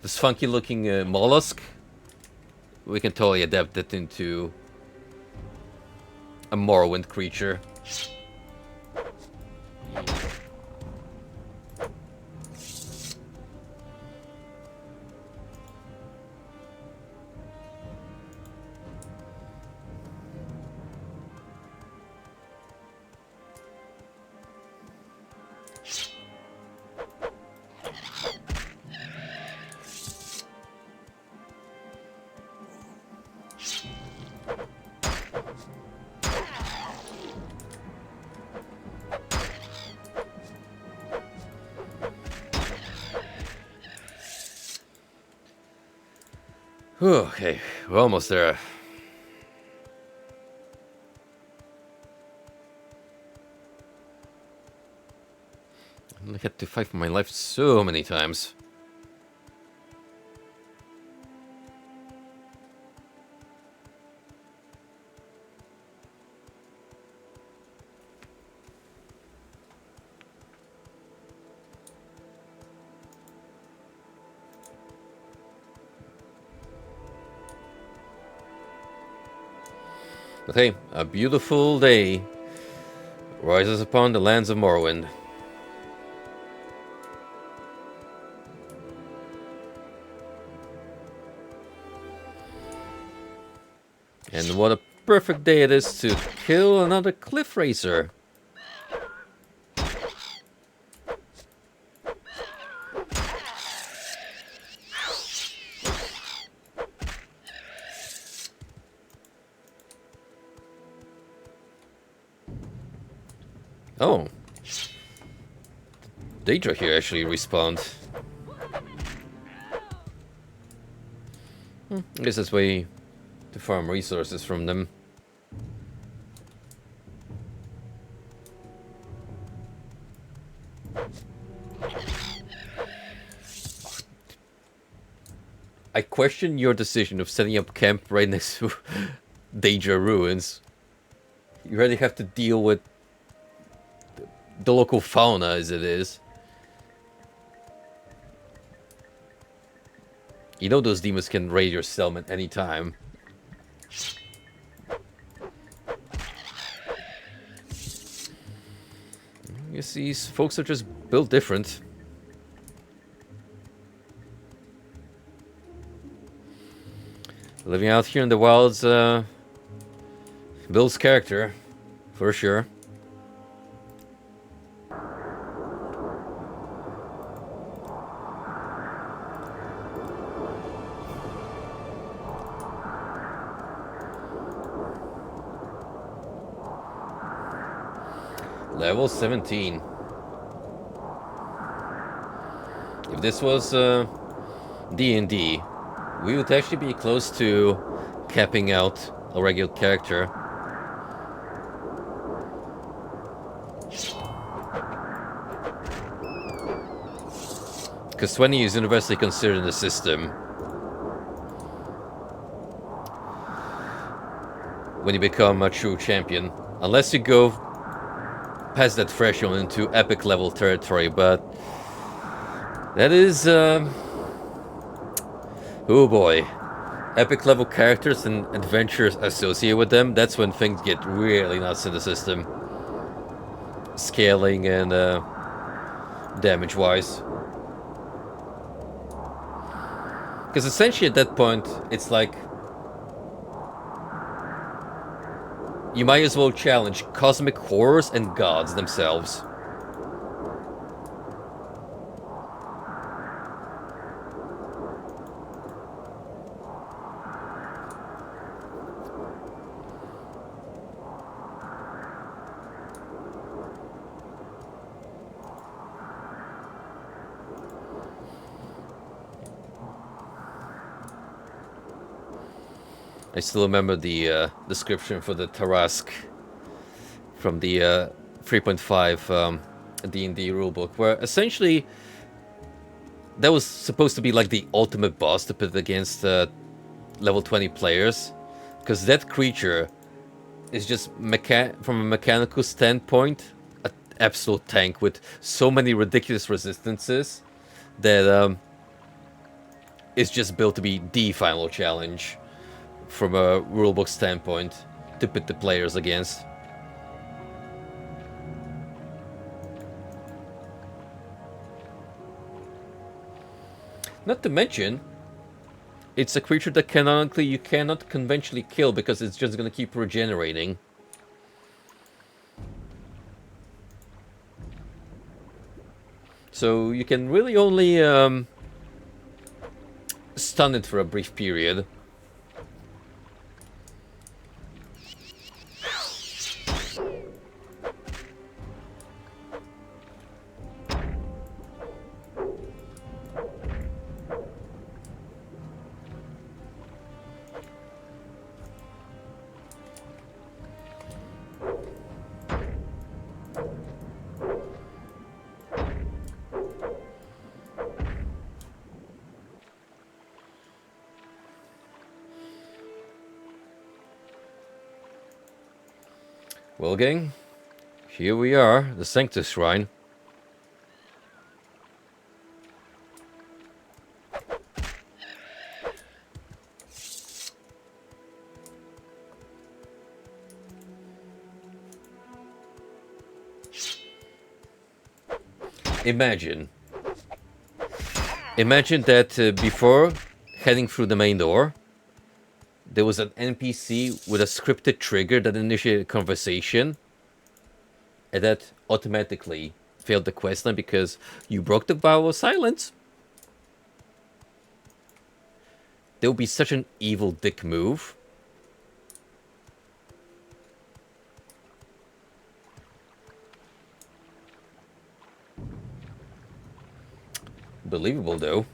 Speaker 1: funky looking mollusk, we can totally adapt it into a Morrowind creature. Whew, okay, we're almost there. I had to fight for my life so many times. But hey, a beautiful day rises upon the lands of Morrowind. And what a perfect day it is to kill another Cliff Racer. Oh. Daedra here actually respawned. I guess that's way to farm resources from them. I question your decision of setting up camp right next to Daedra ruins. You already have to deal with the local fauna as it is. You know those demons can raid your settlement anytime. I guess these folks are just built different. Living out here in the wilds builds character, for sure. Level 17. If this was D&D, we would actually be close to capping out a regular character. Because 20 is universally considered in the system when you become a true champion. Unless you go past that threshold into epic level territory, but that is, oh boy. Epic level characters and adventures associated with them, that's when things get really nuts in the system. Scaling and damage-wise. Because essentially at that point, it's like you might as well challenge cosmic horrors and gods themselves. I still remember the description for the Tarask from the 3.5 D&D rulebook, where essentially that was supposed to be like the ultimate boss to put against level 20 players, because that creature is just from a mechanical standpoint an absolute tank with so many ridiculous resistances that it's just built to be the final challenge from a rulebook standpoint to put the players against. Not to mention, it's a creature that canonically you cannot conventionally kill because it's just gonna keep regenerating. So you can really only stun it for a brief period. Well, gang, here we are, the Sanctus Shrine. Imagine that before heading through the main door, there was an NPC with a scripted trigger that initiated a conversation, and that automatically failed the questline because you broke the vow of silence. That would be such an evil dick move. Believable, though.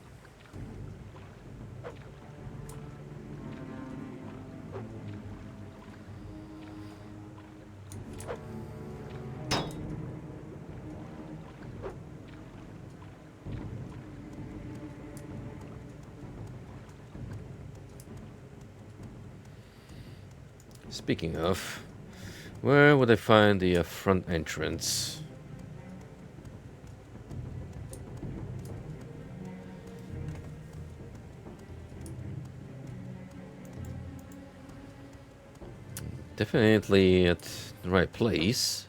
Speaker 1: Speaking of, where would I find the front entrance? Definitely at the right place.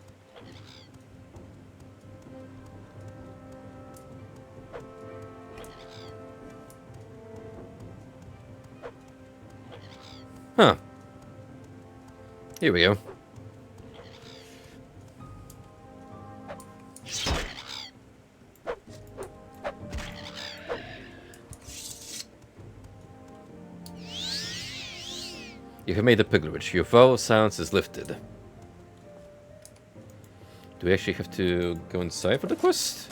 Speaker 1: Huh. Here we go. You have made a pilgrimage. Your vow of silence is lifted. Do we actually have to go inside for the quest?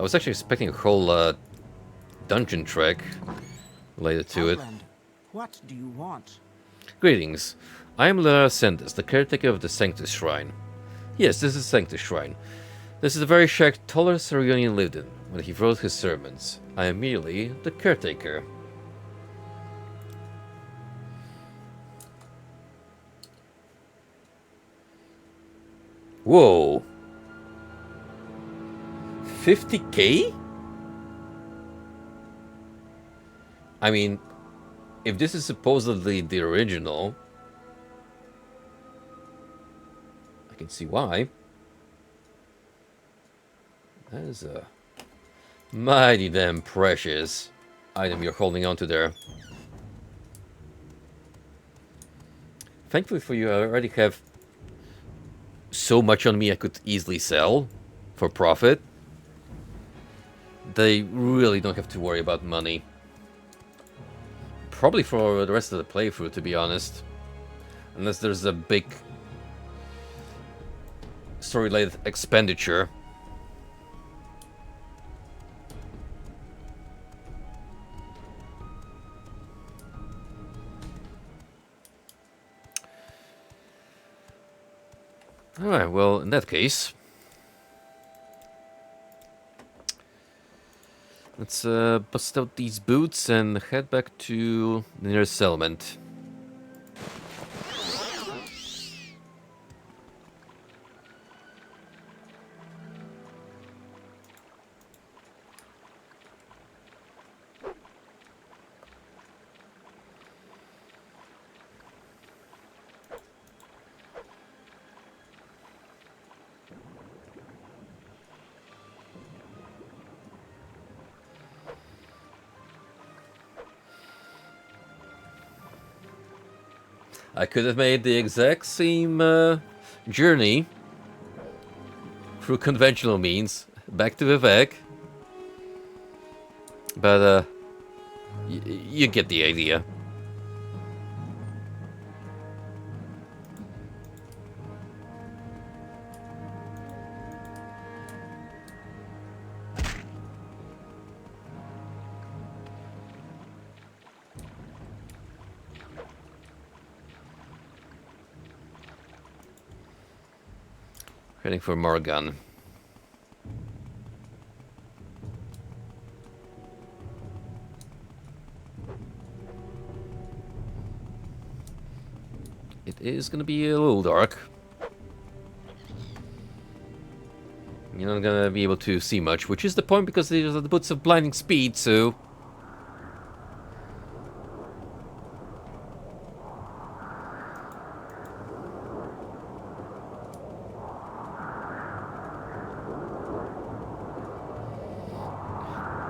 Speaker 1: I was actually expecting a whole dungeon track related to it.
Speaker 5: Outlander, what do you want?
Speaker 1: Greetings. I am Sendus, the caretaker of the Sanctus Shrine. Yes, this is Sanctus Shrine. This is the very shack Toller Sarionian lived in when he wrote his sermons. I am merely the caretaker. Whoa. 50k? I mean, if this is supposedly the original, I can see why. That is a mighty damn precious item you're holding on to there. Thankfully for you, I already have so much on me I could easily sell for profit. They really don't have to worry about money. Probably for the rest of the playthrough, to be honest. Unless there's a big story-related expenditure. Alright, well, in that case, let's bust out these boots and head back to the nearest settlement. I could have made the exact same journey through conventional means back to Vivek, but you get the idea. Heading for Morgan. It is gonna be a little dark. You're not gonna be able to see much, which is the point because these are the boots of blinding speed, so...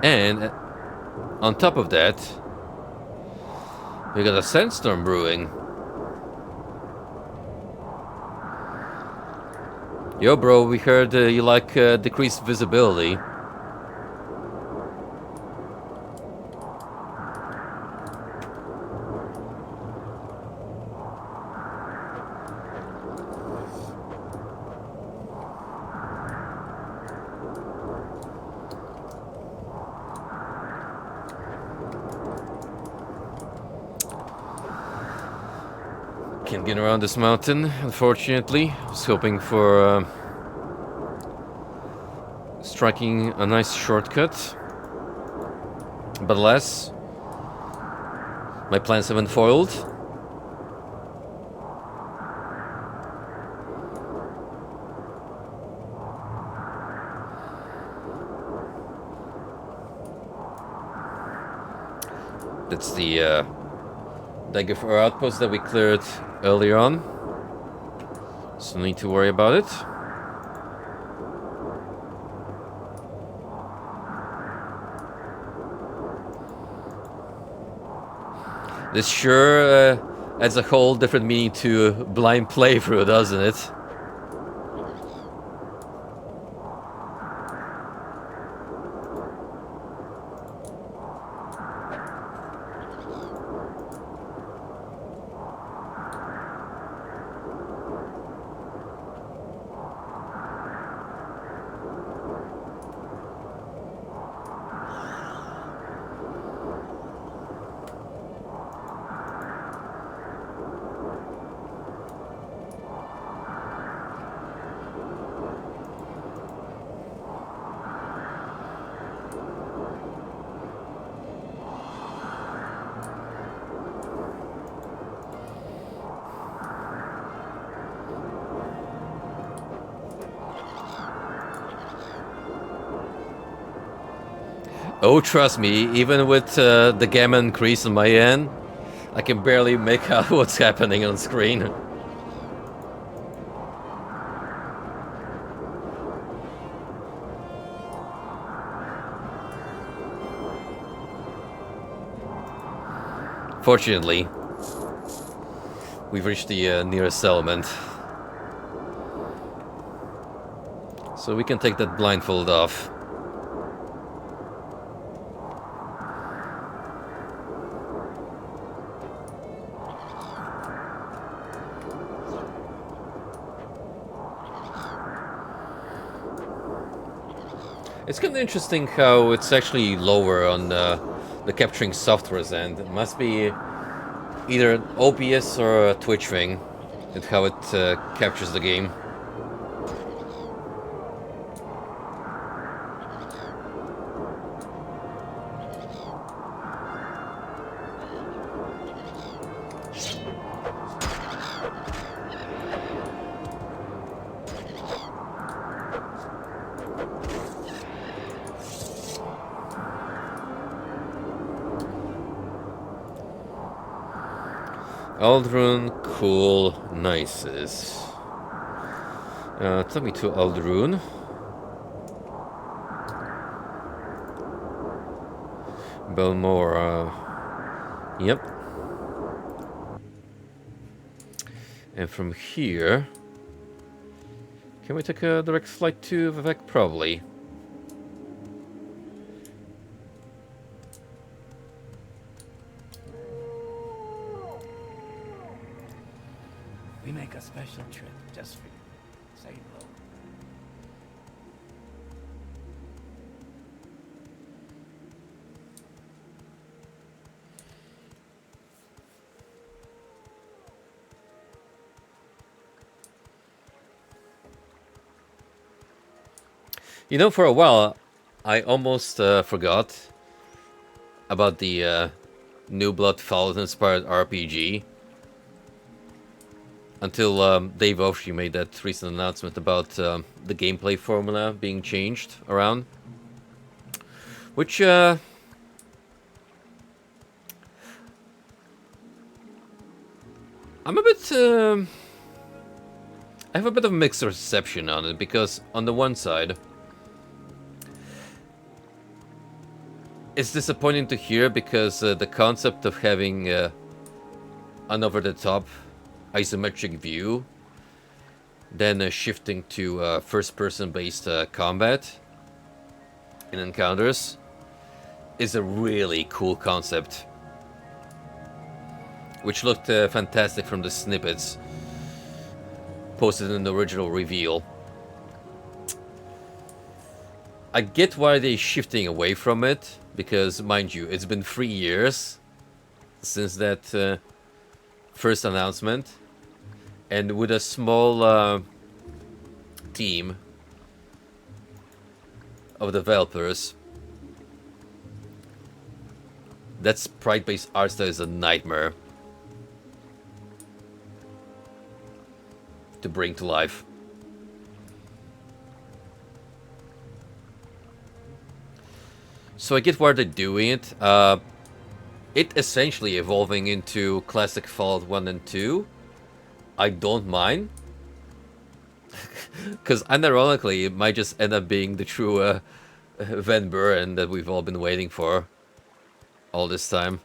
Speaker 1: And on top of that, we got a sandstorm brewing. Yo, bro, we heard you like decreased visibility. Can't get around this mountain, unfortunately. I was hoping for striking a nice shortcut. But alas, my plans have been foiled. That's the Dagger outpost that we cleared earlier on. So no need to worry about it. This sure adds a whole different meaning to blind playthrough, doesn't it? Oh, trust me, even with the gamma increase on my end, I can barely make out what's happening on screen. Fortunately, we've reached the nearest settlement. So we can take that blindfold off. It's kind of interesting how it's actually lower on the capturing software's end. It must be either an OBS or a Twitch thing with how it captures the game. Aldrun, cool, nices. Take me to Aldrun. Belmore, yep. And from here... Can we take a direct flight to Vivek? Probably.
Speaker 3: We make a special trip just for you. Say hello.
Speaker 1: You know, for a while, I almost forgot about the New Blood Fallout-inspired RPG. Until Dave Oshie made that recent announcement about the gameplay formula being changed around. Which, I'm a bit... I have a bit of mixed reception on it, because on the one side... It's disappointing to hear, because the concept of having an over-the-top isometric view, then shifting to first-person based combat in encounters is a really cool concept, which looked fantastic from the snippets posted in the original reveal. I get why they're shifting away from it, because mind you, it's been 3 years since that first announcement. And with a small team of developers, that sprite-based art style is a nightmare to bring to life. So I get why they're doing it. It essentially evolving into classic Fallout 1 and 2. I don't mind. Because unironically, it might just end up being the true Van Buren that we've all been waiting for all this time.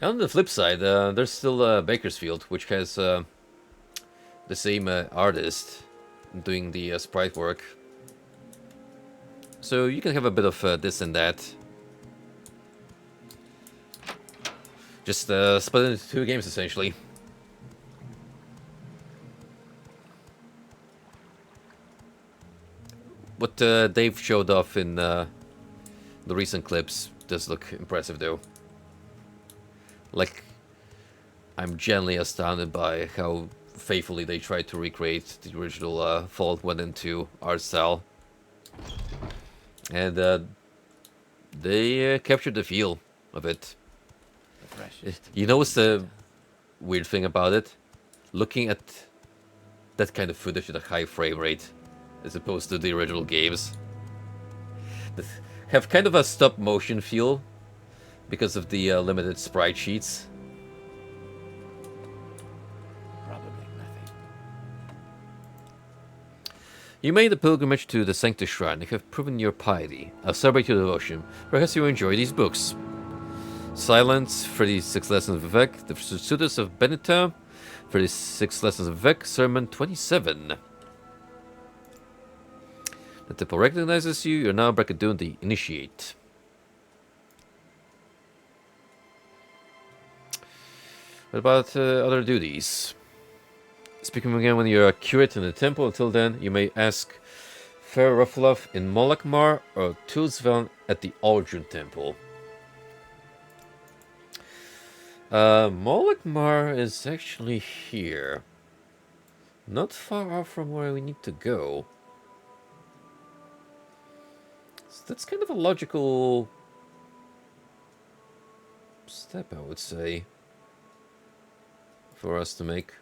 Speaker 1: And on the flip side, there's still Bakersfield, which has the same artist doing the sprite work. So you can have a bit of this and that. Just split it into 2 games, essentially. What Dave showed off in the recent clips does look impressive, though. Like, I'm genuinely astounded by how faithfully they tried to recreate the original Fallout 1 and 2 art style. And they captured the feel of it. You know what's the weird thing about it? Looking at that kind of footage at a high frame rate, as opposed to the original games, have kind of a stop motion feel because of the limited sprite sheets.
Speaker 3: Probably nothing.
Speaker 1: You made a pilgrimage to the Sanctus Shrine and have proven your piety. I celebrate your devotion. Perhaps you enjoy these books. Silence, 36 Lessons of Vivek, The Pursuits of Benita, 36 Lessons of Vivek, Sermon 27. The temple recognizes you. You're now Bracadun the Initiate. What about other duties? Speaking again when you're a curate in the temple. Until then, you may ask Fair Rufflov in Molakmar or Tulsvan at the Aldrun Temple. Molakmar is actually here. Not far off from where we need to go. So that's kind of a logical step, I would say, for us to make.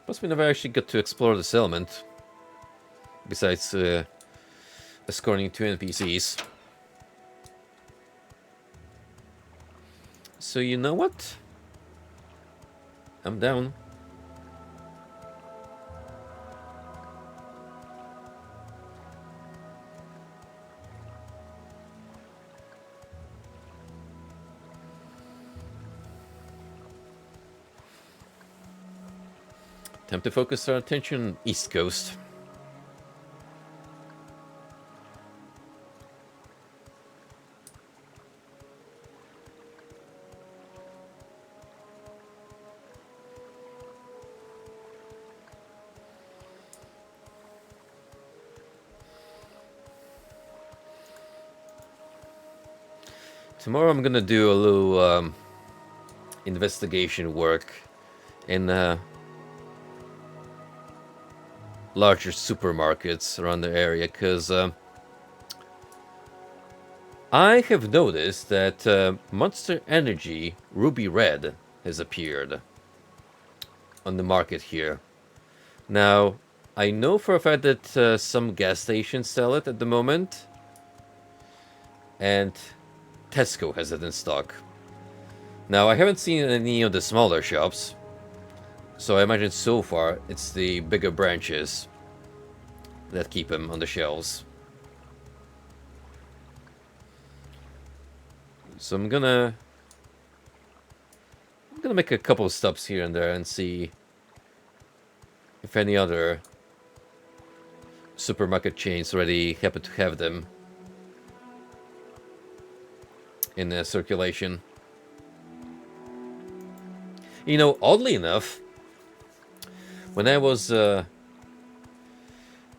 Speaker 1: Plus, we never actually got to explore the settlement, besides escorting 2 NPCs. So you know what? I'm down. Time to focus our attention East Coast. Tomorrow I'm gonna do a little investigation work in larger supermarkets around the area, because I have noticed that Monster Energy Ruby Red has appeared on the market here. Now, I know for a fact that some gas stations sell it at the moment, and Tesco has it in stock. Now, I haven't seen any of the smaller shops, so I imagine so far it's the bigger branches that keep them on the shelves. So I'm gonna make a couple of stops here and there and see if any other supermarket chains already happen to have them in circulation. You know, oddly enough, when I was on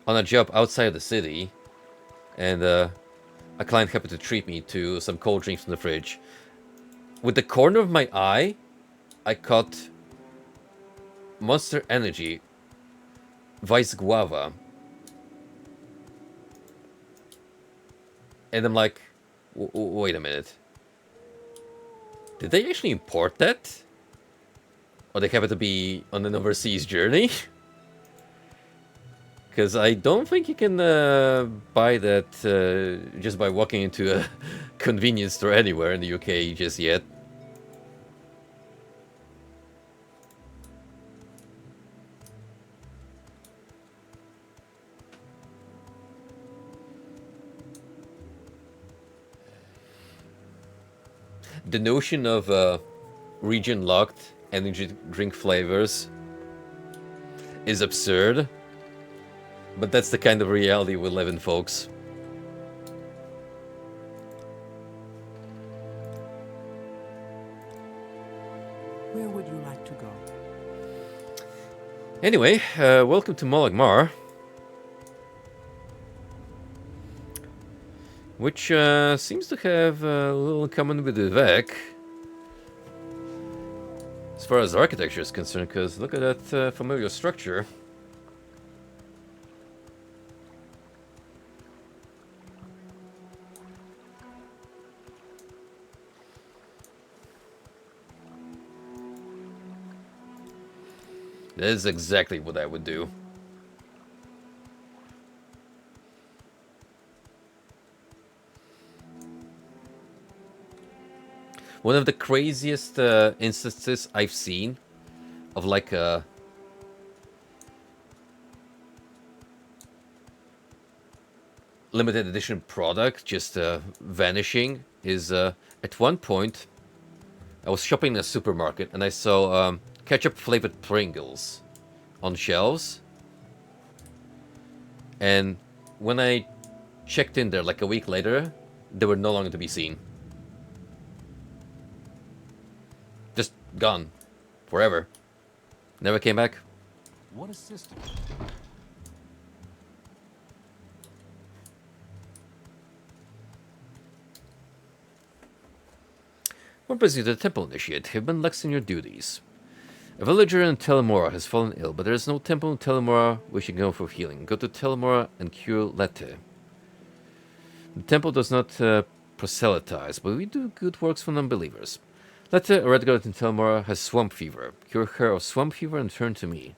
Speaker 1: a job outside the city, and a client happened to treat me to some cold drinks from the fridge, with the corner of my eye, I caught Monster Energy Vice Guava. And I'm like, wait a minute. Did they actually import that? Or they happen to be on an overseas journey? Because I don't think you can buy that just by walking into a convenience store anywhere in the UK just yet. The notion of region-locked energy drink flavors is absurd, but that's the kind of reality we live in, folks.
Speaker 5: Where would you like to go?
Speaker 1: Anyway, welcome to Molagmar, which seems to have a little in common with Vivek, as far as architecture is concerned, because look at that familiar structure. That is exactly what I would do. One of the craziest instances I've seen of like a limited edition product just vanishing is at one point I was shopping in a supermarket and I saw ketchup flavored Pringles on shelves, and when I checked in there like a week later, they were no longer to be seen. Just gone. Forever. Never came back.
Speaker 2: What a system.
Speaker 1: We're busy the temple initiate. You've been lax in your duties. A villager in Telemora has fallen ill, but there is no temple in Telemora we should go for healing. Go to Telemora and cure Lette. The temple does not proselytize, but we do good works for non-believers. Lette, a red goat in Telemora, has swamp fever. Cure her of swamp fever and turn to me.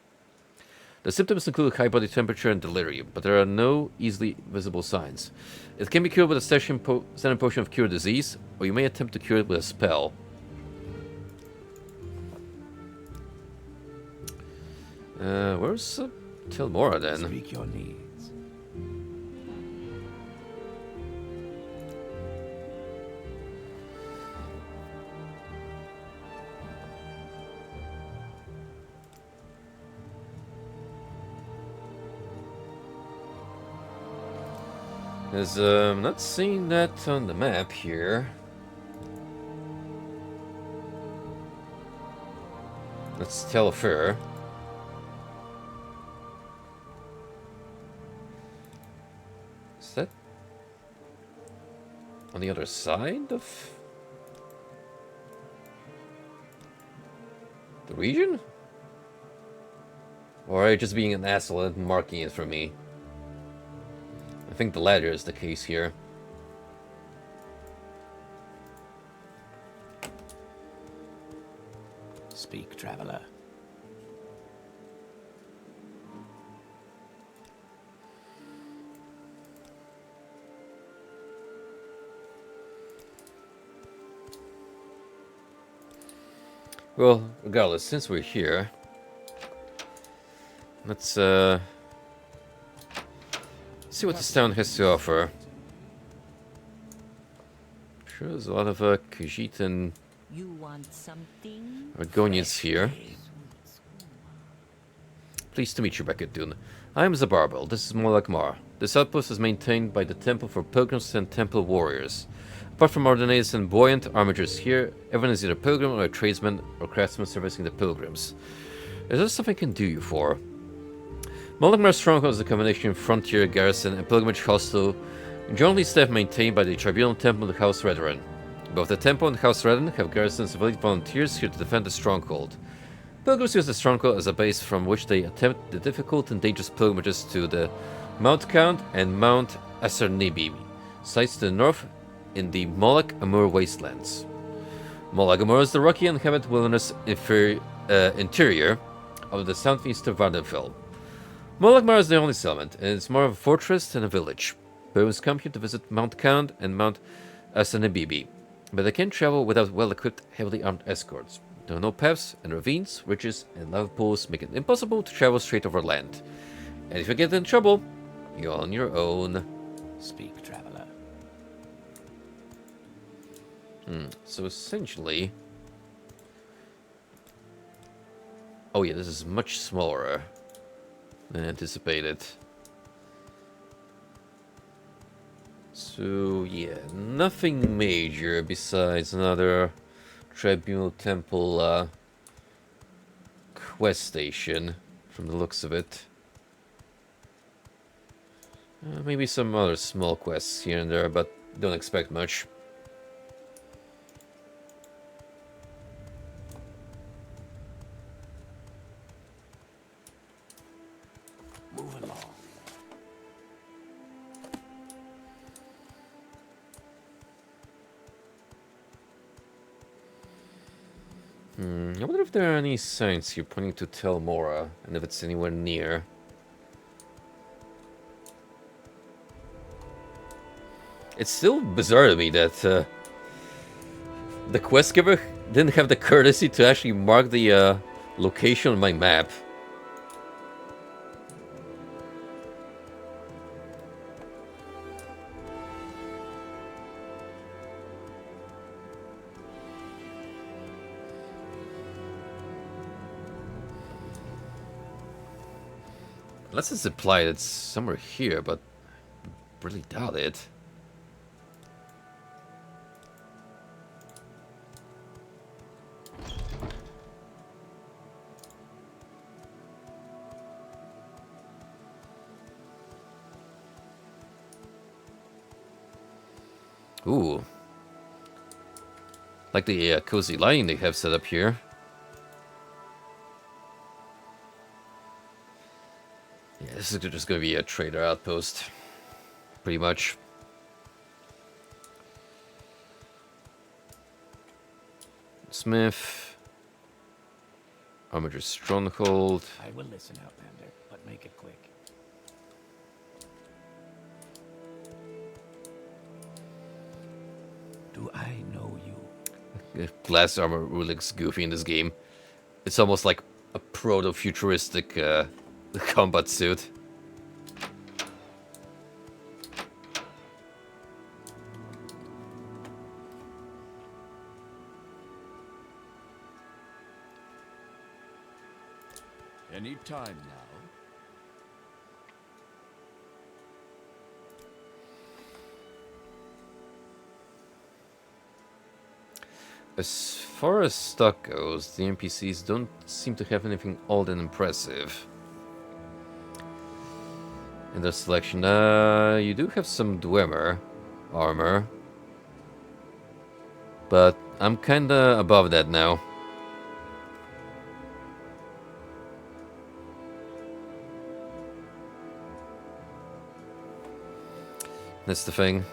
Speaker 1: The symptoms include high body temperature and delirium, but there are no easily visible signs. It can be cured with a standard potion of cure disease, or you may attempt to cure it with a spell. Where's Telemora then?
Speaker 3: Speak your needs.
Speaker 1: Because I'm not seeing that on the map here. Let's tell her. Is that on the other side of the region? Or are you just being an asshole and marking it for me? I think the latter is the case here.
Speaker 3: Speak, traveler.
Speaker 1: Well, regardless, since we're here, let's see what this town has to offer. Sure, there's a lot of Khajiit and
Speaker 6: You want something?
Speaker 1: Argonians here. Pleased to meet you, Becketun. I am Zabarbel. This is Molagmar. This outpost is maintained by the Temple for Pilgrims and Temple Warriors. Apart from Ordinators and buoyant armatures here, everyone is either pilgrim or a tradesman or craftsman servicing the pilgrims. Is there something I can do you for? Molagmar's stronghold is a combination of frontier garrison and pilgrimage hostel, jointly staff maintained by the Tribunal Temple and the House Redoran. Both the Temple and House Redoran have garrisons of elite volunteers here to defend the stronghold. Pilgrims use the stronghold as a base from which they attempt the difficult and dangerous pilgrimages to the Mount Count and Mount Asarnibi, sites to the north in the Molag Amur wastelands. Molag Amur is the rocky and inhabited wilderness interior of the southeast of Vardenfell. Molagmar is the only settlement, and it's more of a fortress than a village. Pilgrims come here to visit Mount Count and Mount Asanabibi, but they can't travel without well-equipped, heavily armed escorts. There are no paths, and ravines, ridges, and lava pools make it impossible to travel straight over land. And if you get in trouble, you're on your own.
Speaker 3: Speak, traveler.
Speaker 1: So essentially... Oh yeah, this is much smaller than anticipated. So yeah, nothing major besides another Tribunal Temple quest station, from the looks of it. Maybe some other small quests here and there, but don't expect much.
Speaker 3: Move along.
Speaker 1: I wonder if there are any signs here pointing to Telmora, and if it's anywhere near. It's still bizarre to me that The quest giver didn't have the courtesy to actually mark the location on my map. Unless it's implied it's somewhere here, but really doubt it. Ooh. Like the cozy lighting they have set up here. Yeah, this is just going to be a trader outpost. Pretty much. Smith. Armature Stronghold.
Speaker 3: I will listen, Outlander, but make it quick. Do I know you?
Speaker 1: Glass armor really looks goofy in this game. It's almost like a proto-futuristic combat suit.
Speaker 2: Any time now.
Speaker 1: As far as stock goes, the NPCs don't seem to have anything all that impressive in their selection. You do have some Dwemer armor, but I'm kinda above that now. That's the thing.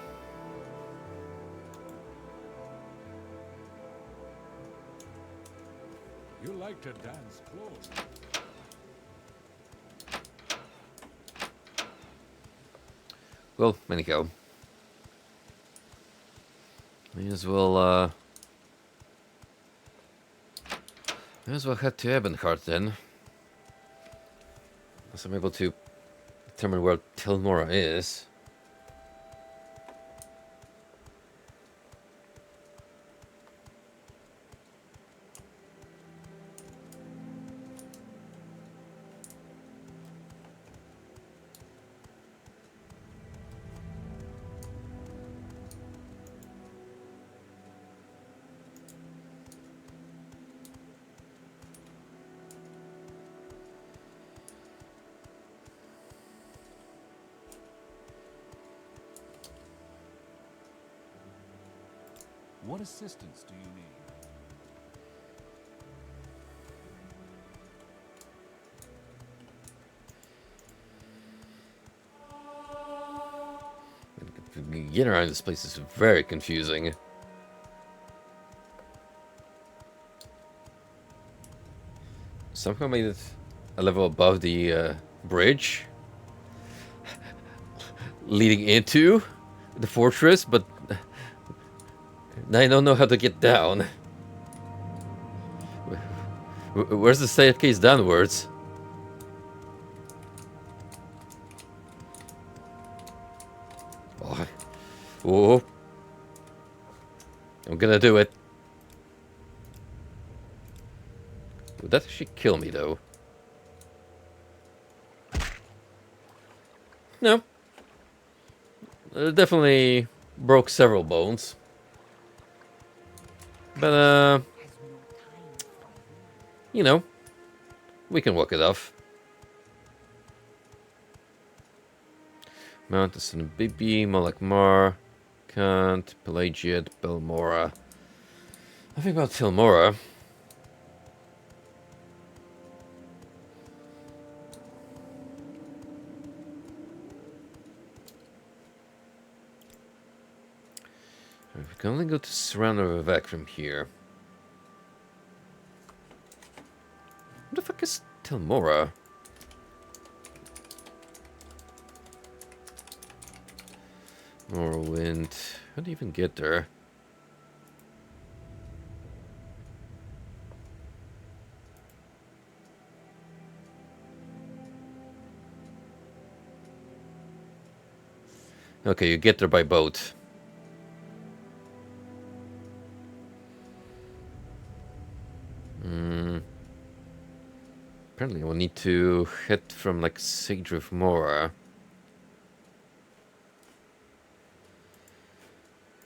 Speaker 4: You like to dance close.
Speaker 1: Well, anyhow. May as well head to Ebonheart then. Unless I'm able to determine where Tilmora is.
Speaker 2: What assistance do you need?
Speaker 1: Getting around this place is very confusing. Somehow made it a level above the bridge leading into the fortress, but now I don't know how to get down. Where's the staircase downwards? Oh, I'm gonna do it. Would that actually kill me, though? No. Definitely broke several bones. But, you know, we can walk it off. Mount the Bibi, Malakmar, Kant, Pelagiad, Belmora. I think about Tilmora. We can only go to Serrano Vivek from here. What the fuck is Tilmora? Morrowind. How do you even get there? Okay, you get there by boat. Apparently, we'll need to head from like Sage of Mora.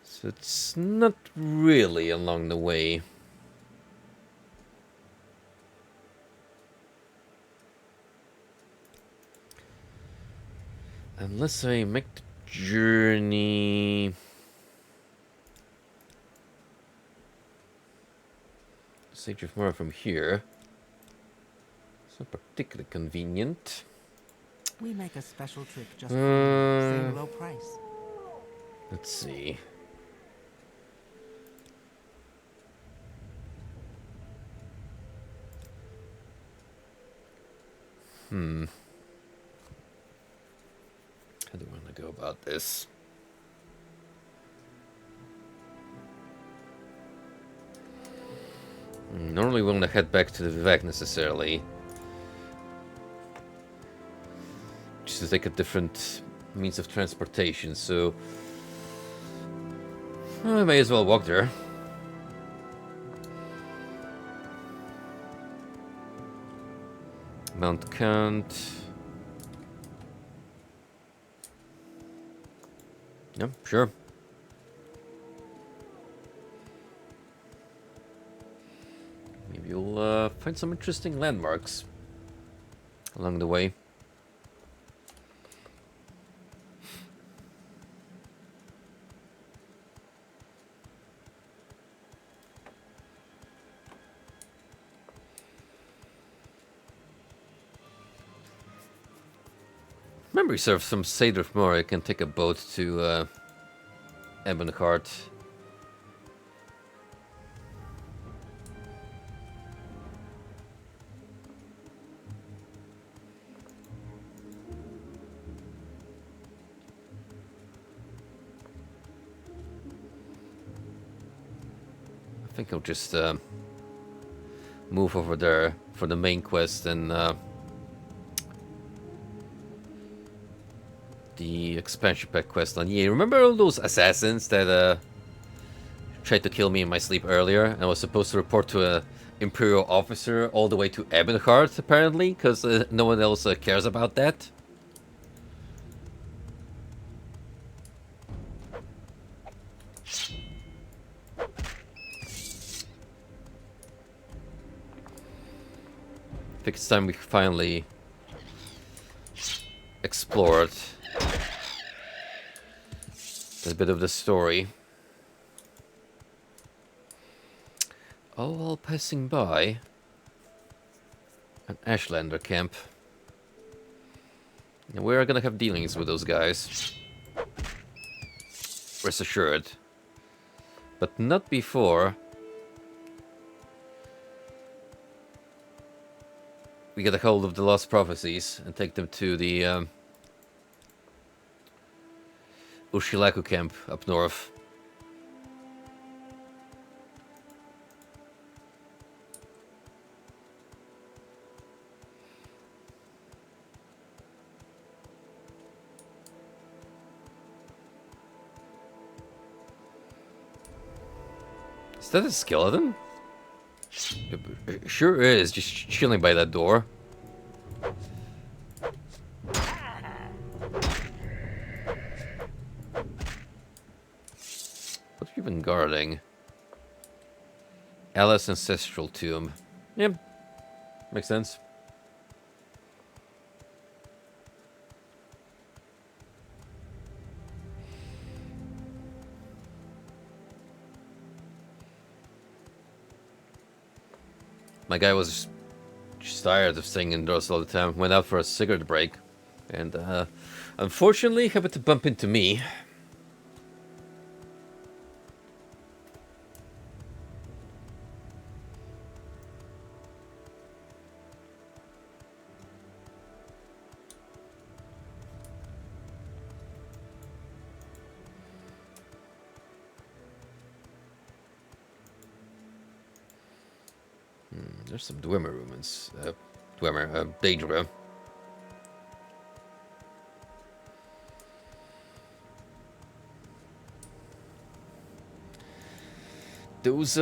Speaker 1: So it's not really along the way. Unless I make the journey... Sage of Mora from here. It's not particularly convenient.
Speaker 5: We make a special trick just for you. Same low price.
Speaker 1: Let's see. How do I want to go about this? Normally we want to head back to the Vivek necessarily. Just to take a different means of transportation, so... I may as well walk there. Mount Kant... Yeah, sure. Maybe you'll find some interesting landmarks along the way. Memory serves from Seder of Mora. I can take a boat to Ebonheart. I think I'll just move over there for the main quest and the expansion pack quest on. Yeah, remember all those assassins that tried to kill me in my sleep earlier? And I was supposed to report to a Imperial officer all the way to Ebonheart, apparently, because no one else cares about that. I think it's time we finally explored a bit of the story. All while passing by an Ashlander camp. And we're gonna have dealings with those guys. Rest assured. But not before we get a hold of the Lost Prophecies and take them to the Ushilaku camp up north. Is that a skeleton? It sure is, just chilling by that door. What are you even guarding? Alice Ancestral Tomb. Yep, makes sense. My guy was just tired of staying indoors all the time. Went out for a cigarette break. And, unfortunately, happened to bump into me. There's some Dwemer ruins. Daedra. Those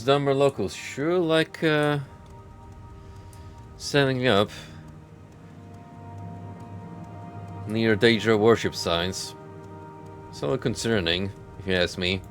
Speaker 1: dumber locals sure like setting up near Daedra worship signs. It's a little concerning, if you ask me.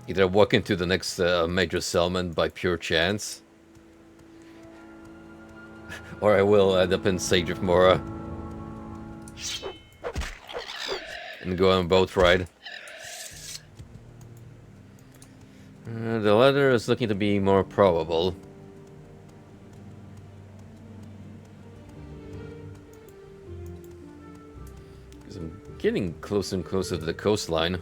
Speaker 1: Either walk into the next major settlement by pure chance, or I will end up in Sage of Mora and go on a boat ride. The latter is looking to be more probable. Because I'm getting closer and closer to the coastline.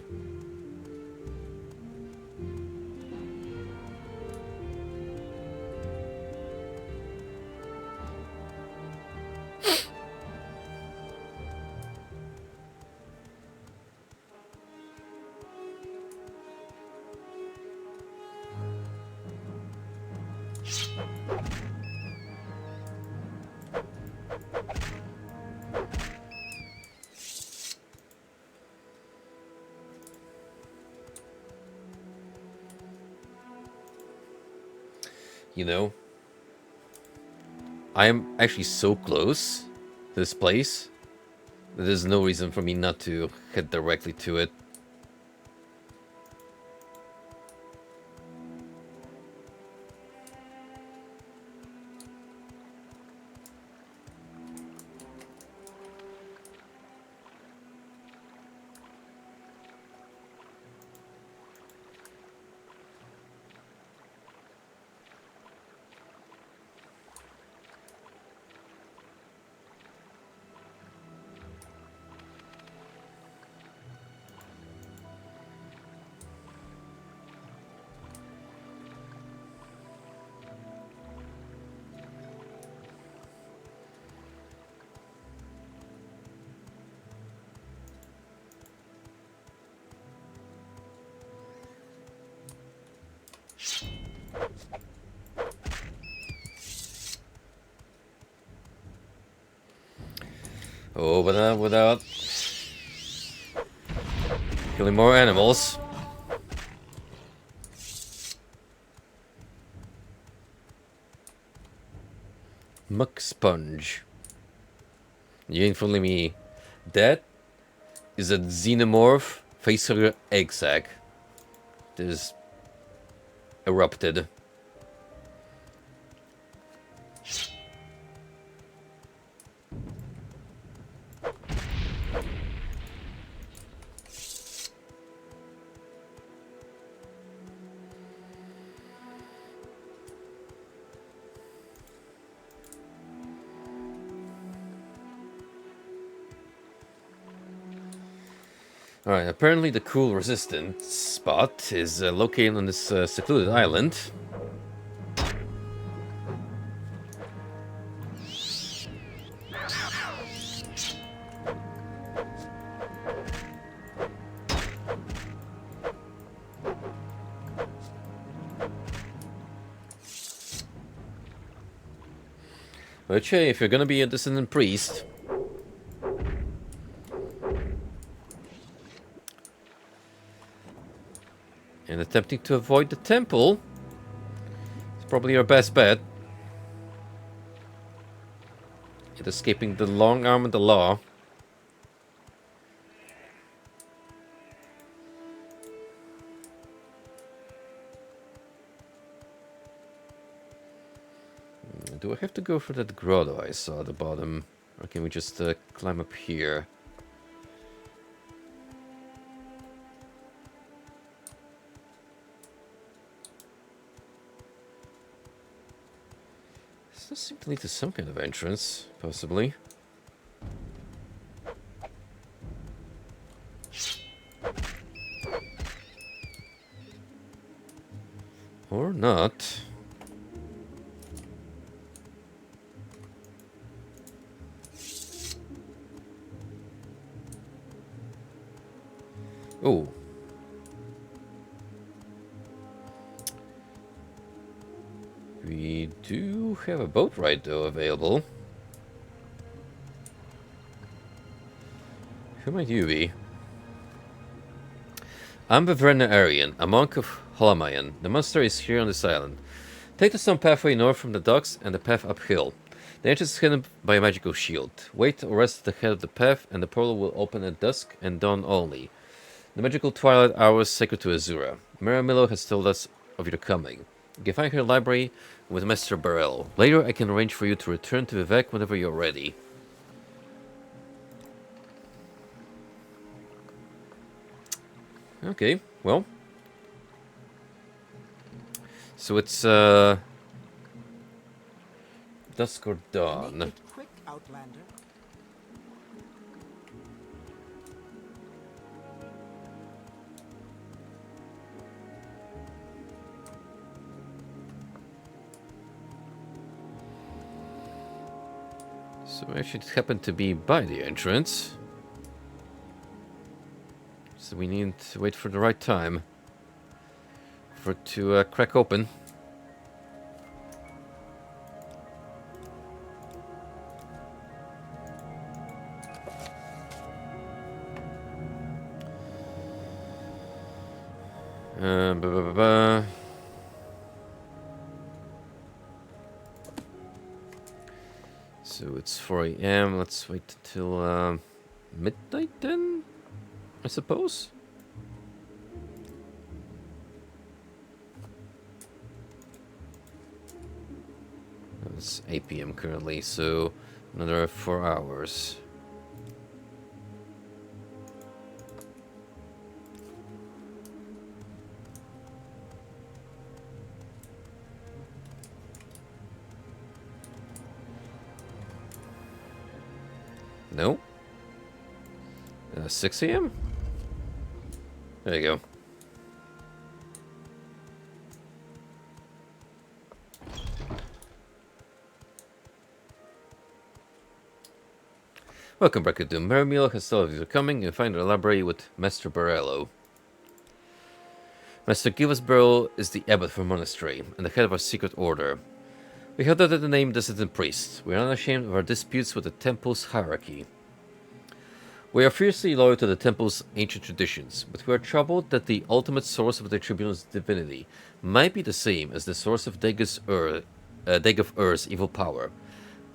Speaker 1: You know, I am actually so close to this place that there's no reason for me not to head directly to it. Oh, but without killing more animals. Muck sponge. You ain't fooling me. That is a xenomorph facehugger egg sac that is erupted. Alright, apparently the cool resistance spot is located on this secluded island. Which, hey, if you're gonna be a descendant priest, and attempting to avoid the temple, it's probably your best bet. Yet escaping the long arm of the law. Do I have to go for that grotto I saw at the bottom? Or can we just climb up here? does seem to lead to some kind of entrance, possibly. Or not. Oh. We do have a boat ride, though, available. Who might you be? I'm Bavrenna Arian, a monk of Holamayan. The monastery is here on this island. Take the stone pathway north from the docks and the path uphill. The entrance is hidden by a magical shield. Wait or rest at the head of the path, and the portal will open at dusk and dawn only. The magical twilight hours sacred to Azura. Miramilo has told us of your coming. You can find her library with Master Barrel. Later, I can arrange for you to return to Vivek whenever you're ready. Okay, well. So it's, dusk or dawn.
Speaker 5: Make it quick, Outlander.
Speaker 1: So actually it happened to be by the entrance. So we need to wait for the right time for it to crack open. Ba -ba -ba -ba. So it's 4 a.m. Let's wait till midnight then, I suppose. It's 8 p.m. currently, so another 4 hours. No. 6 a.m.? There you go. Welcome back to Miramilo has told you coming and find the library with Master Barello. Master Gilvas Barrel is the abbot for monastery and the head of our secret order. We held out the name dissident priest. We are unashamed of our disputes with the temple's hierarchy. We are fiercely loyal to the temple's ancient traditions, but we are troubled that the ultimate source of the tribunal's divinity might be the same as the source of Dagoth Ur's evil power.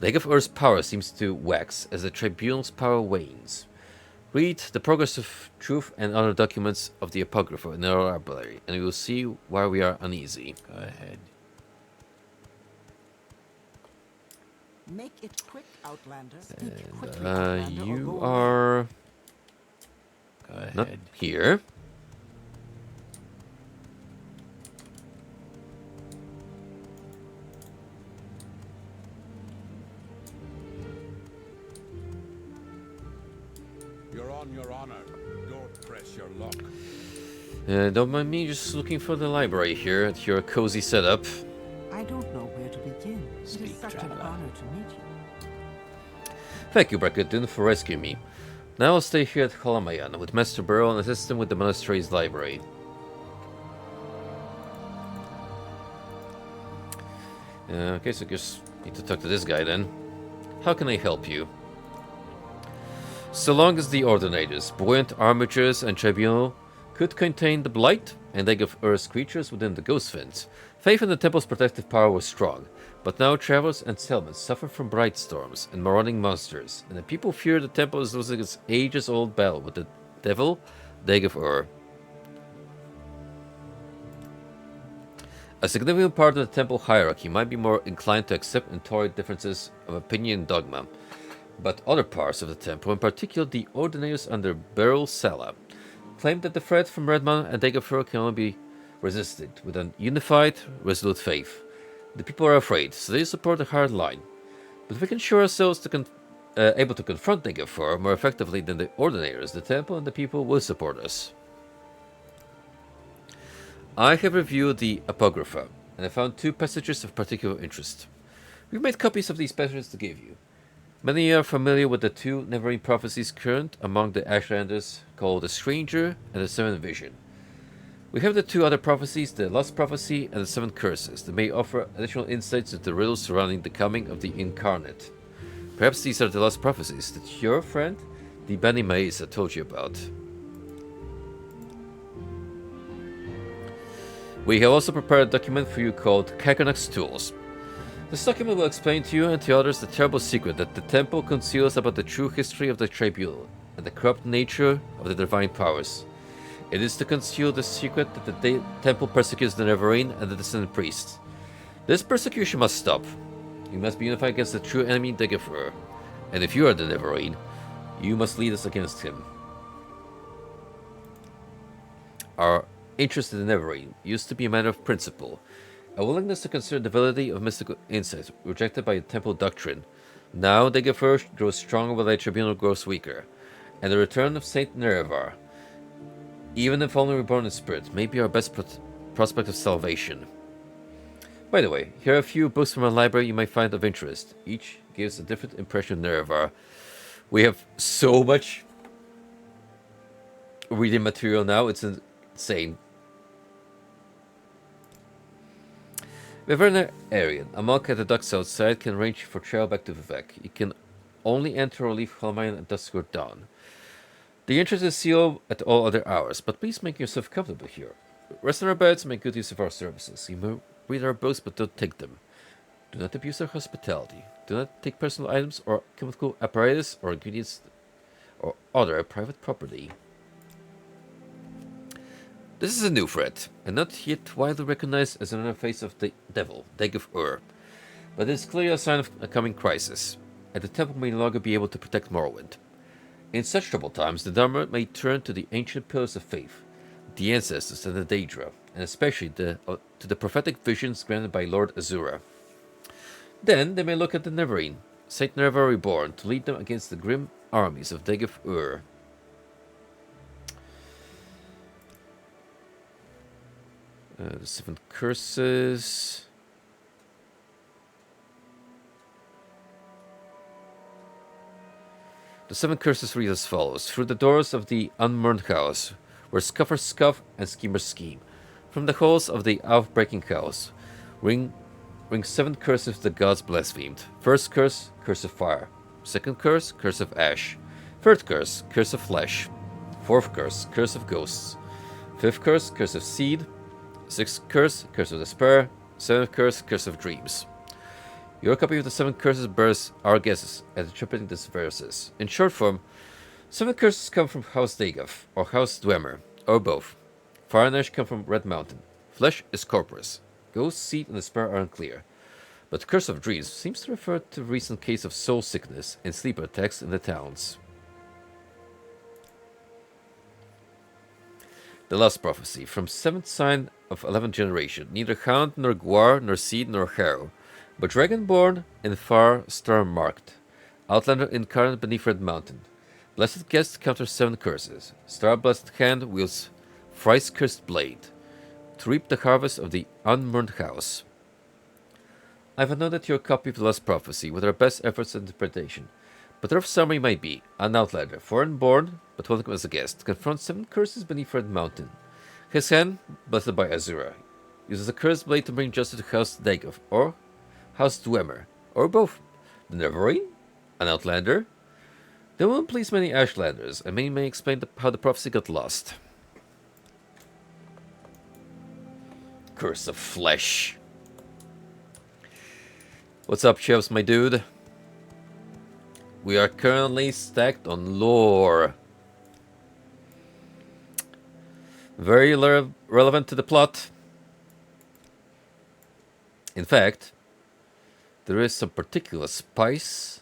Speaker 1: Dagoth Ur's power seems to wax as the tribunal's power wanes. Read the Progress of Truth and other documents of the Apocrypha in our library, and you will see why we are uneasy.
Speaker 3: Go ahead.
Speaker 5: Make it quick, Outlander. Speak quickly, Outlander, or
Speaker 1: You
Speaker 5: go
Speaker 1: are
Speaker 3: Go ahead.
Speaker 1: not here.
Speaker 4: You're on your honor. Don't press your luck.
Speaker 1: Don't mind me just looking for the library here at your cozy setup.
Speaker 5: I don't know where to begin. It
Speaker 3: Speak,
Speaker 5: is such
Speaker 3: traveler.
Speaker 5: an honor to meet you.
Speaker 1: Thank you, Brakadun, for rescuing me. Now I'll stay here at Holamayan with Master Burrow and assist him with the monastery's library. Okay, so I guess need to talk to this guy then. How can I help you? So long as the Ordinators, buoyant armatures, and tribunal could contain the blight and egg of Earth's creatures within the ghost fence, faith in the temple's protective power was strong. But now travelers and settlements suffer from bright storms and marauding monsters, and the people fear the temple is losing its ages-old battle with the devil, Dagoth Ur. A significant part of the temple hierarchy might be more inclined to accept and tolerate differences of opinion and dogma, but other parts of the temple, in particular the Ordinators under Beryl Sala, claim that the threat from Redman and Dagoth Ur can only be resisted with a unified, resolute faith. The people are afraid, so they support a hard line. But if we can show ourselves able to confront Negafor more effectively than the Ordinators, the temple and the people will support us. I have reviewed the Apocrypha, and I found 2 passages of particular interest. We've made copies of these passages to give you. Many are familiar with the 2 Neverine prophecies current among the Ashlanders, called the Stranger and the 7th Vision. We have the 2 other prophecies, the Lost Prophecy and the 7 Curses, that may offer additional insights into the riddles surrounding the coming of the Incarnate. Perhaps these are the Lost Prophecies that your friend, the Bani Maisa, told you about. We have also prepared a document for you called Kakarnak's Tools. This document will explain to you and to others the terrible secret that the Temple conceals about the true history of the Tribunal and the corrupt nature of the divine powers. It is to conceal the secret that the Temple persecutes the Neverine and the descendant priests. This persecution must stop. You must be unified against the true enemy, Degefer. And if you are the Neverine, you must lead us against him. Our interest in the Neverine used to be a matter of principle, a willingness to consider the validity of mystical insights rejected by the Temple doctrine. Now Degefer grows stronger while the Tribunal grows weaker, and the return of Saint Nerevar, even if only reborn in spirit, may be our best prospect of salvation. By the way, here are a few books from our library you might find of interest. Each gives a different impression of Nerevar. We have so much reading material now, it's insane. Viverna Arian, a monk at the docks outside, can arrange for travel back to Vivek. You can only enter or leave Helmine at dusk or dawn. The entrance is sealed at all other hours, but please make yourself comfortable here. Rest on our beds and make good use of our services. You may read our books, but don't take them. Do not abuse our hospitality. Do not take personal items or chemical apparatus or ingredients or other private property. This is a new threat, and not yet widely recognized as an interface of the devil, Dagov-Ur, but it is clearly a sign of a coming crisis, and the temple may no longer be able to protect Morrowind. In such troubled times, the Dharma may turn to the ancient pillars of faith, the ancestors and the Daedra, and especially to the prophetic visions granted by Lord Azura. Then they may look at the Neverine, Saint Nerevar Reborn, to lead them against the grim armies of Dagov-Ur. The 7 Curses. The 7 Curses read as follows. Through the doors of the unmurned house, where scoffers scoff and schemers scheme. From the halls of the outbreaking house, ring 7 curses the gods blasphemed. First curse, curse of fire. Second curse, curse of ash. Third curse, curse of flesh. Fourth curse, curse of ghosts. Fifth curse, curse of seed. Sixth curse, curse of despair. Seventh curse, curse of dreams. Your copy of the 7 curses bears our guesses at interpreting these verses. In short form, 7 curses come from House Dagov, or House Dwemer, or both. Fire and ash come from Red Mountain. Flesh is corporous. Ghost, seed, and despair are unclear. But the Curse of Dreams seems to refer to a recent case of soul sickness and sleeper attacks in the towns. The Last Prophecy, from 7th sign of 11th generation, neither Hound, nor Guar, nor Seed, nor Harrow, but Dragonborn and far star-marked, Outlander incarnate beneath Red Mountain. Blessed guest counters 7 curses. Star-blessed hand wields thrice cursed blade, to reap the harvest of the unmurned house. I've anointed your copy of the Last Prophecy with our best efforts at interpretation, but the rough summary might be: an outlander, foreign-born, but welcome as a guest, confronts 7 curses beneath Red Mountain. His hand, blessed by Azura, uses a cursed blade to bring justice to House Dagov, or House Dwemer, or both. The Neverine? An outlander? They won't please many Ashlanders, and many may explain how the prophecy got lost. Curse of Flesh. What's up, chefs, my dude? We are currently stacked on lore. Very relevant to the plot. In fact, there is some particular spice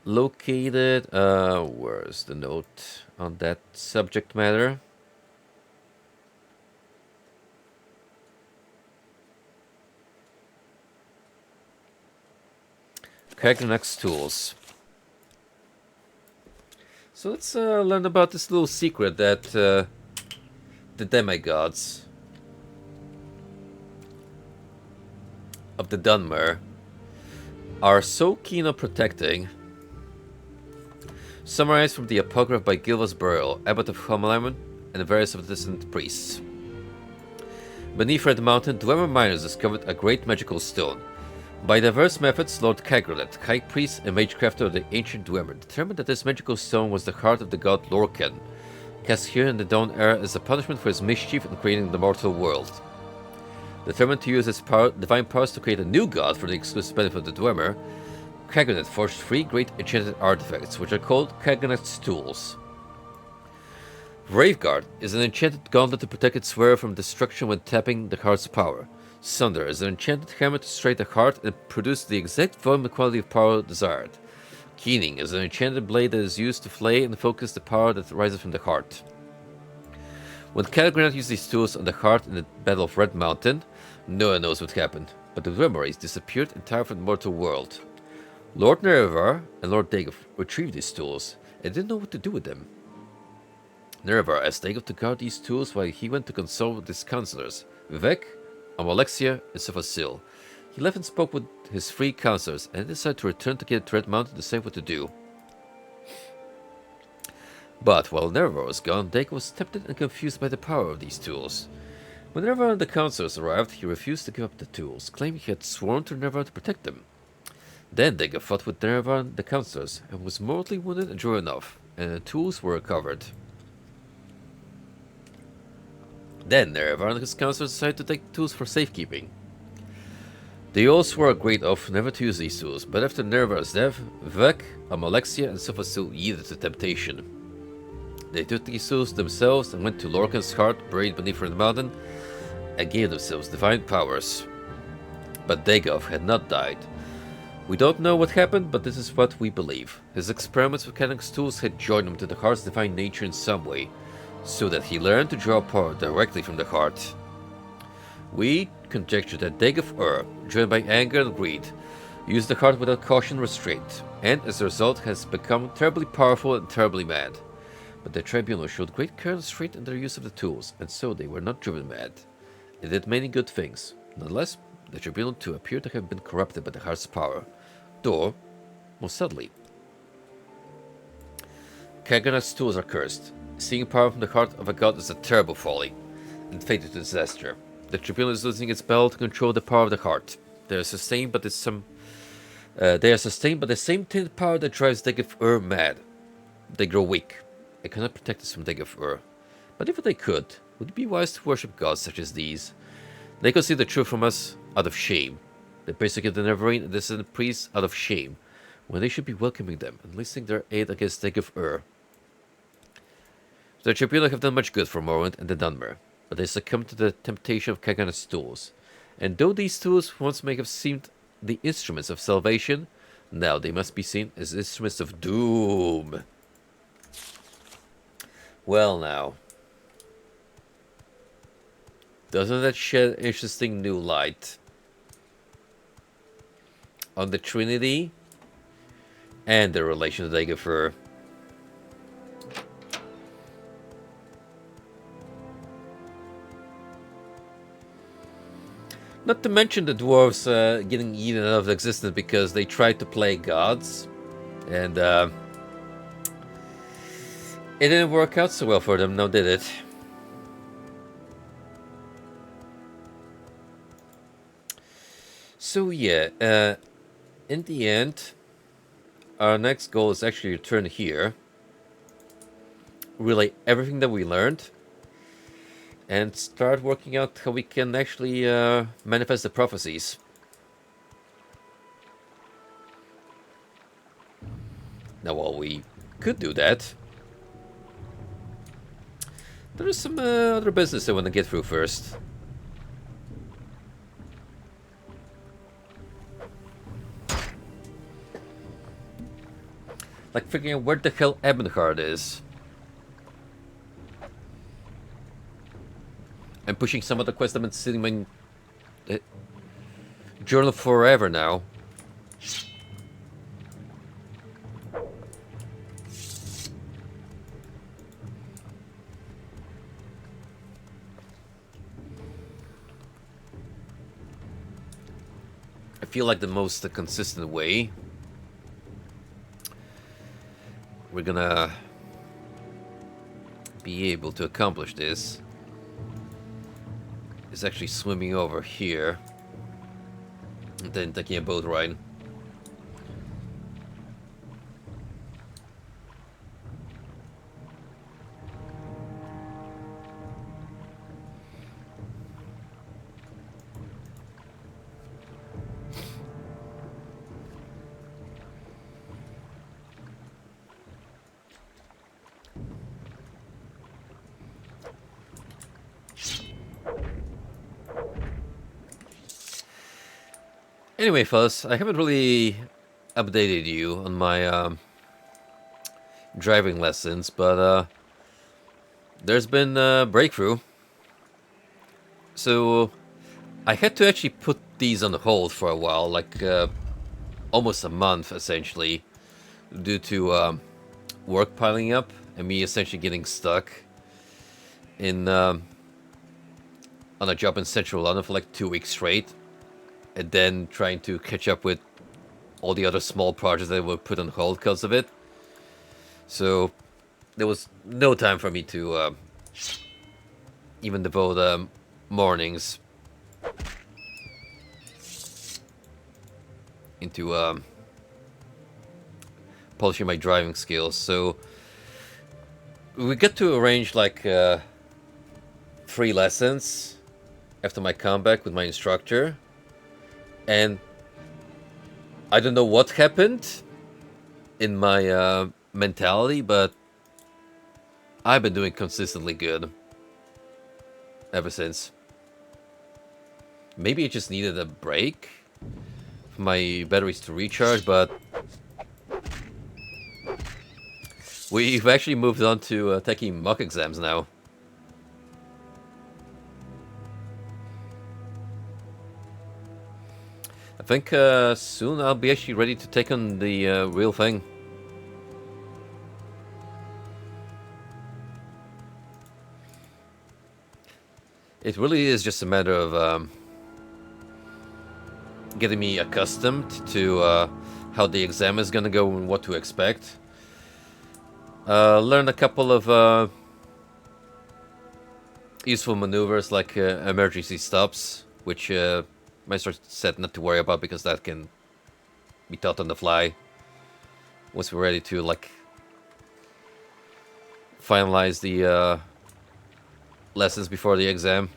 Speaker 1: located. Where's the note on that subject matter? Kagnak's tools. So let's learn about this little secret that the demigods of the Dunmer are so keen on protecting. Summarized from the Apocryph by Gilva's Burial, Abbot of Homelamon, and various of the distant priests. Beneath Red Mountain, Dwemer miners discovered a great magical stone. By diverse methods, Lord Kagranet, High Priest and Magecrafter of the ancient Dwemer, determined that this magical stone was the heart of the god Lorcan, cast here in the Dawn Era as a punishment for his mischief in creating the mortal world. Determined to use his divine powers to create a new god for the exclusive benefit of the Dwemer, Kagranet forged 3 great enchanted artifacts, which are called Kaganet's Tools. Graveguard is an enchanted gauntlet to protect its wearer from destruction when tapping the heart's power. Sunder is an enchanted hammer to strike the heart and produce the exact volume and quality of power desired. Keening is an enchanted blade that is used to flay and focus the power that rises from the heart. When Kagranet used these tools on the heart in the Battle of Red Mountain, no one knows what happened, but the Dwemer disappeared entirely from the mortal world. Lord Nerevar and Lord Dagoth retrieved these tools and didn't know what to do with them. Nerevar asked Dagoth to guard these tools while he went to consult with his counselors, Vivek, Amalexia, and Sophasil. He left and spoke with his 3 counselors and decided to return to get to Red Mountain to decide what to do. But while Nerevar was gone, Dagoth was tempted and confused by the power of these tools. When Nerevar and the counselors arrived, he refused to give up the tools, claiming he had sworn to Nerevar to protect them. Then Dagoth fought with Nerevar and the counselors, and was mortally wounded and drew enough, and the tools were recovered. Then Nerevar and his counselors decided to take the tools for safekeeping. They all swore a great oath never to use these tools, but after Nerevar's death, Vivek, Amalexia, and Sophasil yielded to temptation. They took these tools themselves and went to Lorcan's heart buried beneath the mountain and gave themselves divine powers. But Dagoth had not died. We don't know what happened, but this is what we believe. His experiments with Kagnak's tools had joined him to the heart's divine nature in some way, so that he learned to draw power directly from the heart. We conjecture that Dagoth driven by anger and greed, used the heart without caution and restraint, and as a result has become terribly powerful and terribly mad. But the tribunal showed great care and restraint in their use of the tools, and so they were not driven mad. They did many good things. Nonetheless, the tribunal too appeared to have been corrupted by the heart's power, though most subtly. Kaganak's tools are cursed. Seeing power from the heart of a god is a terrible folly, and fated to disaster. The tribunal is losing its battle to control the power of the heart. They are sustained by the same tainted power that drives Dagoth mad. They grow weak and cannot protect us from Dagoth. But if they could, would it be wise to worship gods such as these? They conceal the truth from us out of shame. They persecute the Neverrain and dissident priests out of shame, when they should be welcoming them and enlisting their aid against Dagoth. The tribunal have done much good for Morrowind and the Dunmer, but they succumbed to the temptation of Kaganak's tools. And though these tools once may have seemed the instruments of salvation, now they must be seen as instruments of doom. Well now, doesn't that shed interesting new light on the Trinity and the relation to Dagoth? Not to mention the dwarves getting eaten out of existence because they tried to play gods, and it didn't work out so well for them, now did it? So yeah, in the end, our next goal is actually to return here, relay everything that we learned, and start working out how we can actually manifest the prophecies. Now, while we could do that, there is some other business I want to get through first. Like figuring out where the hell Ebonheart is. I'm pushing some other quest I've been sitting in my journal forever now. I feel like the most consistent way we're gonna be able to accomplish this is actually swimming over here and then taking a boat ride. Anyway, fellas, I haven't really updated you on my driving lessons, but there's been a breakthrough. So I had to actually put these on hold for a while, like almost a month essentially, due to work piling up and me essentially getting stuck in on a job in central London for like 2 weeks straight, and then trying to catch up with all the other small projects that were put on hold because of it. So there was no time for me to even devote mornings into polishing my driving skills. So we got to arrange like 3 lessons after my comeback with my instructor. And I don't know what happened in my mentality, but I've been doing consistently good ever since. Maybe I just needed a break for my batteries to recharge, but we've actually moved on to taking mock exams now. I think soon I'll be actually ready to take on the real thing. It really is just a matter of getting me accustomed to how the exam is gonna go and what to expect. Learn a couple of useful maneuvers like emergency stops, which my instructor said not to worry about because that can be taught on the fly once we're ready to like finalize the lessons before the exam.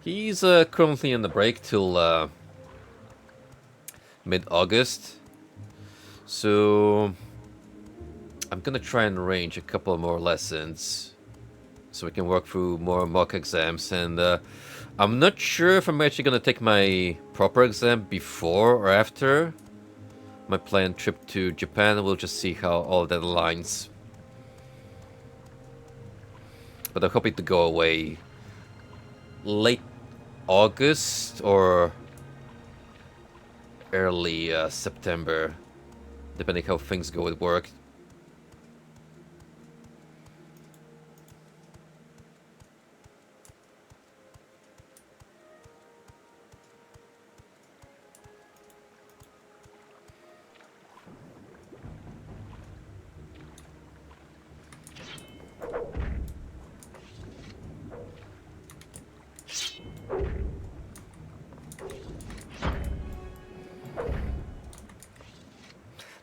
Speaker 1: He's currently on the break till mid-August, so I'm gonna try and arrange a couple more lessons so we can work through more mock exams. And I'm not sure if I'm actually gonna take my proper exam before or after my planned trip to Japan. We'll just see how all of that aligns. But I'm hoping to go away late August or early September, depending how things go at work.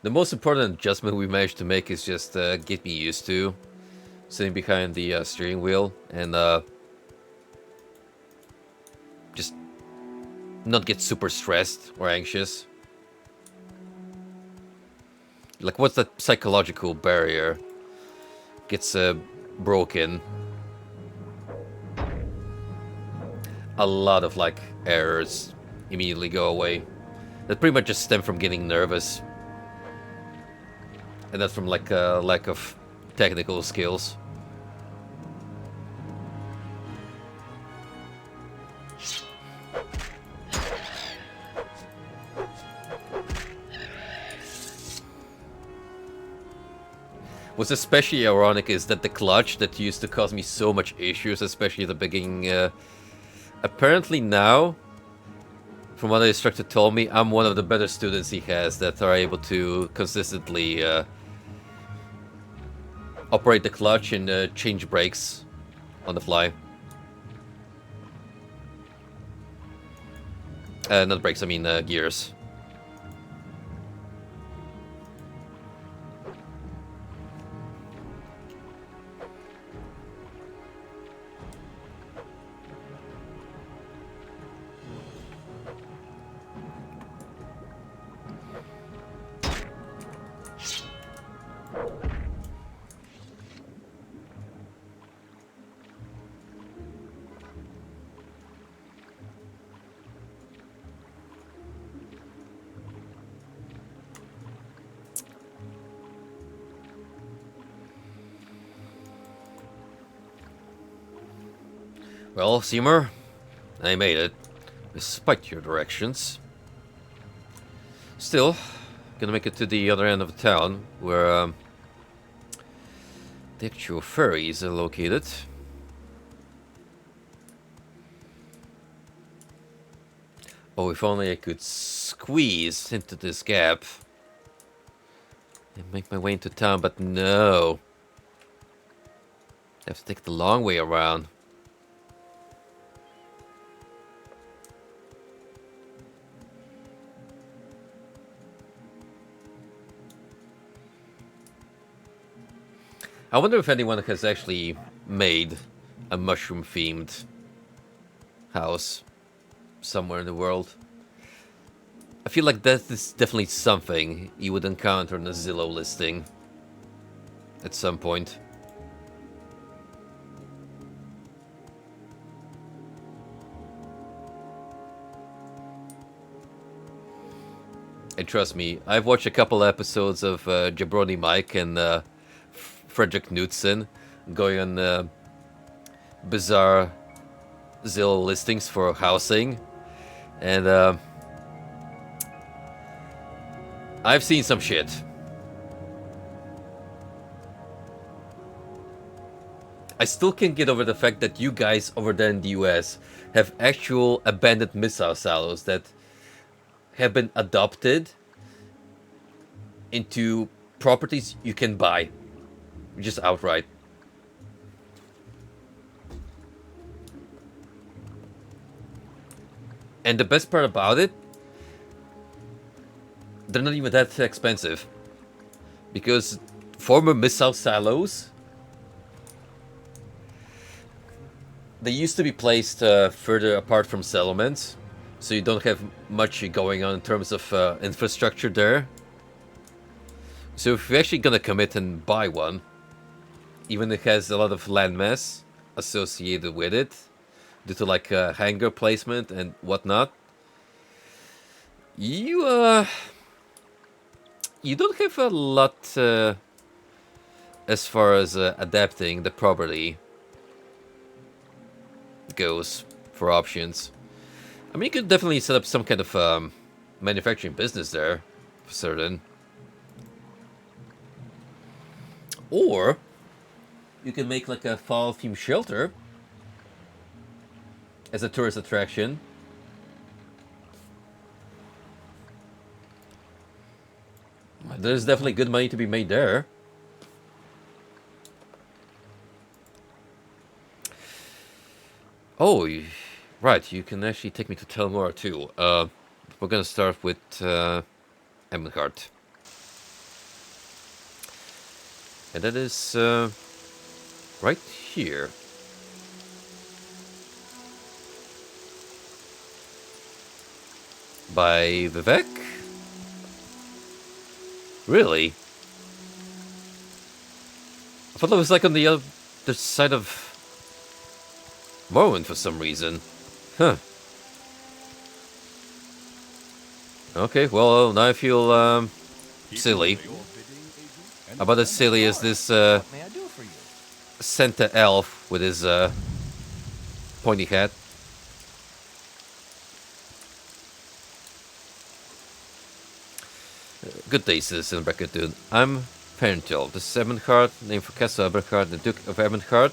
Speaker 1: The most important adjustment we managed to make is just get me used to sitting behind the steering wheel and just not get super stressed or anxious. Like, once that psychological barrier gets broken, a lot of like errors immediately go away. That pretty much just stem from getting nervous. And that's from like a lack of technical skills. What's especially ironic is that the clutch that used to cause me so much issues, especially at the beginning apparently now, from what the instructor told me, I'm one of the better students he has that are able to consistently operate the clutch and change brakes on the fly. Not brakes, I mean gears. Well, Seymour, I made it, despite your directions. Still, gonna make it to the other end of the town, where the actual ferries are located. Oh, if only I could squeeze into this gap and make my way into town, but no. I have to take the long way around. I wonder if anyone has actually made a mushroom-themed house somewhere in the world. I feel like that is definitely something you would encounter in a Zillow listing at some point. And trust me, I've watched a couple episodes of Jabroni Mike and Frederick Knudsen going on bizarre Zillow listings for housing, and I've seen some shit. I still can't get over the fact that you guys over there in the US have actual abandoned missile silos that have been adopted into properties you can buy. Just outright. And the best part about it, they're not even that expensive. Because former missile silos, they used to be placed further apart from settlements, so you don't have much going on in terms of infrastructure there. So if you're actually gonna commit and buy one, even if it has a lot of landmass associated with it, due to like hangar placement and whatnot, you don't have a lot as far as adapting the property goes for options. I mean, you could definitely set up some kind of manufacturing business there, for certain. Or you can make like a fall-themed shelter as a tourist attraction. There's definitely good money to be made there. Oh, right. You can actually take me to Telmora too. We're gonna start with Emmenhart. And that is right here. By Vivek? Really? I thought it was like on the other side of Morrowind for some reason. Huh. Okay, well, now I feel silly. About as silly as this Santa elf with his pointy hat. Good day, Citizen Raccoon. I'm Parental, the Emmenhart, named for Castle Eberhard, the Duke of Emmenhart.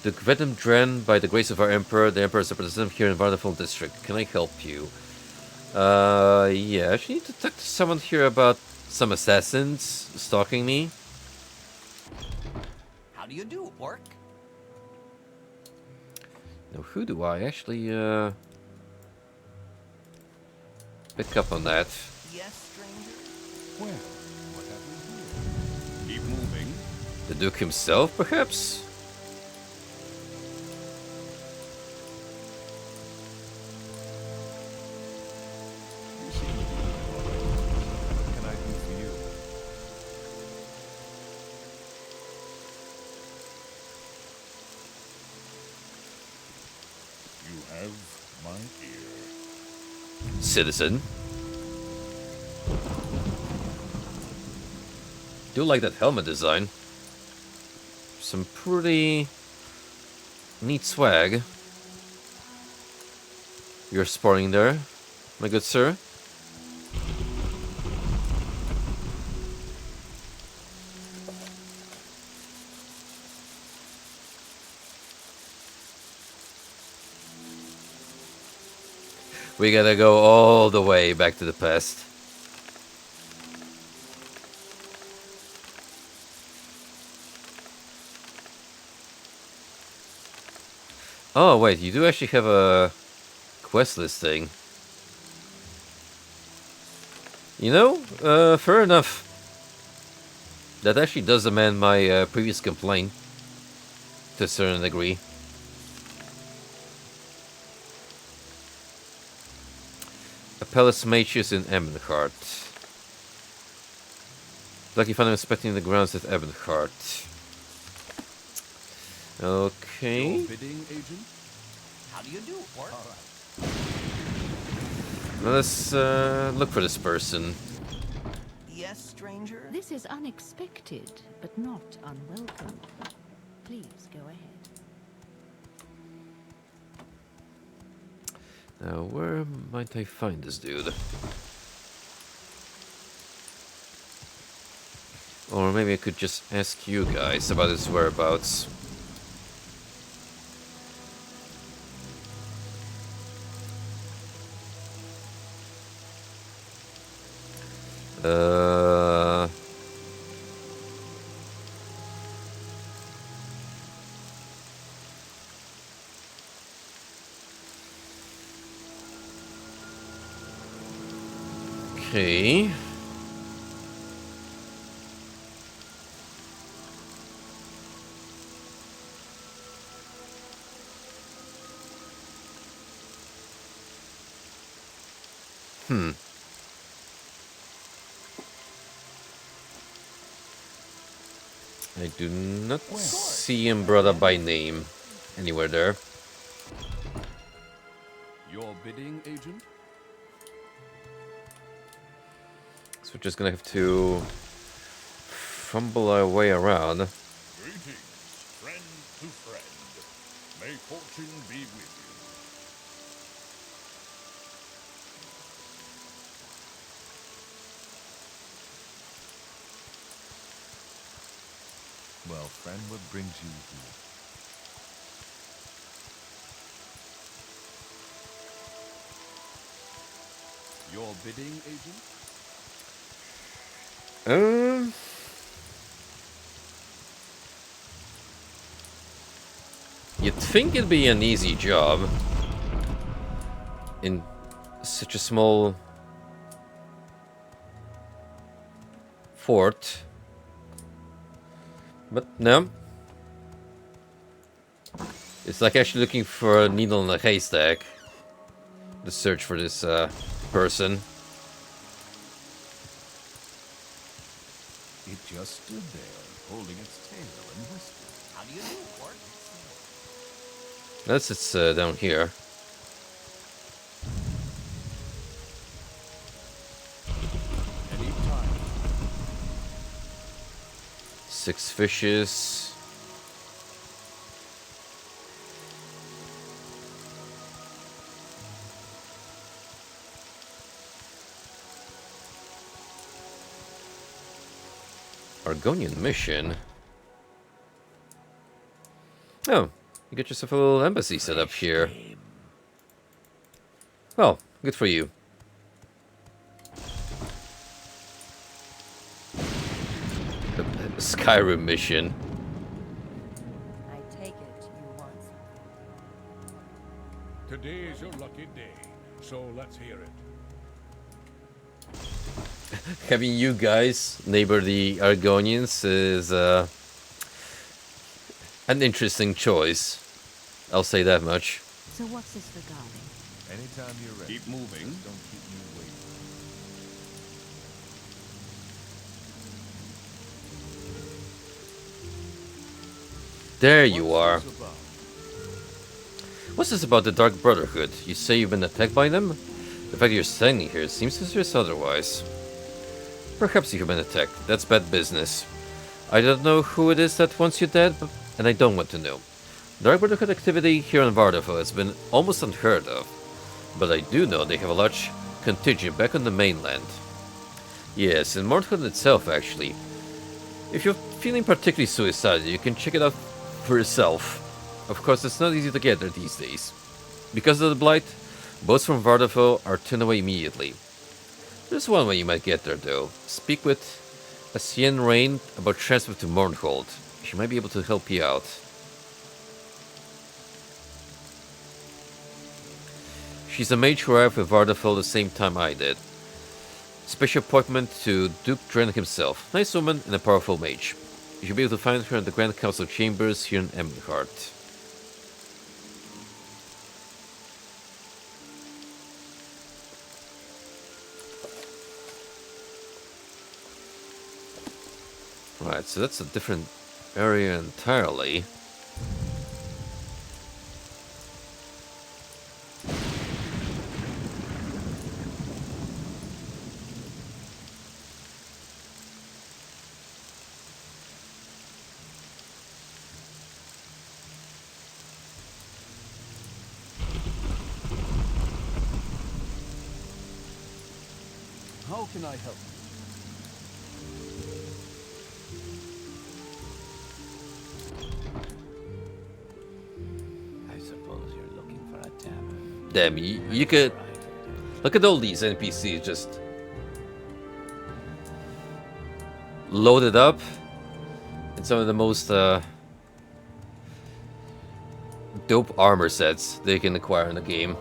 Speaker 1: The Venom Dren, by the grace of our Emperor, the Emperor is representative here in Wonderful District. Can I help you? Yeah, I actually need to talk to someone here about some assassins stalking me.
Speaker 7: How do you do, Orc?
Speaker 1: Now, who do I actually, pick up on that?
Speaker 7: Yes, stranger?
Speaker 2: Well, what have we here? Keep moving.
Speaker 1: The Duke himself, perhaps?
Speaker 2: You seem to be all right. What can I do for you?
Speaker 4: You have my ear.
Speaker 1: Citizen. Do like that helmet design. Some pretty neat swag you're sporting there, my good sir. We gotta go all the way back to the past. Oh wait, you do actually have a quest listing. You know, fair enough. That actually does amend my previous complaint to a certain degree. Apelles Mages in Ebonheart. Lucky found him inspecting the grounds at Ebonheart. Okay.
Speaker 2: Your bidding, agent?
Speaker 7: How do you do, Orc?
Speaker 1: Now let's look for this person.
Speaker 7: Yes, stranger?
Speaker 5: This is unexpected, but not unwelcome. Please go ahead.
Speaker 1: Now, where might I find this dude? Or maybe I could just ask you guys about his whereabouts. Uh... Okay. I do not see him brought up by name anywhere there.
Speaker 2: Your bidding, agent?
Speaker 1: So we're just gonna have to fumble our way around.
Speaker 4: Greetings, friend to friend. May fortune be with you.
Speaker 2: Well, friend, what brings you here? Your bidding, agent?
Speaker 1: You'd think it'd be an easy job in such a small fort, but no. It's like actually looking for a needle in a haystack. The search for this person.
Speaker 2: It just stood there, holding its tail and whispered.
Speaker 7: How do you do, Orc?
Speaker 1: Unless it's down here.
Speaker 2: Anytime.
Speaker 1: 6 fishes. Argonian mission. Oh, You get yourself a little embassy set up here. Well, good for you. The Skyrim mission.
Speaker 6: I take it you want something.
Speaker 4: Today is your lucky day, so let's hear it.
Speaker 1: Having you guys neighbor the Argonians is an interesting choice. I'll say that much.
Speaker 5: So what's this regarding?
Speaker 2: Anytime you're ready.
Speaker 4: Keep moving.
Speaker 2: Just don't keep me waiting.
Speaker 1: There you
Speaker 2: What's
Speaker 1: are.
Speaker 2: this about?
Speaker 1: What's this about the Dark Brotherhood? You say you've been attacked by them? The fact you're standing here seems to suggest otherwise. Perhaps you've been attacked. That's bad business. I don't know who it is that wants you dead, and I don't want to know. Dark Brotherhood activity here on Vardavel has been almost unheard of, but I do know they have a large contingent back on the mainland. Yes, in Morrowind itself, actually. If you're feeling particularly suicidal, you can check it out for yourself. Of course, it's not easy to get there these days. Because of the Blight, boats from Vardavel are turned away immediately. There's one way you might get there, though. Speak with Asien Rain about transfer to Mornhold. She might be able to help you out. She's a mage who arrived with Vardavel the same time I did. Special appointment to Duke Dren himself. Nice woman and a powerful mage. You should be able to find her in the Grand Council chambers here in Emberheart. Right, so that's a different area entirely.
Speaker 2: How can I help?
Speaker 3: I suppose you're looking for a tavern.
Speaker 1: Damn, you could... Look at all these NPCs just... loaded up in some of the most dope armor sets they can acquire in the game.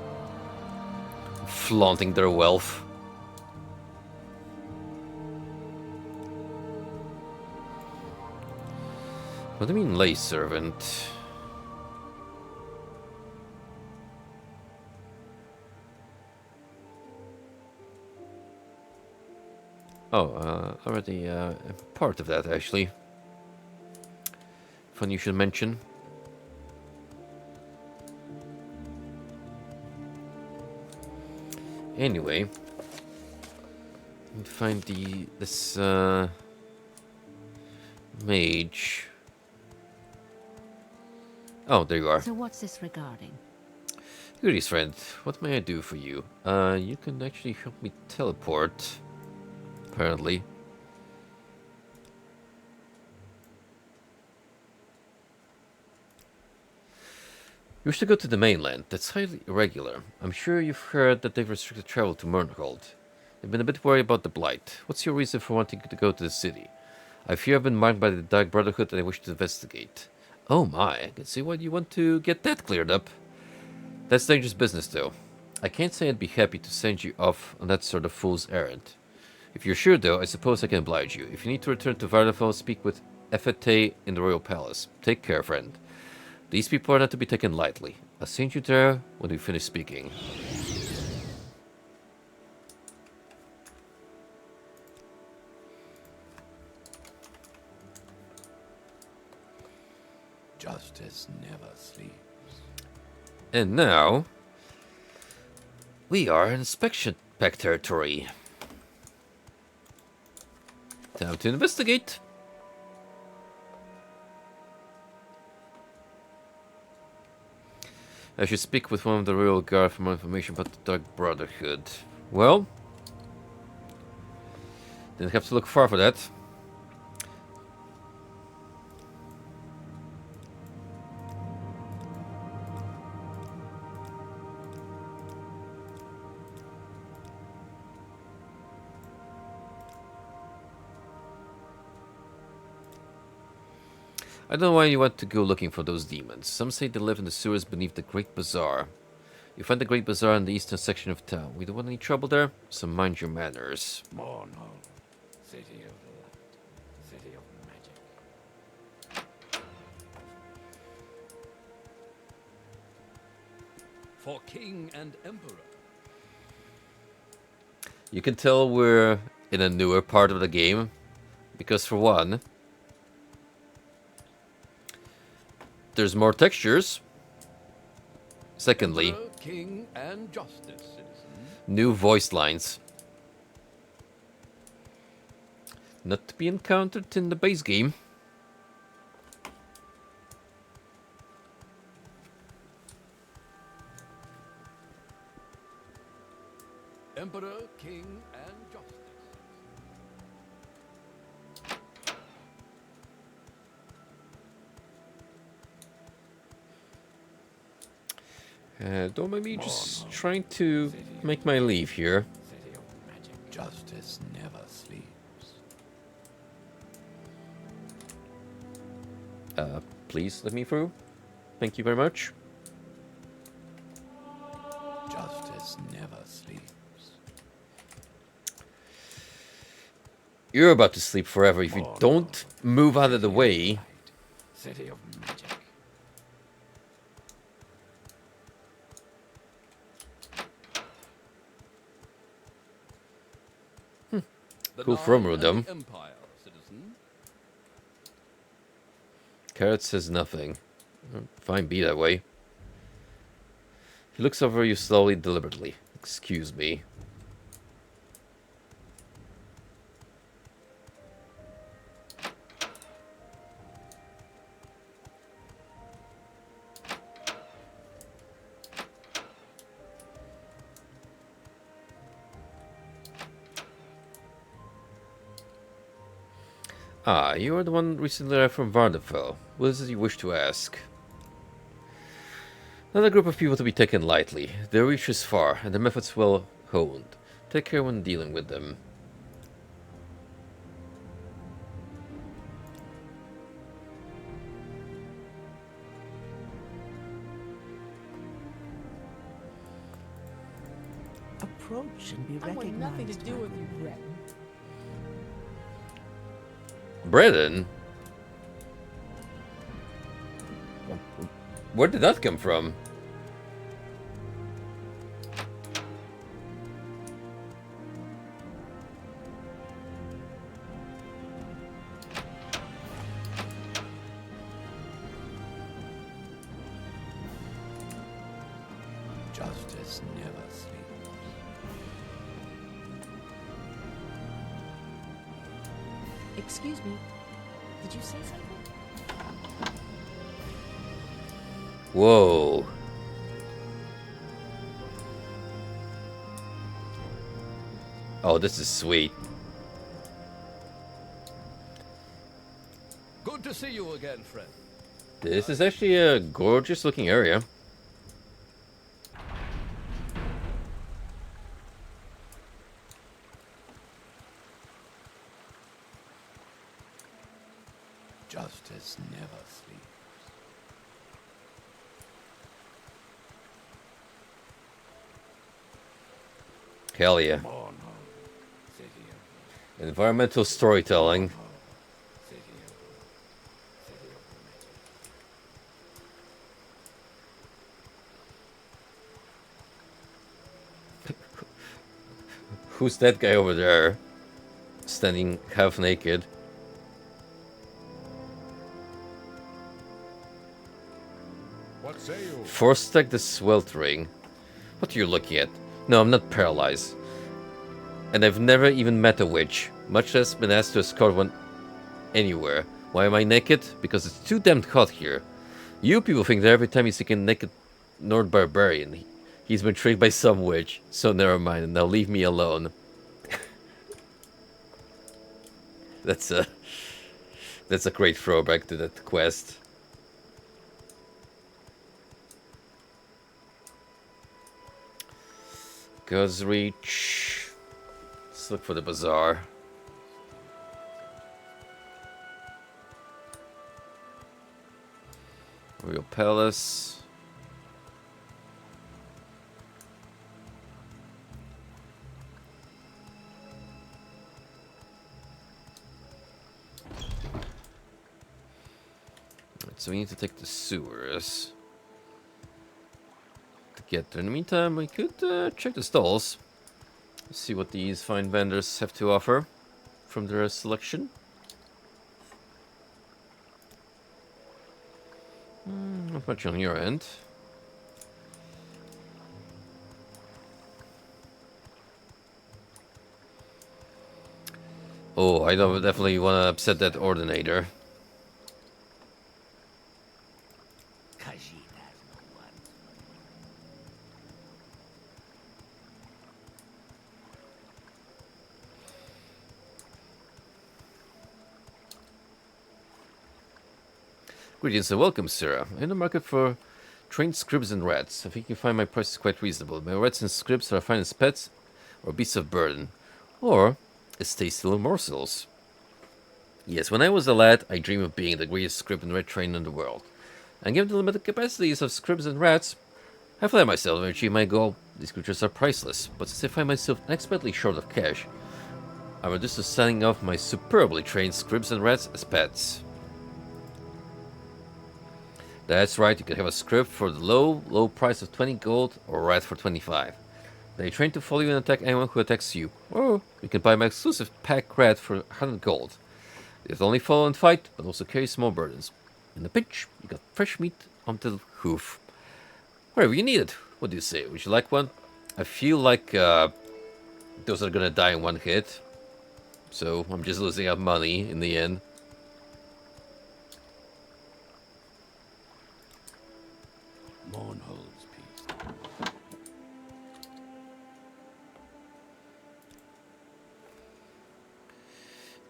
Speaker 1: Flaunting their wealth. What do you mean, lay servant? Oh, already part of that, actually. Fun you should mention. Anyway, find this mage. Oh, there you are.
Speaker 5: So what's this regarding?
Speaker 1: Greetings, friend. What may I do for you? You can actually help me teleport. Apparently. You wish to go to the mainland. That's highly irregular. I'm sure you've heard that they've restricted travel to Mernhold. They've been a bit worried about the Blight. What's your reason for wanting to go to the city? I fear I've been marked by the Dark Brotherhood and I wish to investigate. Oh my, I can see why you want to get that cleared up. That's dangerous business, though. I can't say I'd be happy to send you off on that sort of fool's errand. If you're sure, though, I suppose I can oblige you. If you need to return to Vardavel, speak with Efete in the Royal Palace. Take care, friend. These people are not to be taken lightly. I'll send you there when we finish speaking.
Speaker 3: Justice never sleeps.
Speaker 1: And now, we are in inspection pack territory. Time to investigate. I should speak with one of the Royal Guard for more information about the Dark Brotherhood. Well, didn't have to look far for that. I don't know why you want to go looking for those demons. Some say they live in the sewers beneath the Great Bazaar. You find the Great Bazaar in the eastern section of town. We don't want any trouble there, so mind your manners.
Speaker 3: Morrowind, city of light, city of magic.
Speaker 2: For king and emperor.
Speaker 1: You can tell we're in a newer part of the game, because for one, there's more textures. Secondly,
Speaker 2: Emperor, king, and justice, citizen.
Speaker 1: new voice lines. Not to be encountered in the base game.
Speaker 2: Emperor, king, and justice.
Speaker 1: Don't mind me just trying to make my leave here.
Speaker 3: City of magic. Justice never sleeps.
Speaker 1: Please let me through. Thank you very much.
Speaker 3: Justice never sleeps.
Speaker 1: You're about to sleep forever if you don't move out of the way.
Speaker 3: City of magic.
Speaker 2: The
Speaker 1: Cool
Speaker 2: Nile
Speaker 1: from
Speaker 2: and
Speaker 1: Rudum.
Speaker 2: the Empire, citizen.
Speaker 1: Carrot says nothing. Fine, be that way. He looks over you slowly, deliberately. Excuse me. Ah, you are the one recently arrived from Vardenfell. What is it you wish to ask? Not a group of people to be taken lightly. Their reach is far, and their methods well honed. Take care when dealing with them.
Speaker 5: Approach and be
Speaker 8: I want nothing to
Speaker 5: recognized.
Speaker 8: do
Speaker 5: by
Speaker 8: with
Speaker 5: them.
Speaker 8: you, Breton.
Speaker 1: Breton? Where did that come from?
Speaker 3: Justice never sleeps.
Speaker 8: Excuse me. Did you say something?
Speaker 1: Whoa. Oh, this is sweet.
Speaker 2: Good to see you again, friend.
Speaker 1: This is actually a gorgeous looking area.
Speaker 3: Justice never sleeps.
Speaker 1: Hell yeah.
Speaker 3: Morrowind, city of
Speaker 1: Environmental storytelling.
Speaker 3: city of
Speaker 1: Who's that guy over there? Standing half naked.
Speaker 4: What say you?
Speaker 1: Forstack the sweltering. What are you looking at? No, I'm not paralyzed. And I've never even met a witch, much less been asked to escort one anywhere. Why am I naked? Because it's too damn hot here. You people think that every time you see a naked Nord barbarian, he's been tricked by some witch. So never mind, now leave me alone. That's a great throwback to that quest. God's Reach. Let's look for the bazaar. Royal Palace. Right, so we need to take the sewers to get there. In the meantime, we could check the stalls. See what these fine vendors have to offer from their selection. Not much on your end. Oh, I don't definitely want to upset that ordinator.
Speaker 3: Khajiit has no one.
Speaker 1: Greetings and welcome, sir. I'm in the market for trained scribs and rats. I think you find my prices quite reasonable. My rats and scribs are fine as pets or beasts of burden, or as tasty little morsels. Yes, when I was a lad, I dreamed of being the greatest scrib and rat trainer in the world. And given the limited capacities of scribs and rats, I flatter myself to achieve my goal. These creatures are priceless, but since I find myself unexpectedly short of cash, I'm reduced to selling off my superbly trained scribs and rats as pets. That's right, you can have a script for the low price of 20 gold or a rat for 25. They train to follow you and attack anyone who attacks you. Or you can buy my exclusive pack rat for 100 gold. They not only follow and fight, but also carry small burdens. In the pinch, you got fresh meat on the hoof. Wherever you need it. What do you say? Would you like one? I feel like those are gonna die in one hit. So I'm just losing up money in the end.
Speaker 3: Mournhold's piece.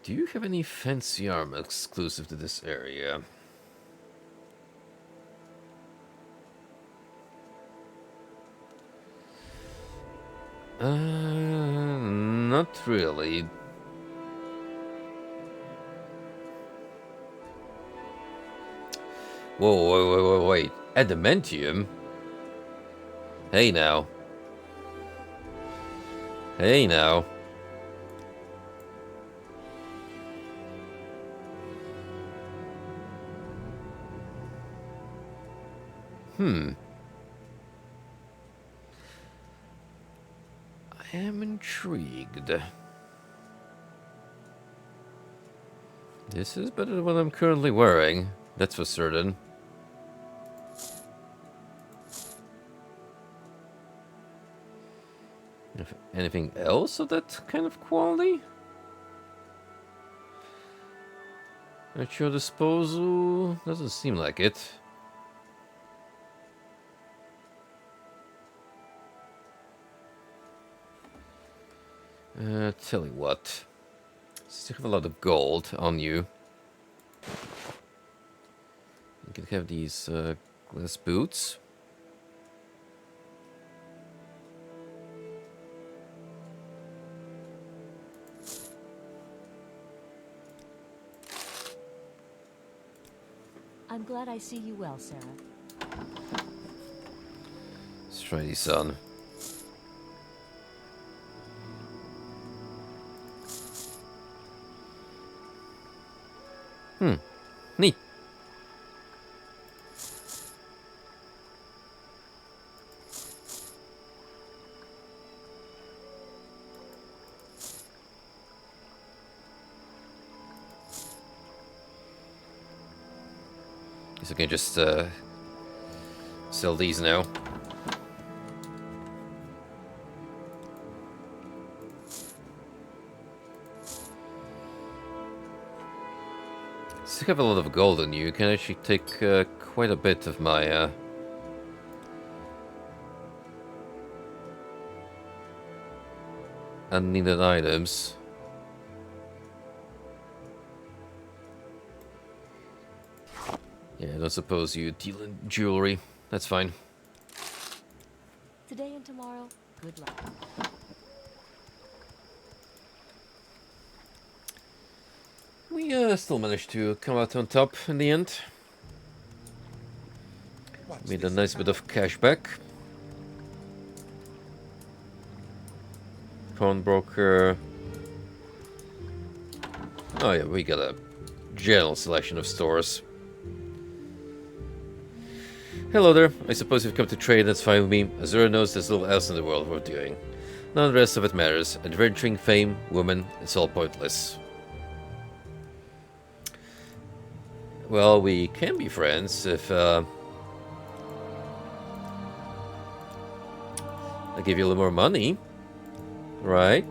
Speaker 1: Do you have any fancy armor exclusive to this area? Not really. Whoa, wait. Adamantium? Hey now. Hey now. I am intrigued. This is better than what I'm currently wearing, that's for certain. If anything else of that kind of quality? At your disposal? Doesn't seem like it. Tell you what. Since you have a lot of gold on you, you can have these glass boots.
Speaker 8: I'm glad I see you well, Sarah.
Speaker 1: Let's try these on. Neat. Guess I can just sell these now. Since you have a lot of gold on you, you can actually take quite a bit of my unneeded items. Yeah, I don't suppose you deal in jewelry. That's fine.
Speaker 8: Today and tomorrow, good luck.
Speaker 1: We still managed to come out on top in the end. Made a nice bit of cash back. Pawnbroker. Oh yeah, we got a general selection of stores. Hello there. I suppose you've come to trade, that's fine with me. Azura knows there's little else in the world worth doing. None of the rest of it matters. Adventuring, fame, women, it's all pointless. Well, we can be friends if I give you a little more money, right?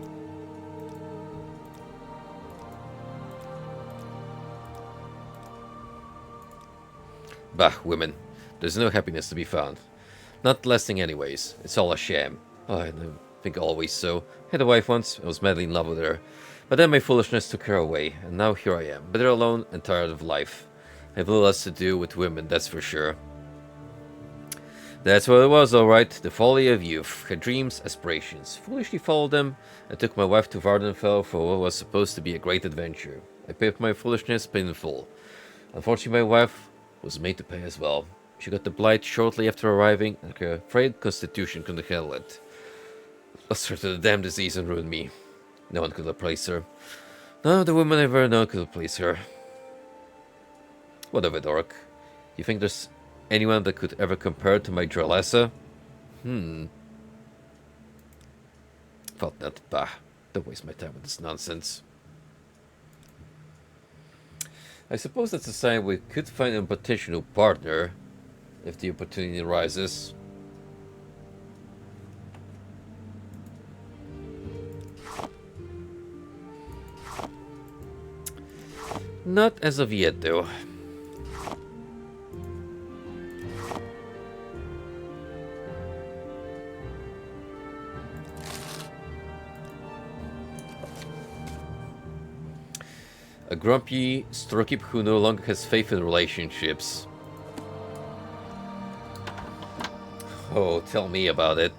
Speaker 1: Bah, women. There's no happiness to be found. Not lasting anyways. It's all a sham. Oh, I think always so. Had a wife once, I was madly in love with her. But then my foolishness took her away, and now here I am, bitter alone and tired of life. I have little else to do with women, that's for sure. That's what it was, alright. The folly of youth. Had dreams, aspirations. Foolishly followed them, and took my wife to Vardenfell for what was supposed to be a great adventure. I paid for my foolishness, paid in full. Unfortunately, my wife was made to pay as well. She got the blight shortly after arriving, and her frail constitution couldn't handle it. Lost her to the damn disease and ruined me. No one could replace her. None of the women I've ever known could replace her. What of it, Orc? You think there's anyone that could ever compare to my Dralessa? Thought not. Bah. Don't waste my time with this nonsense. I suppose that's a sign we could find a potential partner if the opportunity arises. Not as of yet, though. A grumpy Storkip who no longer has faith in relationships. Oh, tell me about it.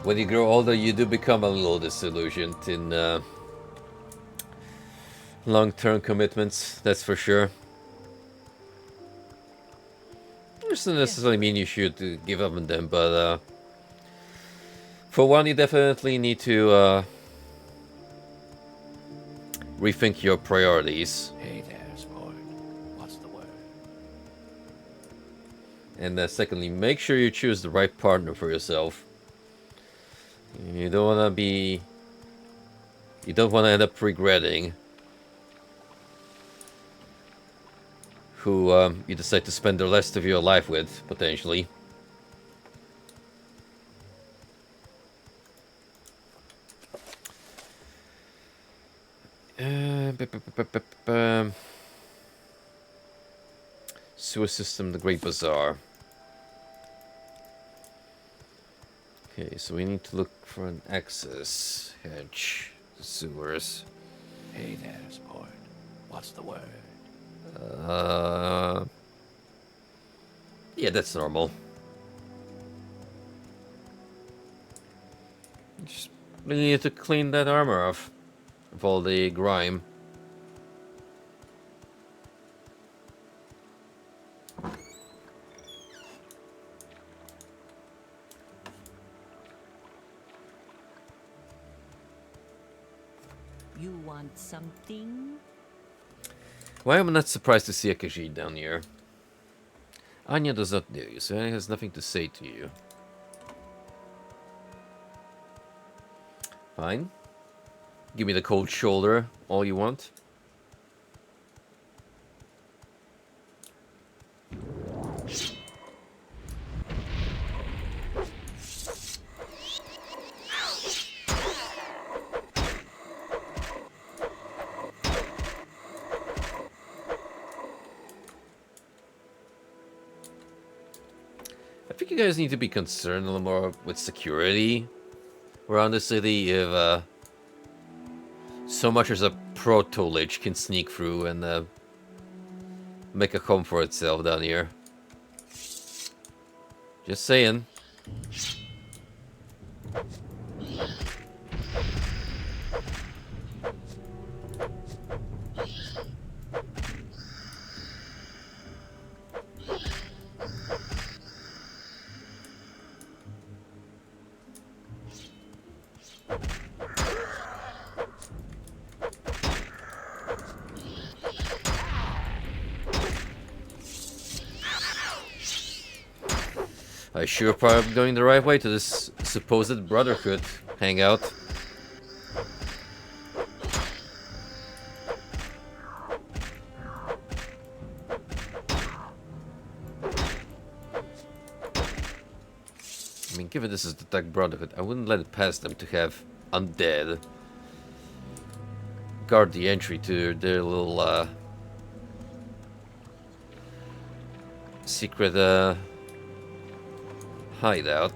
Speaker 1: When you grow older, you do become a little disillusioned in long-term commitments, that's for sure. Doesn't necessarily mean you should give up on them, but for one, you definitely need to rethink your priorities.
Speaker 3: Hey there, sport. What's the word?
Speaker 1: And secondly, make sure you choose the right partner for yourself. You don't want to be... You don't want to end up regretting who you decide to spend the rest of your life with, potentially. Sewer system, the Great Bazaar. Okay, so we need to look for an access hedge to sewers.
Speaker 3: Hey there, sport. What's the word?
Speaker 1: Yeah, that's normal. Just really need to clean that armor off of all the grime.
Speaker 8: You want something?
Speaker 1: Why am I not surprised to see a Khajiit down here? Anya does not know you, so Anya has nothing to say to you. Fine. Give me the cold shoulder, all you want. I think you guys need to be concerned a little more with security around the city if so much as a proto-lich can sneak through and make a home for itself down here. Just saying. I sure probably going the right way to this supposed brotherhood hangout. I mean, given this is the Dark Brotherhood, I wouldn't let it pass them to have undead guard the entry to their little secret hideout.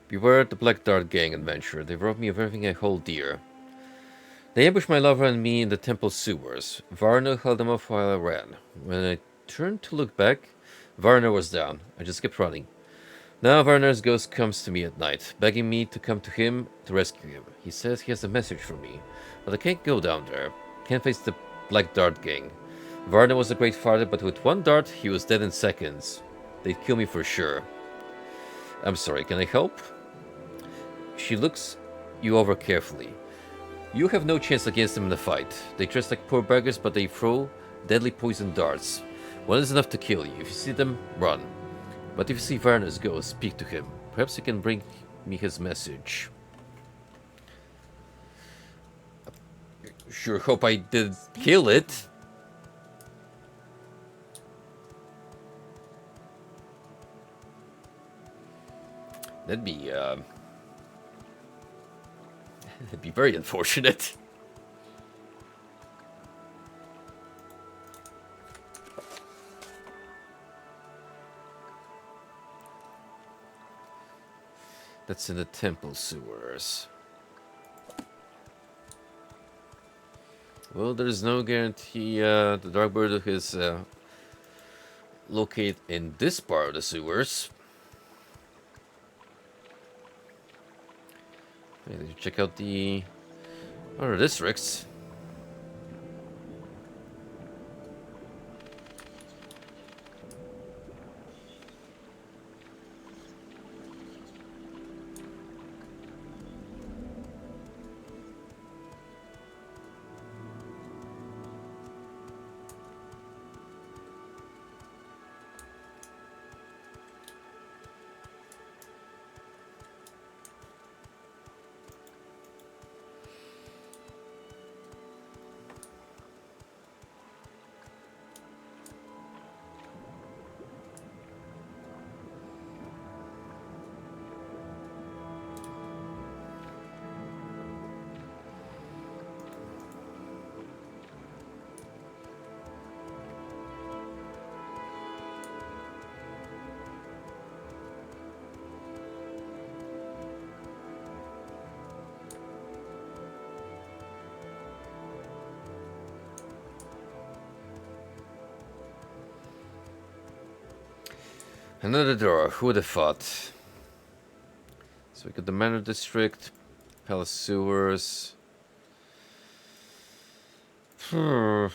Speaker 1: Beware the Black Dart Gang adventure. They robbed me of everything I hold dear. They ambushed my lover and me in the temple sewers. Varno held them off while I ran. When I turned to look back, Varno was down. I just kept running. Now Varno's ghost comes to me at night, begging me to come to him to rescue him. He says he has a message for me, but I can't go down there. Can't face the Black Dart Gang. Varno was a great fighter, but with one dart, he was dead in seconds. They'd kill me for sure. I'm sorry, can I help? She looks you over carefully. You have no chance against them in the fight. They dress like poor beggars, but they throw deadly poison darts. One is enough to kill you. If you see them, run. But if you see Varno's ghost, speak to him. Perhaps he can bring me his message. Sure hope I did kill it. That'd be it'd be very unfortunate. That's in the temple sewers. Well, there's no guarantee the Dark Bird is located in this part of the sewers. Maybe check out the other districts. Another door, who would have thought? So we got the Manor District, Palace Sewers. Well,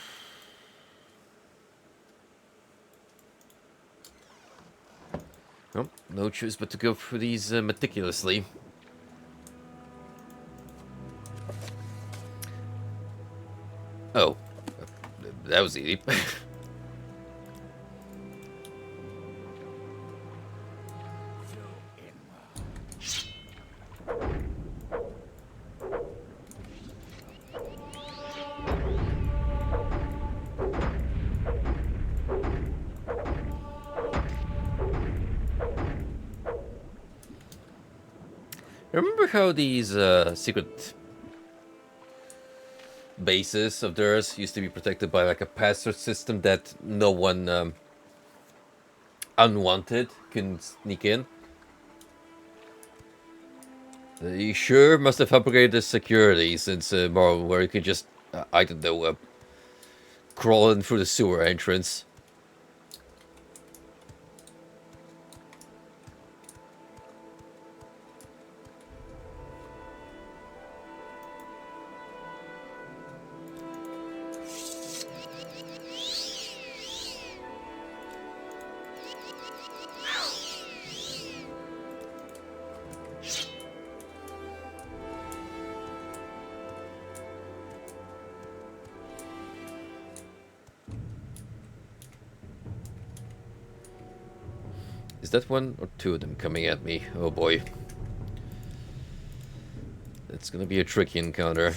Speaker 1: no choice but to go through these meticulously. Oh, that was easy. Remember how these secret bases of theirs used to be protected by like a password system that no one unwanted can sneak in. You sure must have upgraded the security since Morrowind, where you could just, I don't know, crawl in through the sewer entrance. Is that one or two of them coming at me? Oh boy. It's gonna be a tricky encounter.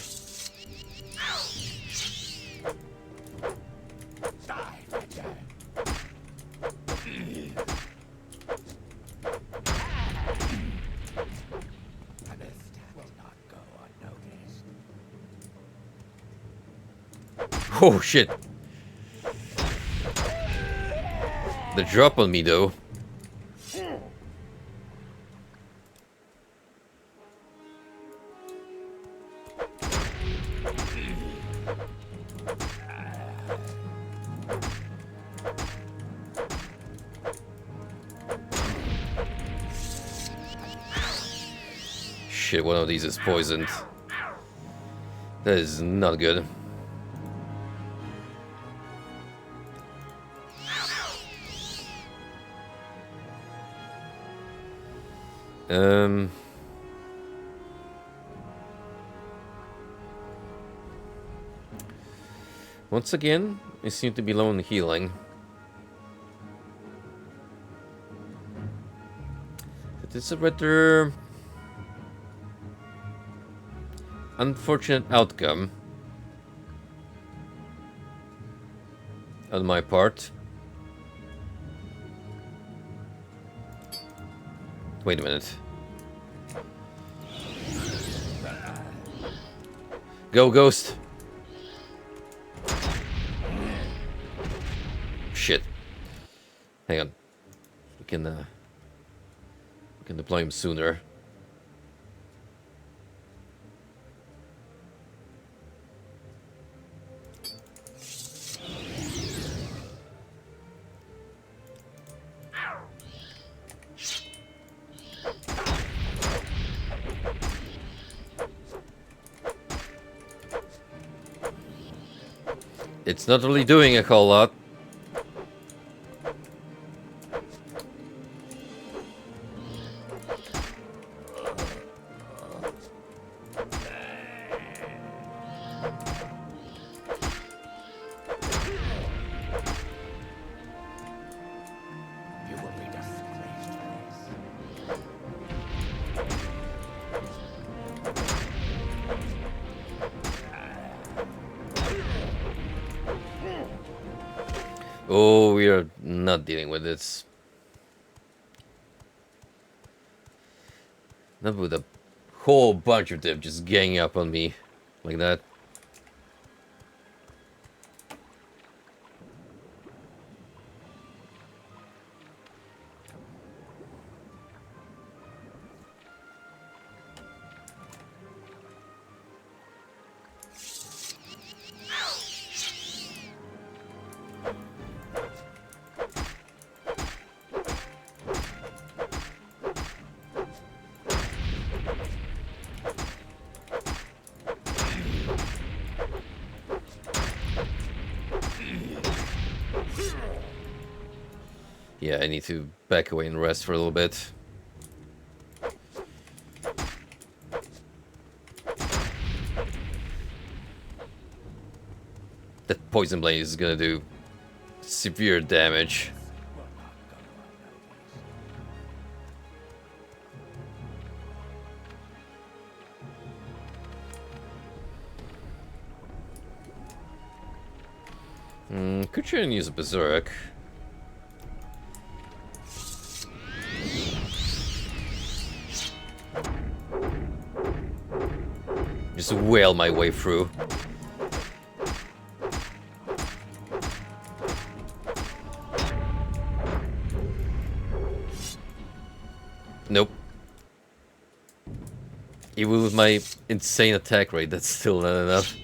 Speaker 1: Oh shit. The drop on me though. Shit, one of these is poisoned. That is not good. Once again, I seem to be low on healing. It is a rather unfortunate outcome on my part. Wait a minute. Go, Ghost! Shit. Hang on. We can deploy him sooner. It's not really doing a whole lot. Oh, we are not dealing with this. Not with a whole bunch of them just ganging up on me like that. Yeah, I need to back away and rest for a little bit. That poison blade is gonna do severe damage. Could try and use a berserk. Just wail my way through. Nope. Even with my insane attack rate, that's still not enough.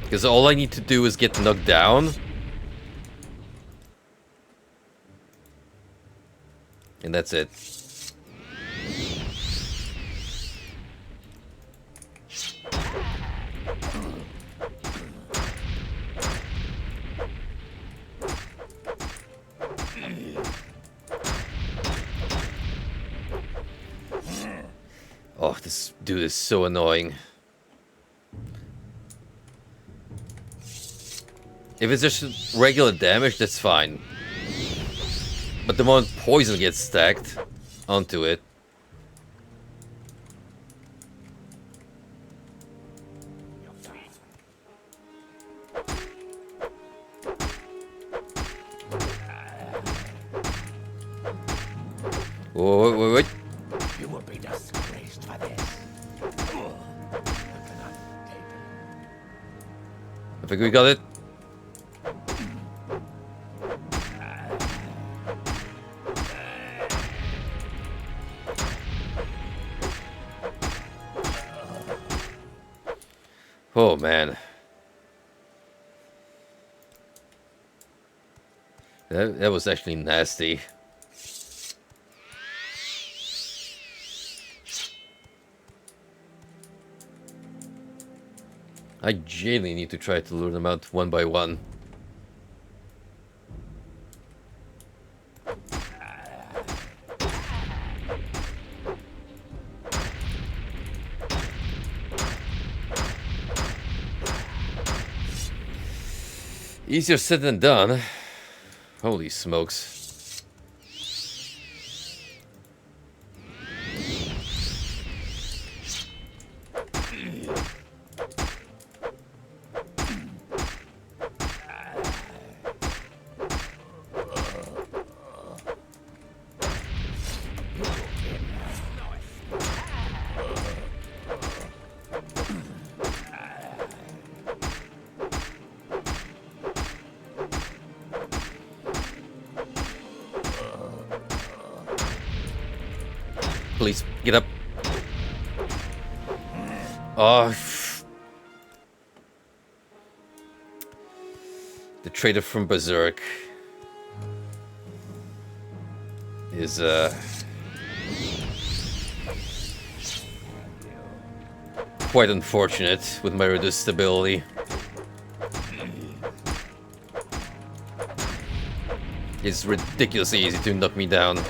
Speaker 1: Because all I need to do is get knocked down. And that's it. Oh, this dude is so annoying. If it's just regular damage, that's fine. But the moment poison gets stacked onto it... Wait, wait, wait.
Speaker 3: You will be disgraced for this.
Speaker 1: I think we got it. Oh man. That was actually nasty. I genuinely need to try to lure them out one by one. Easier said than done. Holy smokes. Please, get up. Oh. The traitor from Berserk is, quite unfortunate with my reduced stability. It's ridiculously easy to knock me down.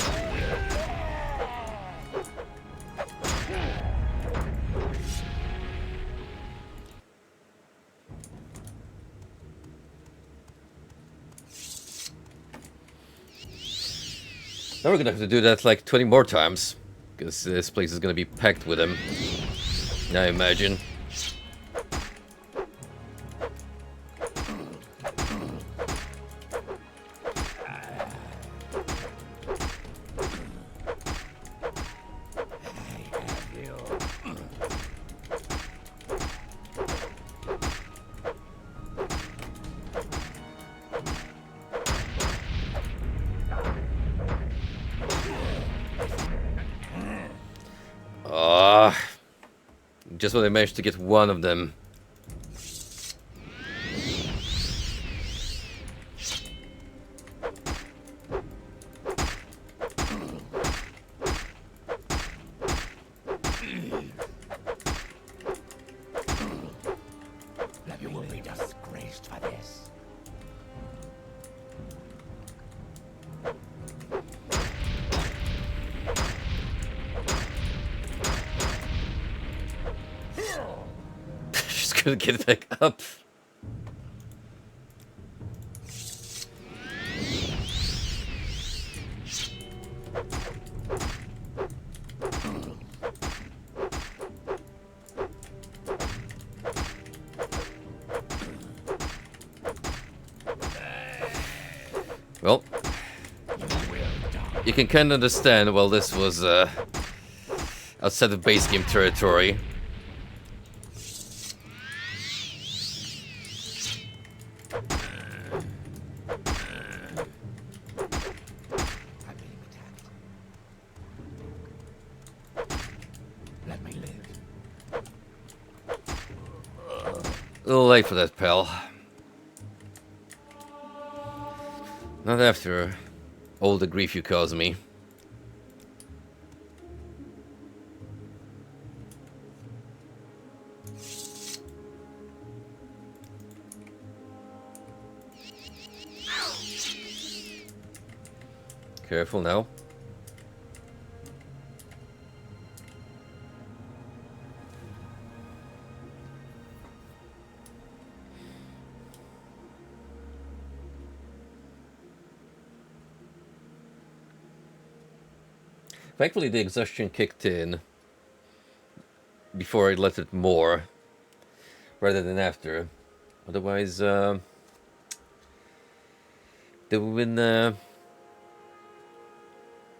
Speaker 1: Now we're gonna have to do that like 20 more times, because this place is gonna be packed with them, I imagine. Just when I managed to get one of them.
Speaker 3: You will be disgraced for this.
Speaker 1: Just couldn't get back up. Well, you can kind of understand, well, this was outside of base game territory. little late for that, pal. Not after all the grief you caused me. Careful now. Thankfully the exhaustion kicked in before I let it more, rather than after. Otherwise, there would have been,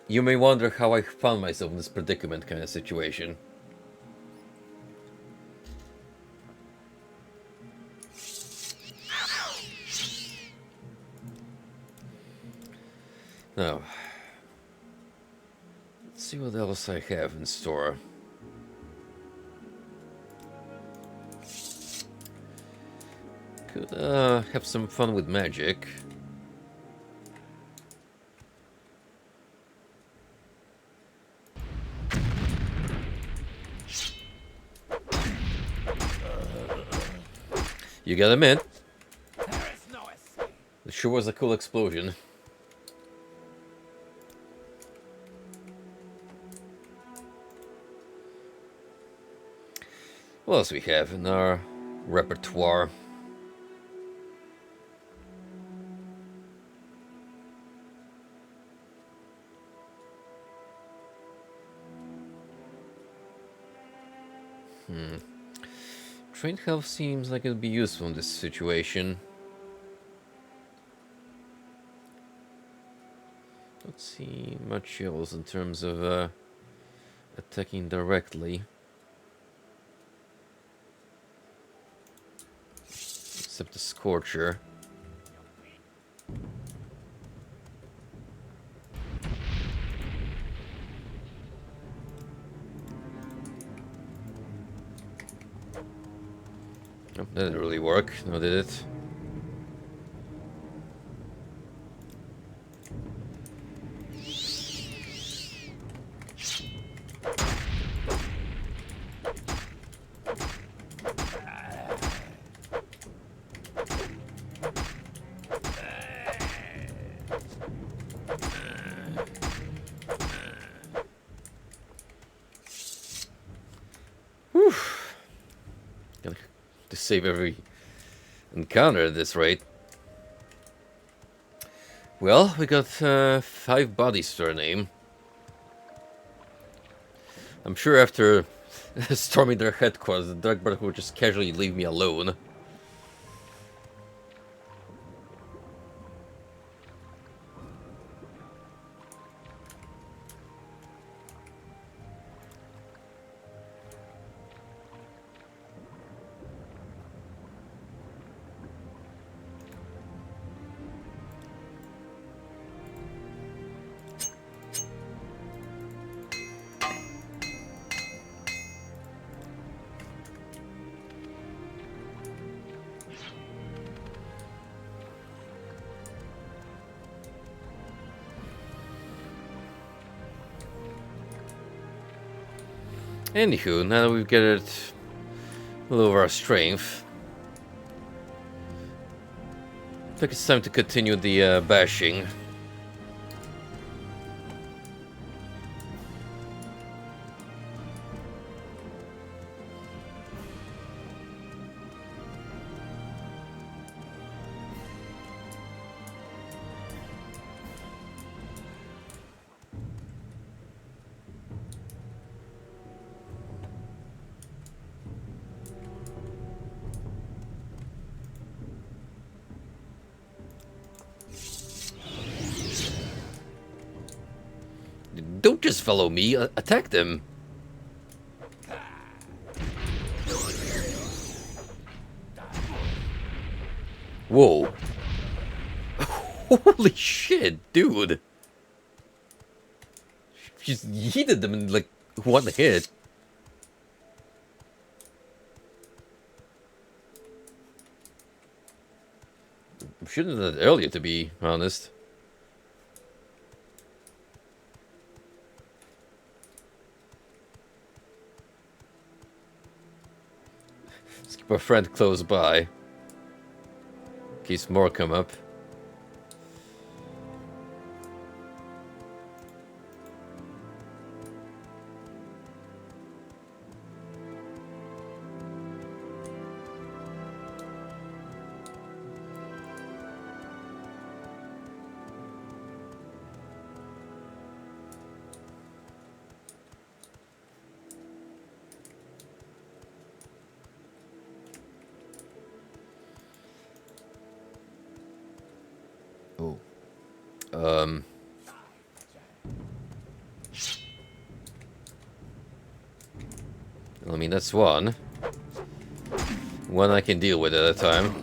Speaker 1: you may wonder how I found myself in this predicament kind of situation. Now, let's see what else I have in store. Could have some fun with magic. You got him in. It sure was a cool explosion. What else we have in our repertoire? Trained health seems like it'd be useful in this situation. Don't see much else in terms of attacking directly. Except the Scorcher. Oh, that didn't really work, no did it? Whew. Gotta to save every encounter at this rate. Well, we got 5 bodies to our name. I'm sure after storming their headquarters, the Dark Brotherhood would just casually leave me alone. Anywho, now that we've gathered a little of our strength, I think it's time to continue the bashing. Don't just follow me, attack them. Whoa. Holy shit, dude. Just yeeted them in like one hit. Shouldn't have done it earlier, to be honest. Let's keep our friend close by. In case more come up. Oh. I mean, that's one. One I can deal with at a time.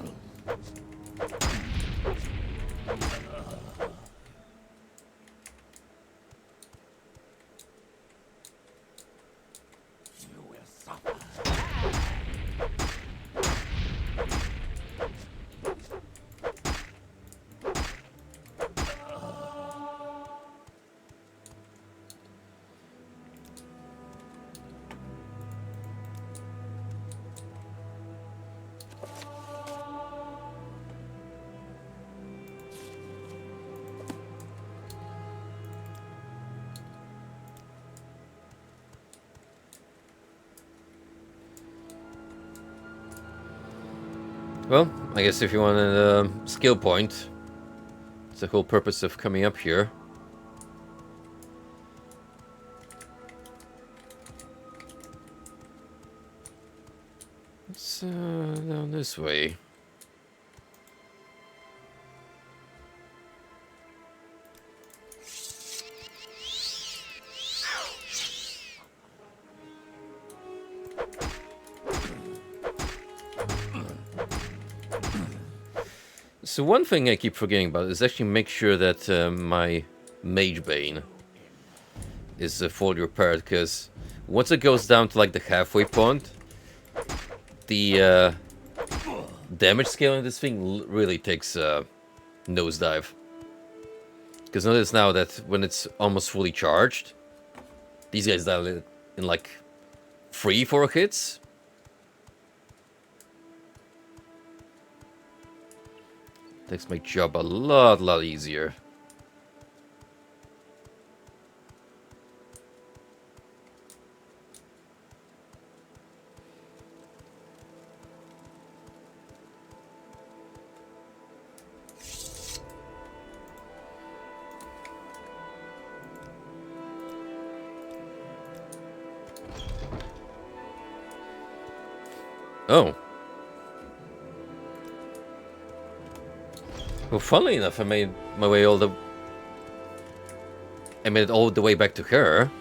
Speaker 1: Well, I guess if you want a skill point, it's the whole purpose of coming up here. It's down this way. So one thing I keep forgetting about is actually make sure that my Mage Bane is fully repaired, because once it goes down to like the halfway point, the damage scale in this thing really takes a nosedive. Because notice now that when it's almost fully charged, these guys die in like 3-4 hits. Makes my job a lot easier. Oh. Well, funnily enough, I made my way all the... I made it all the way back to her.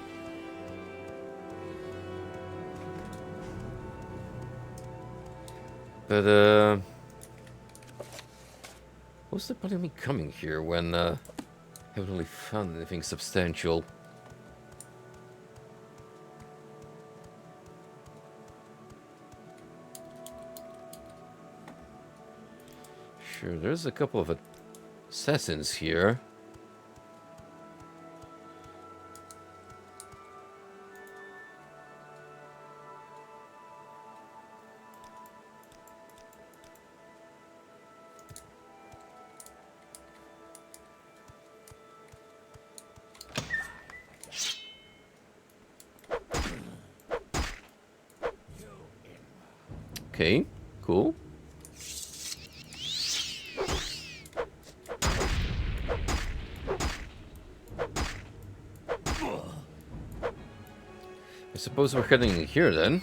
Speaker 1: But, what's the point of me coming here when, I haven't really found anything substantial? Sure, there's a couple of assassins here. Okay, cool. I suppose we're heading here then.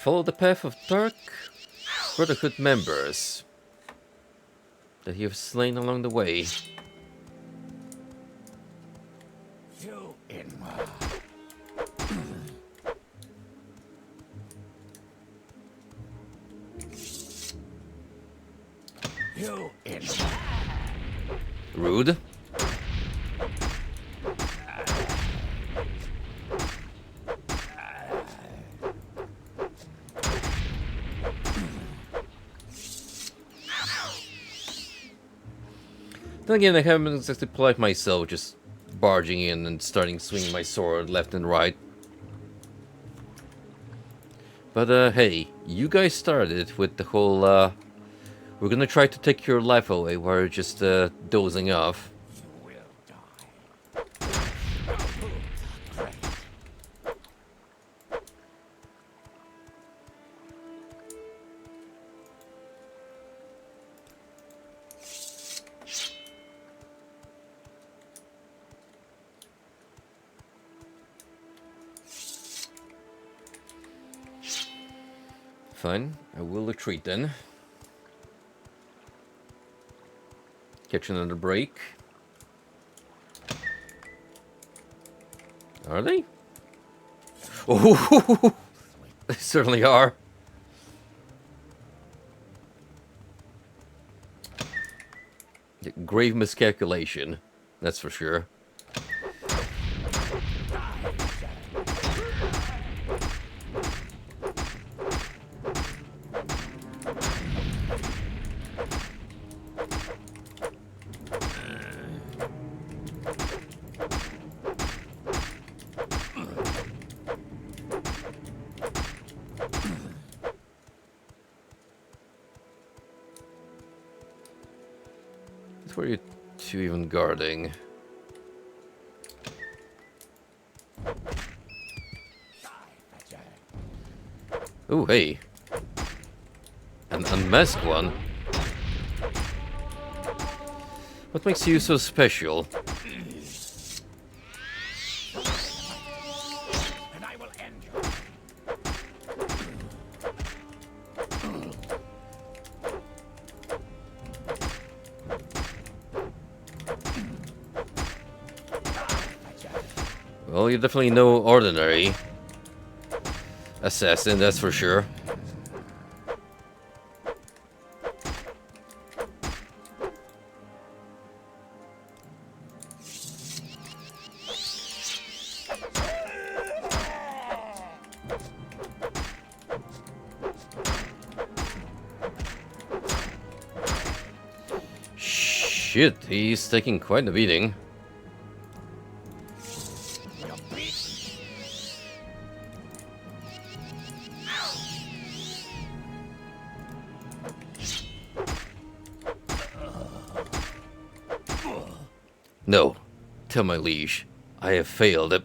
Speaker 1: Follow the path of dark Brotherhood members that you have slain along the way. Rude. Then again, I haven't exactly polite myself, just barging in and starting swinging my sword left and right. But hey, you guys started with the whole, we're gonna try to take your life away while you're just dozing off.
Speaker 3: You will die.
Speaker 1: Fine, I will retreat then. Catch another break. Are they? Oh, they certainly are. Grave miscalculation, that's for sure. What are you two even guarding? Oh, hey. An unmasked one? What makes you so special?
Speaker 3: And I will end you.
Speaker 1: Well, you're definitely no ordinary assassin, that's for sure. Shit, he's taking quite a beating. No, tell my liege, I have failed at...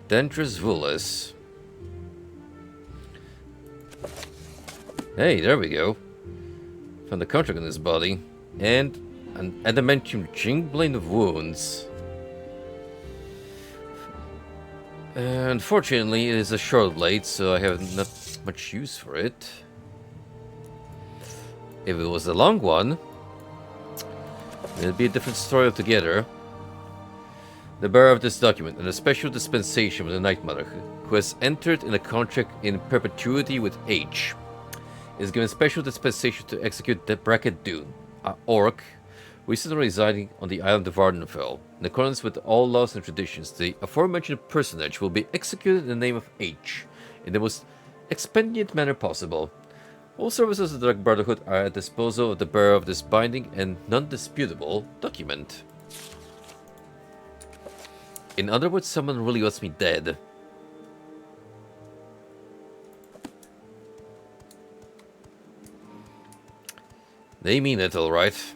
Speaker 1: Dendrus Vulus. Hey, there we go. Found the contract on his body. And an adamantium jingblade of wounds. Unfortunately, it is a short blade, so I have not much use for it. If it was a long one, it'd be a different story altogether. The bearer of this document, and a special dispensation with the Night Mother, who has entered in a contract in perpetuity with H, is given special dispensation to execute the Bracket Dune, an orc, recently residing on the island of Ardenfell. In accordance with all laws and traditions, the aforementioned personage will be executed in the name of H, in the most expedient manner possible. All services of the Dark Brotherhood are at disposal of the bearer of this binding and non-disputable document. In other words, someone really wants me dead. They mean it, alright.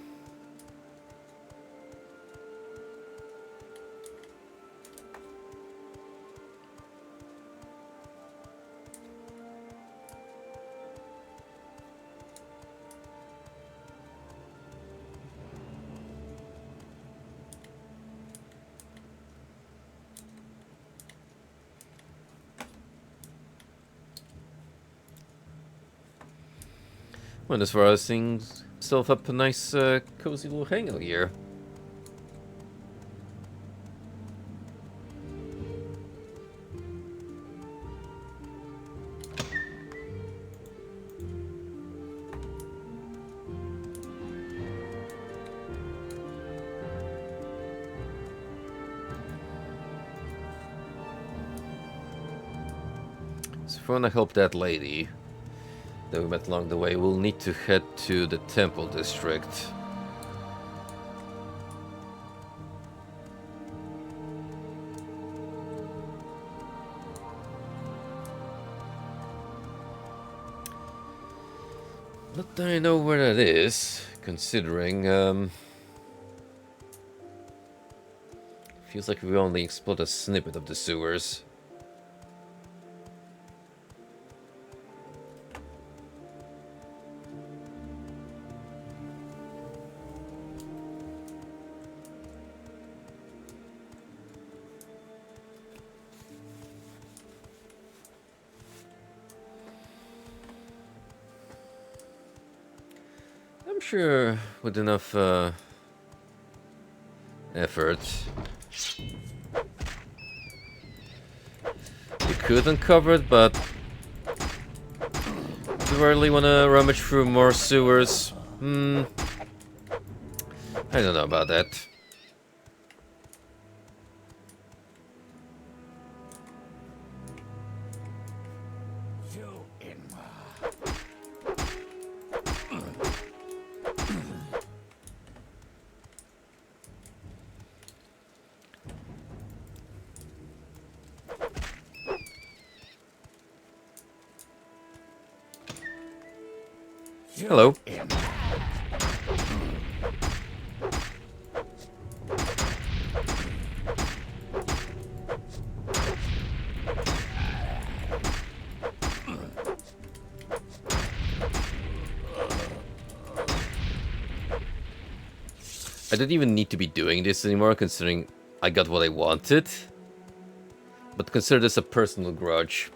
Speaker 1: Well, as far as things myself up a nice, cozy little hangout here. So if I want to help that lady, that we met along the way, we'll need to head to the Temple District. Not that I know where that is, considering, feels like we only explored a snippet of the sewers. I'm sure with enough effort, you could uncover it, but do you really want to rummage through more sewers? I don't know about that. Hello. I don't even need to be doing this anymore, considering I got what I wanted. But consider this a personal grudge.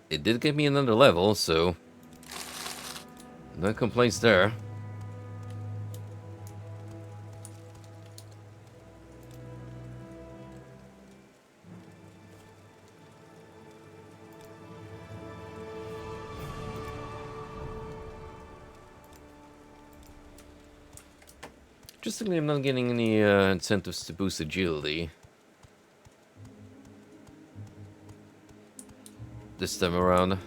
Speaker 1: It did give me another level, so no complaints there. Interestingly, I'm not getting any incentives to boost agility this time around.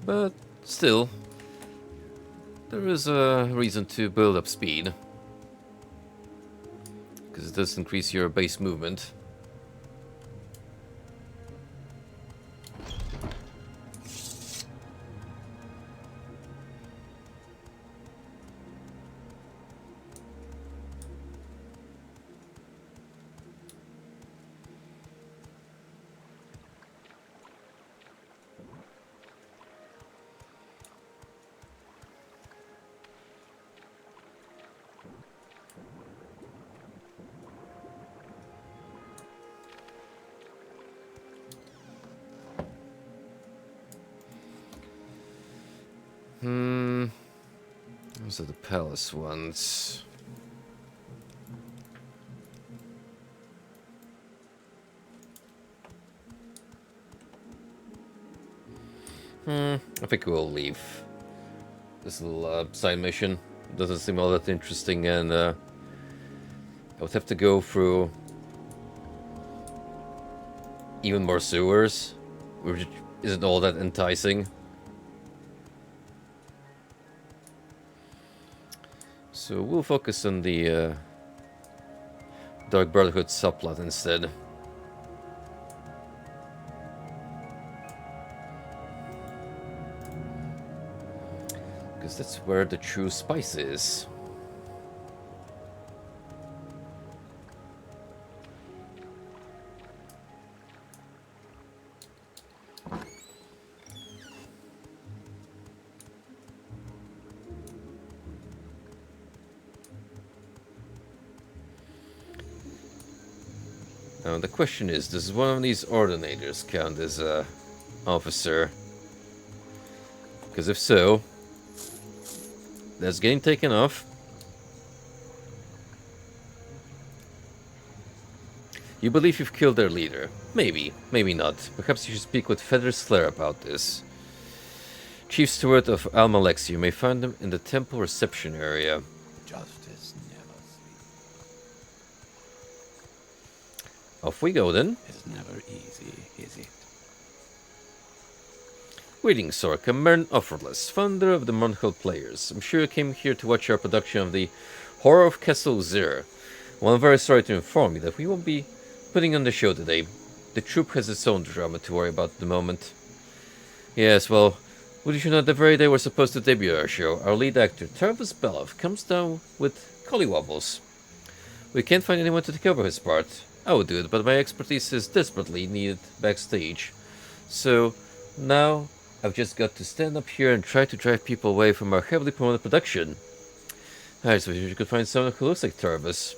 Speaker 1: But still, there is a reason to build up speed, because it does increase your base movement. Those are the palace ones. I think we'll leave this little side mission. Doesn't seem all that interesting, and I would have to go through even more sewers, which isn't all that enticing. So we'll focus on the Dark Brotherhood subplot instead. Because that's where the true spice is. Now the question is, does one of these ordinators count as a officer? Because if so, that's getting taken off. You believe you've killed their leader. Maybe, maybe not. Perhaps you should speak with Feather's Slayer about this. Chief Steward of Almalex, you may find him in the temple reception area.
Speaker 3: Justice never sleeps.
Speaker 1: Off we go then.
Speaker 3: It's never easy, is it?
Speaker 1: Greetings, Sorka, Mern Offerless, founder of the Monhill Players. I'm sure you came here to watch our production of the Horror of Castle Zir. Well, I'm very sorry to inform you that we won't be putting on the show today. The troupe has its own drama to worry about at the moment. Yes, well, would you know the very day we're supposed to debut our show, our lead actor, Tarvis Belov, comes down with collywobbles. We can't find anyone to take over his part. I would do it, but my expertise is desperately needed backstage. So, now I've just got to stand up here and try to drive people away from our heavily promoted production. I suppose you could find someone who looks like Tarvis.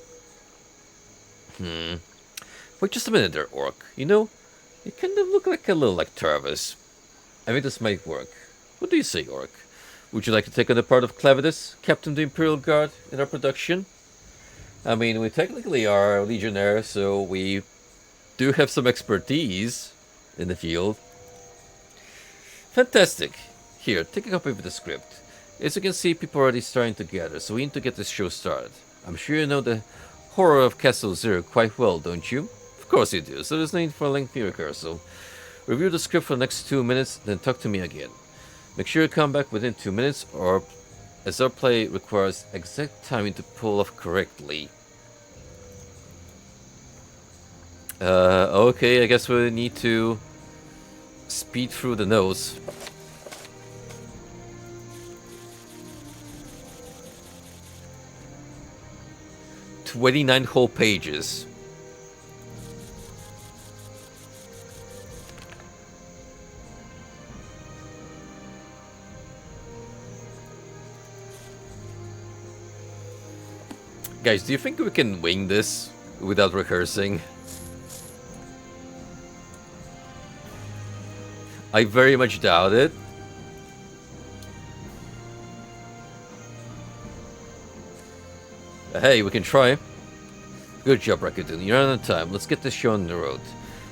Speaker 1: Wait just a minute there, Orc. You know, you kind of look like a little like Tarvis. I think this might work. What do you say, Orc? Would you like to take on the part of Clavitus, Captain of the Imperial Guard, in our production? I mean, we technically are legionnaires, so we do have some expertise in the field. Fantastic. Here, take a copy of the script. As you can see, people are already starting to gather, so we need to get this show started. I'm sure you know the Horror of Castle Zero quite well, don't you? Of course you do, so there's no need for a lengthy rehearsal. Review the script for the next 2 minutes, then talk to me again. Make sure you come back within 2 minutes, or as our play requires exact timing to pull off correctly. Okay, I guess we need to speed through the notes. "29 whole pages. Guys, do you think we can wing this without rehearsing? I very much doubt it. Hey, we can try. Good job, Rakuten. You're on time. Let's get this show on the road.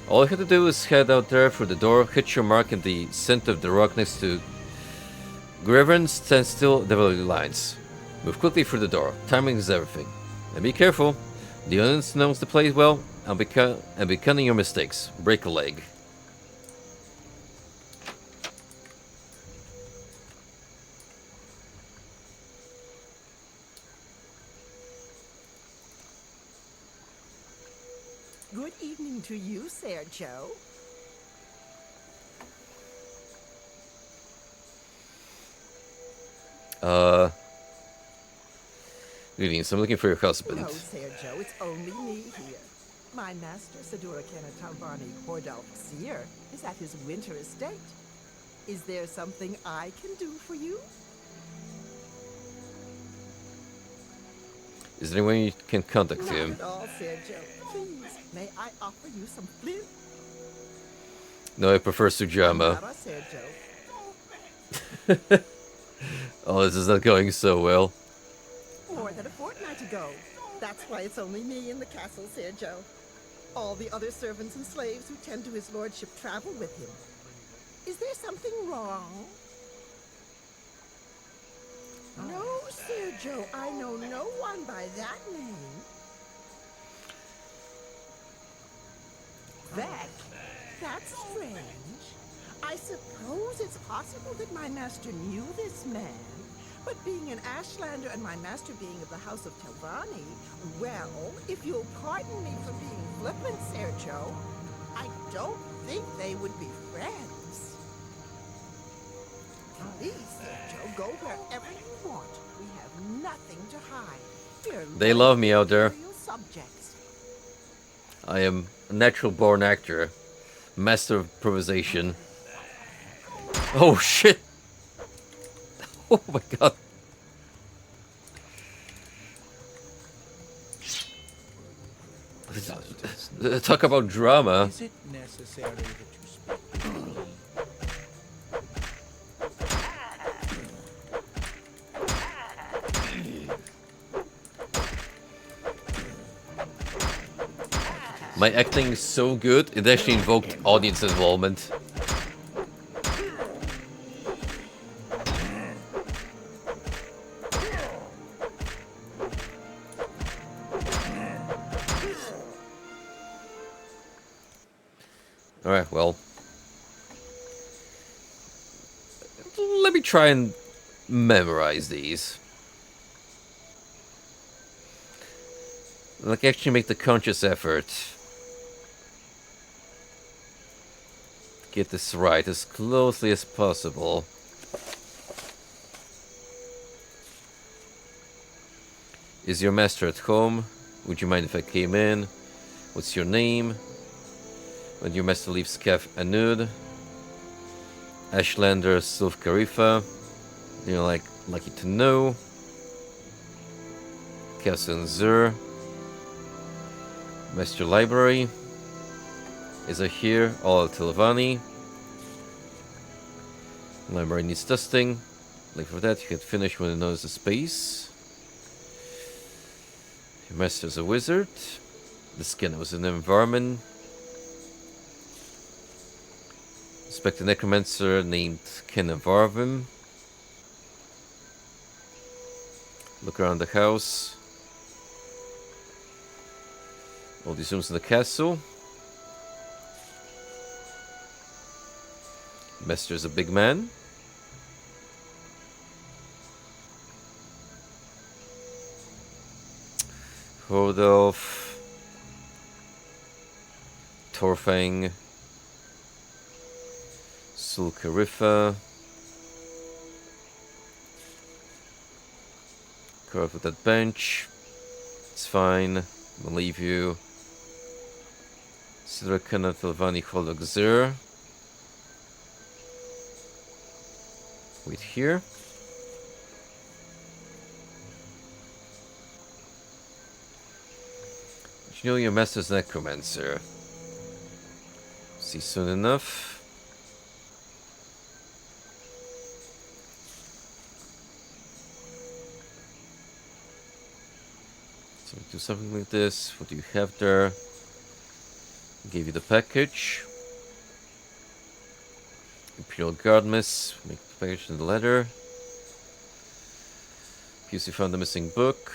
Speaker 1: All you have to do is head out there through the door, hit your mark in the center of the rock next to Grevern, stand still, develop your lines. Move quickly through the door. Timing is everything. And be careful. The audience knows the play well, and be cunning your mistakes. Break a leg.
Speaker 9: Good evening to you, Sergio.
Speaker 1: Greetings, I'm looking for your husband.
Speaker 9: No, Sergio, it's only me here. My master, Sadura Talvani Hordalf Seer, is at his winter estate. Is there something I can do for you?
Speaker 1: Is there anyone you can contact
Speaker 9: Not
Speaker 1: him?
Speaker 9: at all, Sergio. Please, may I offer you some flint?
Speaker 1: No, I prefer Sujama.
Speaker 9: Nara, Sergio.
Speaker 1: Oh, this is not going so well.
Speaker 9: More than a fortnight ago. That's why it's only me in the castle, Sergio. All the other servants and slaves who tend to his lordship travel with him. Is there something wrong? No, Sergio, I know no one by that name. That's strange. I suppose it's possible that my master knew this man. But being an Ashlander and my master being of the House of Telvanni, well, if you'll pardon me for being flippant, Sergio, I don't think they would be friends. Please, Sergio, go wherever you want. We have nothing to hide. We're
Speaker 1: They love me out there.
Speaker 9: loyal subjects.
Speaker 1: I am a natural born actor. Master of improvisation. Oh shit! Oh my god.
Speaker 3: Justice
Speaker 1: Talk about drama.
Speaker 3: Is it necessary that you speak to me?
Speaker 1: My acting is so good, it actually invoked audience involvement. Alright, well. Let me try and memorize these. Like, actually make the conscious effort. Get this right as closely as possible. Is your master at home? Would you mind if I came in? What's your name? When your master leaves Kef Anud? Ashlander Sulf Karifa. You're like lucky to know. Kasun Zur. Master Library. Is I here? All Telvani. Library needs dusting. Like for that, you can finish when it knows the space. Your master's a wizard. The skin was an environment. Inspect a necromancer named Kenavarvim. Look around the house. All these rooms in the castle. Master's a big man. Hodolf. Torfang. Sulcarifa. Go up with that bench. It's fine. We'll leave you. Sidrakana Telvani Hologzir. Wait here. You know your master's necromancer. See soon enough. So do something like this. What do you have there? Gave you the package. Imperial Guard Miss. Make the package in the letter. Pius, you found the missing book.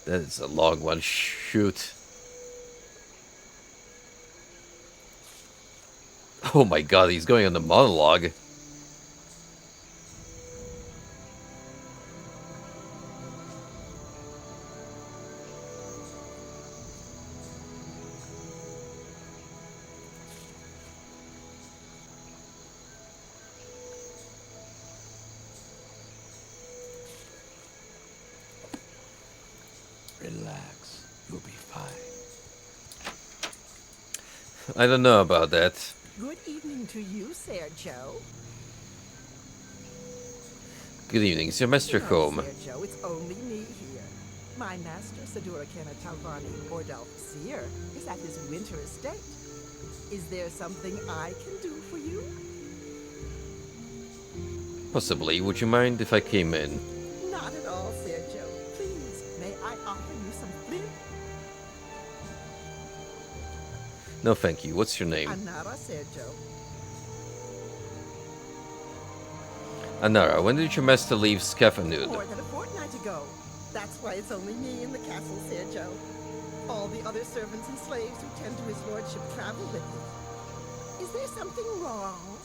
Speaker 1: That is a long one. Shoot. Oh my god, he's going on the monologue.
Speaker 3: Relax. You'll be fine.
Speaker 1: I don't know about that.
Speaker 9: Good evening to you, Sergio.
Speaker 1: Good evening, is your master home?
Speaker 9: Sergio, it's only me here. My master, Sadurakana Talvani Ordalf Seer, is at his winter estate. Is there something I can do for you?
Speaker 1: Possibly. Would you mind if I came in?
Speaker 9: Not at all, Sergio. Please, may I offer you some flint?
Speaker 1: No, thank you. What's your name?
Speaker 9: Anara, Sergio.
Speaker 1: Anara, when did your master leave Scafanud?
Speaker 9: More than a fortnight ago. That's why it's only me in the castle, Sergio. All the other servants and slaves who tend to his lordship travel with him. Is there something wrong?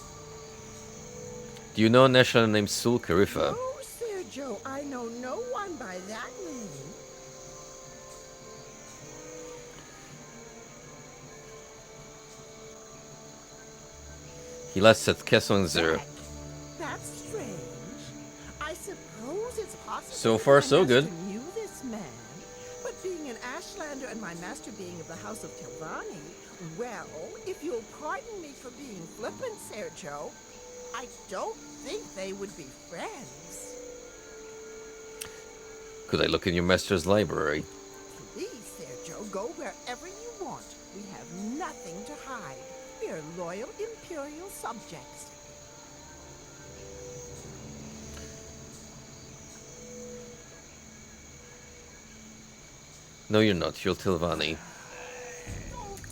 Speaker 1: Do you know a national named Sul Karifa?
Speaker 9: No, Sergio. I know no one by that name.
Speaker 1: He last at Kesselnzer.
Speaker 9: That's strange. I suppose it's possible.
Speaker 1: So
Speaker 9: that
Speaker 1: far,
Speaker 9: my
Speaker 1: so good.
Speaker 9: master knew this man, but being an Ashlander and my master being of the house of Telvani, well, if you'll pardon me for being flippant, Sergio, I don't think they would be friends.
Speaker 1: Could I look in your master's library?
Speaker 9: Please, Sergio, go wherever you want. We have nothing to hide. We are loyal Imperial subjects.
Speaker 1: No, you're not. You're Tilvani.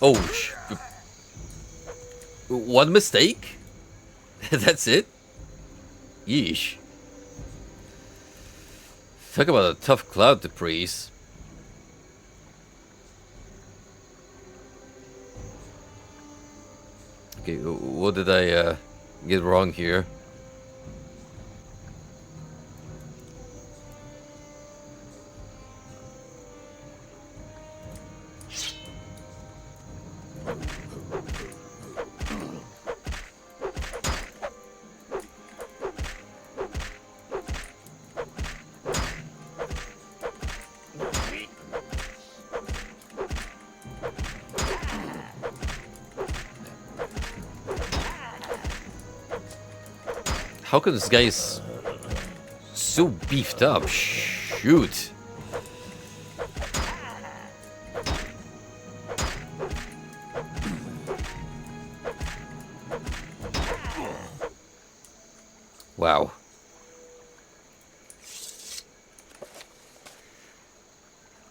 Speaker 1: Oh, one mistake? That's it? Yeesh. Talk about a tough cloud to praise. Okay, what did I get wrong here? How come this guy is so beefed up? Shoot. Wow.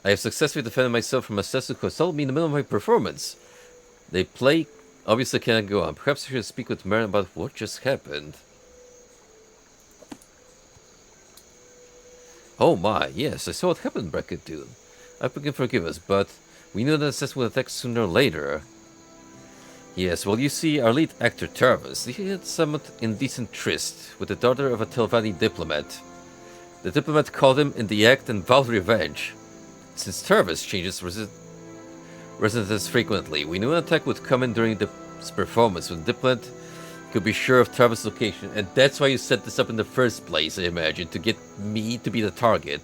Speaker 1: I have successfully defended myself from assassins who assaulted me in the middle of my performance. They play obviously cannot go on. Perhaps I should speak with Marin about what just happened. Oh my, yes, I saw what happened, Bracket Dude. I hope you can forgive us, but we knew that assassin would attack sooner or later. Yes, well, you see, our lead actor, Travis, he had somewhat indecent tryst with the daughter of a Telvanni diplomat. The diplomat caught him in the act and vowed revenge. Since Travis changes residence frequently, we knew an attack would come in during the performance when the diplomat could be sure of Travis' location, and that's why you set this up in the first place, I imagine, to get me to be the target.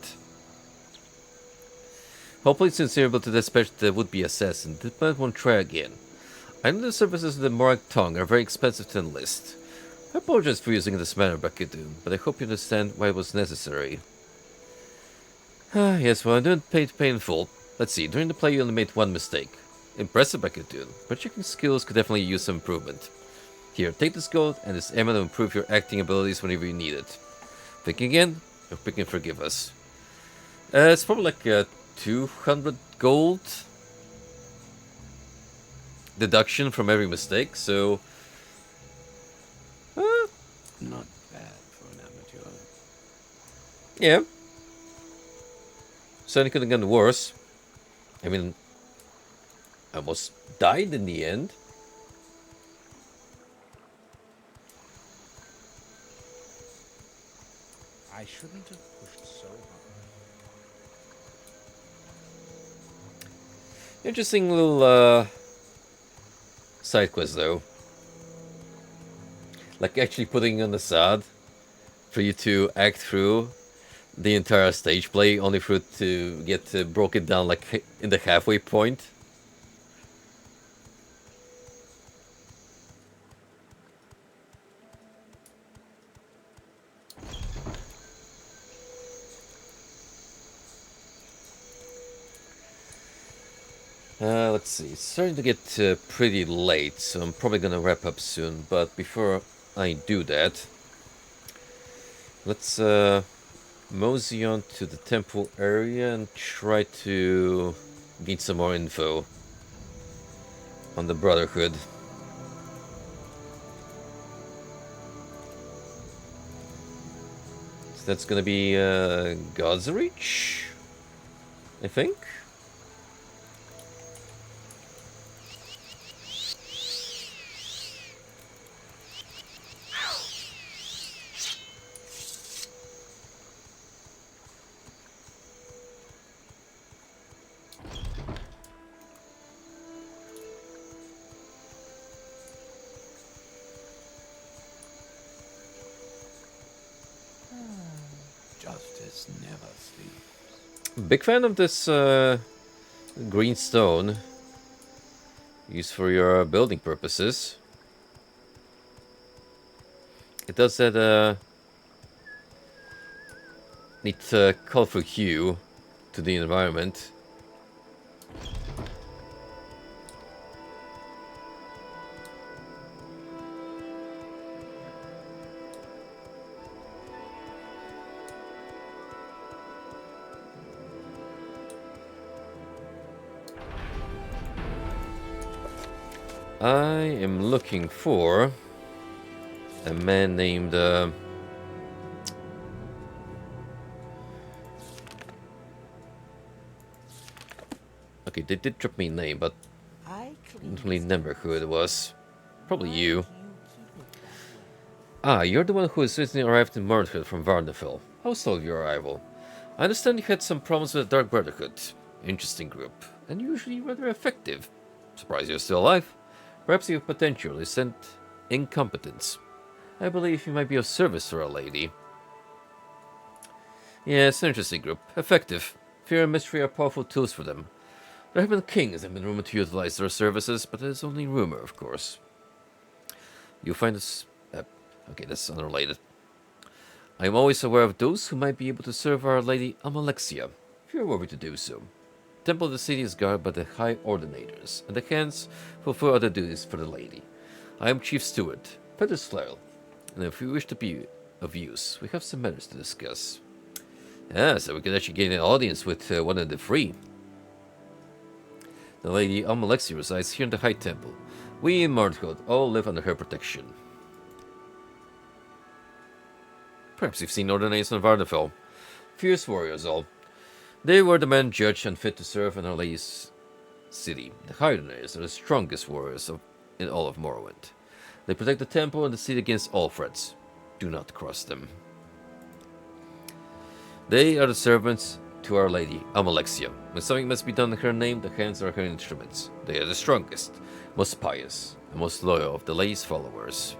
Speaker 1: Hopefully since you're able to dispatch the would-be assassin, the diplomat won't try again. I know the services of the Morag tongue are very expensive to enlist. I apologize for using this manner, Bakidun, but I hope you understand why it was necessary. Yes, well, I didn't pay it painful. Let's see, during the play you only made one mistake. Impressive, Bakidun, but checking skills could definitely use some improvement. Here, take this gold and this ammo to improve your acting abilities whenever you need it. Think again? I hope you can forgive us. It's probably like 200 gold deduction from every mistake, so...
Speaker 3: Not bad for an amateur.
Speaker 1: Yeah. Certainly could have gone worse. I mean, I almost died in the end.
Speaker 2: I shouldn't have pushed so hard.
Speaker 1: Interesting little side quest though. Like actually putting on the side for you to act through the entire stage play, only for it to get broken down like in the halfway point. Let's see, it's starting to get pretty late, so I'm probably gonna wrap up soon, but before I do that, let's mosey on to the temple area and try to get some more info on the Brotherhood. So that's gonna be God's Reach, I think.
Speaker 3: Justice never sleeps.
Speaker 1: Big fan of this green stone used for your building purposes. It does that neat colorful hue to the environment. I am looking for a man named okay, they did drop me a name, but
Speaker 9: I
Speaker 1: I
Speaker 9: clean
Speaker 1: don't really remember who it was. Probably
Speaker 9: Why
Speaker 1: you.
Speaker 9: do keep it that way?
Speaker 1: Ah, you're the one who has recently arrived in Mordred from Varnafel. How was all of your arrival? I understand you had some problems with the Dark Brotherhood. Interesting group, and usually rather effective. Surprised you're still alive. Perhaps you have potential, isn't incompetence. I believe you might be of service to our lady. Yeah, it's an interesting group. Effective. Fear and mystery are powerful tools for them. There have been kings that have been rumored to utilize their services, but it is only rumor, of course. You'll find this... okay, that's unrelated. I am always aware of those who might be able to serve Our Lady Amalexia, if you are worthy to do so. The temple of the city is guarded by the High Ordinators, and the hands fulfill other duties for the lady. I am Chief Steward, Peter Slail, and if you wish to be of use, we have some matters to discuss. Ah, so we can actually gain an audience with one of the three. The Lady Amalexia resides here in the High Temple. We in Mordred all live under her protection. Perhaps you've seen Ordinators on Varnafel. Fierce warriors all. They were the men judged unfit to serve in Our Lady's city. The High Ordinators are the strongest warriors in all of Morrowind. They protect the temple and the city against all threats. Do not cross them. They are the servants to Our Lady Amalexia. When something must be done in her name, the hands are her instruments. They are the strongest, most pious, and most loyal of the lady's followers.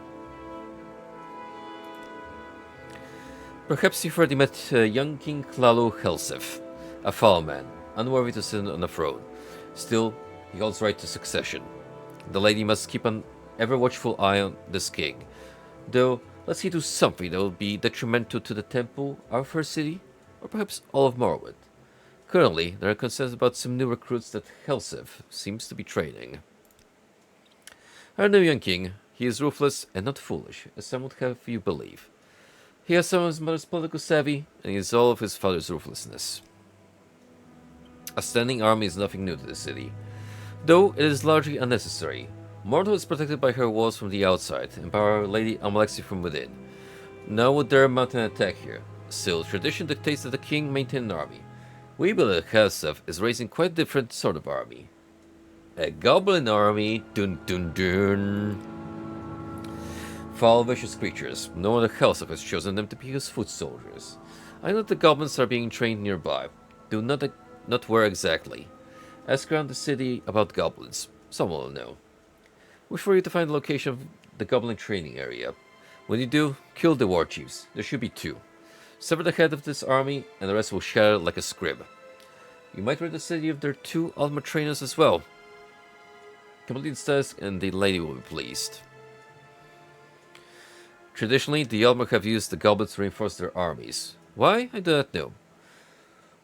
Speaker 1: Perhaps you've already met young King Hlaalu Helsef, a foul man, unworthy to sit on the throne. Still, he holds right to succession. The lady must keep an ever-watchful eye on this king. Though, lest he do something that will be detrimental to the temple of her city, or perhaps all of Morrowind. Currently, there are concerns about some new recruits that Helsef seems to be training. Our new young king, he is ruthless and not foolish, as some would have you believe. He has some of his mother's political savvy, and he has all of his father's ruthlessness. A standing army is nothing new to the city, though it is largely unnecessary. Mordor is protected by her walls from the outside, and by Our Lady Amalexia from within. No would dare mount an attack here. Still, tradition dictates that the king maintain an army. We believe Helsef is raising quite a different sort of army. A goblin army, dun dun dun. Foul, vicious creatures. No wonder Helsef has chosen them to be his foot soldiers. I know that the goblins are being trained nearby. Do not where exactly. Ask around the city about goblins. Someone will know. Wish for you to find the location of the goblin training area. When you do, kill the war chiefs. There should be 2. Sever the head of this army, and the rest will shatter like a scrib. You might rid the city of their 2 ultimate trainers as well. Complete this task, and the lady will be pleased. Traditionally, the Aldmer have used the goblins to reinforce their armies. Why? I do not know.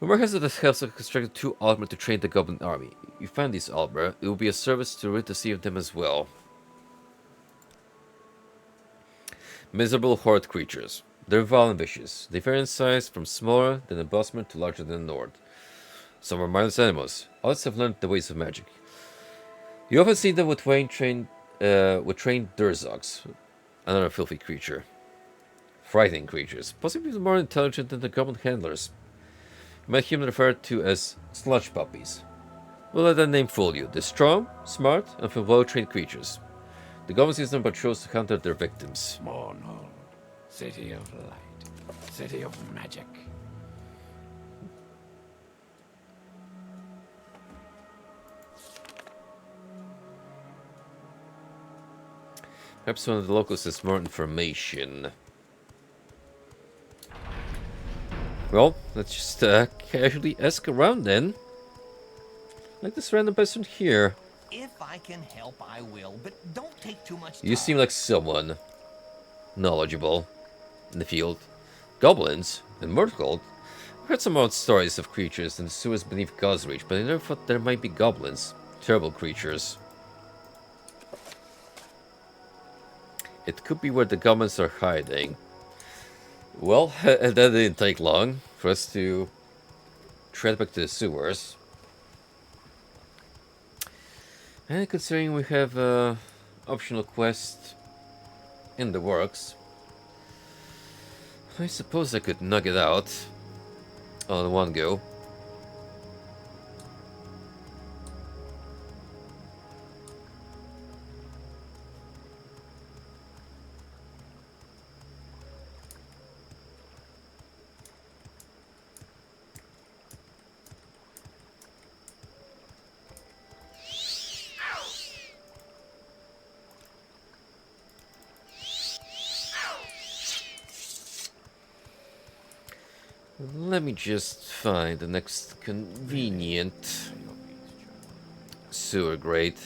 Speaker 1: Rumor has it that Helsef constructed 2 Aldmer to train the goblin army. If you find these Aldmer, it will be a service to rid the city of them as well. Miserable horde creatures. They're vile and vicious. They vary in size from smaller than a Bosmer to larger than a Nord. Some are mindless animals. Others have learned the ways of magic. You often see them with trained Durzogs, another filthy creature. Frightening creatures, possibly more intelligent than the goblin handlers. You might hear them referred to as sludge puppies. We'll let that name fool you. They're strong, smart, and well-trained creatures. The goblins use them patrols to counter their victims.
Speaker 3: Mornold, city of light, city of magic.
Speaker 1: Perhaps one of the locals has more information. Well, let's just casually ask around then. Like this random person here.
Speaker 7: If I can help, I will, but don't take too much time.
Speaker 1: You seem like someone knowledgeable in the field. Goblins in Mordgold. heard some odd stories of creatures in the sewers beneath God's Reach, but I never thought there might be goblins. Terrible creatures. It could be where the goblins are hiding. Well, that didn't take long for us to tread back to the sewers. And considering we have an optional quest in the works, I suppose I could knock it out on one go. Let me just find the next convenient sewer grate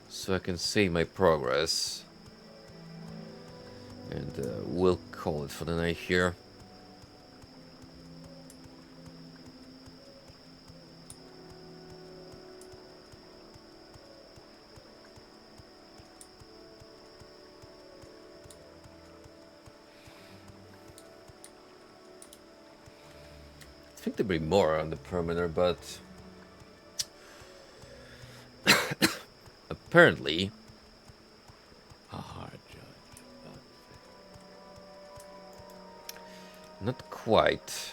Speaker 1: so I can save my progress. And we'll call it for the night here. I think there'll be more on the perimeter, but apparently
Speaker 3: A hard judge, but
Speaker 1: not quite.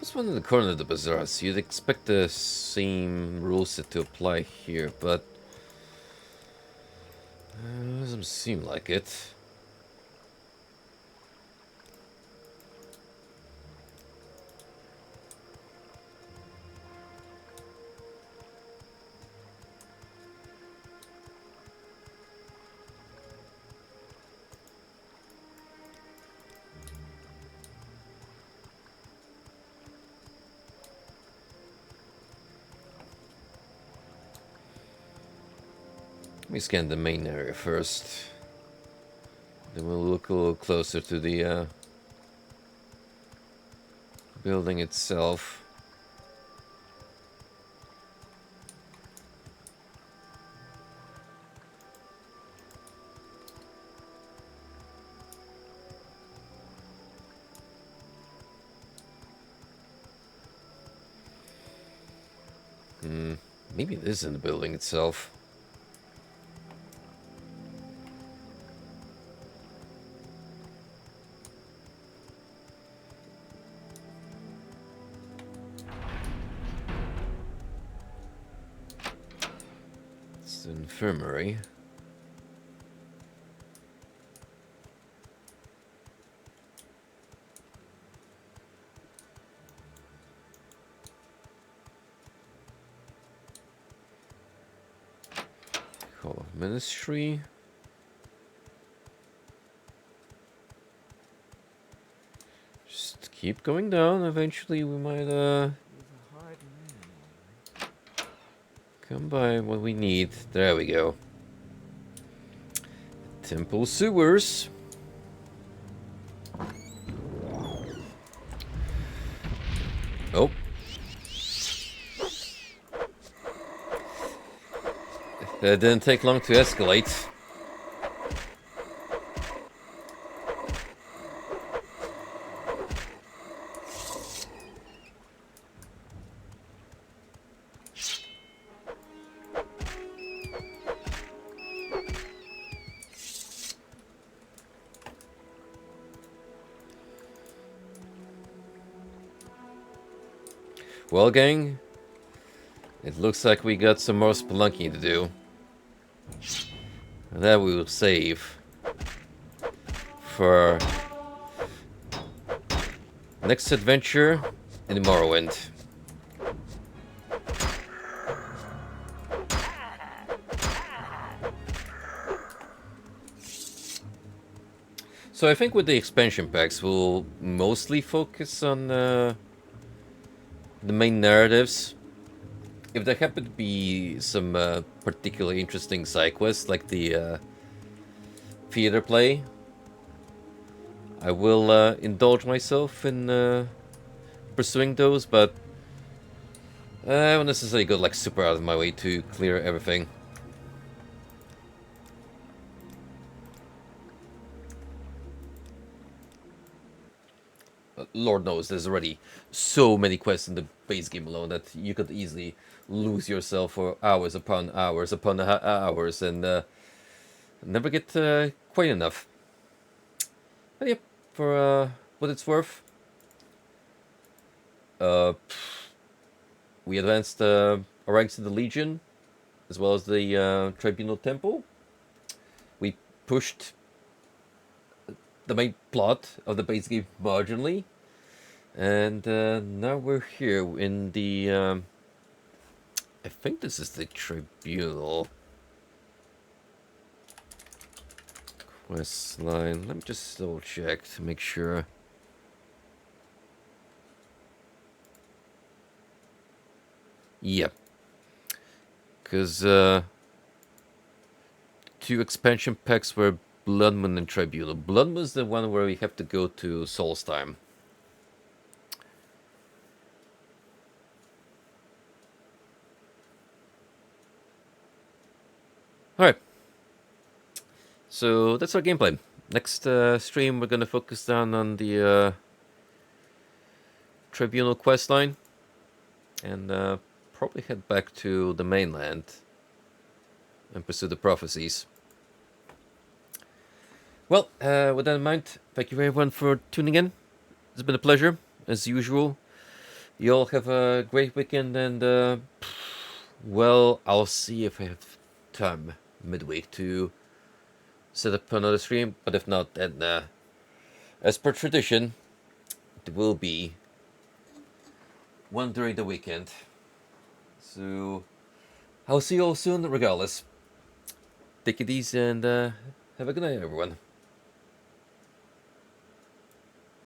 Speaker 1: This one in the corner of the bazaar, so you'd expect the same rules set to apply here, but doesn't seem like it. Let me scan the main area first. Then we'll look a little closer to the building itself. Maybe it is in the building itself. It's an infirmary. Hall of Ministry. Just keep going down. Eventually we might come by what we need. There we go. Temple sewers. Oh. That didn't take long to escalate. Well, gang, it looks like we got some more spelunking to do. That we will save for next adventure in Morrowind. So I think with the expansion packs, we'll mostly focus on the main narratives. If there happen to be some particularly interesting side quests, like the theater play, I will indulge myself in pursuing those, but I won't necessarily go like super out of my way to clear everything. Lord knows there's already so many quests in the base game alone that you could easily lose yourself for hours upon hours upon hours and never get quite enough. But yep, for what it's worth, we advanced our ranks in the Legion as well as the Tribunal Temple. We pushed the main plot of the base game marginally. And now we're here in the... I think this is the Tribunal quest line. Let me just double check to make sure. Yep. Because 2 expansion packs were Blood Moon and Tribunal. Blood Moon is the one where we have to go to Solstheim. Alright. So that's our gameplay. Next stream we're gonna focus down on the Tribunal questline. And probably head back to the mainland and pursue the prophecies. Well, with that in mind, thank you everyone for tuning in. It's been a pleasure, as usual. You all have a great weekend, and well, I'll see if I have time midweek to set up another stream. But if not, then as per tradition, it will be one during the weekend. So I'll see you all soon, regardless. Take it easy and have a good night, everyone.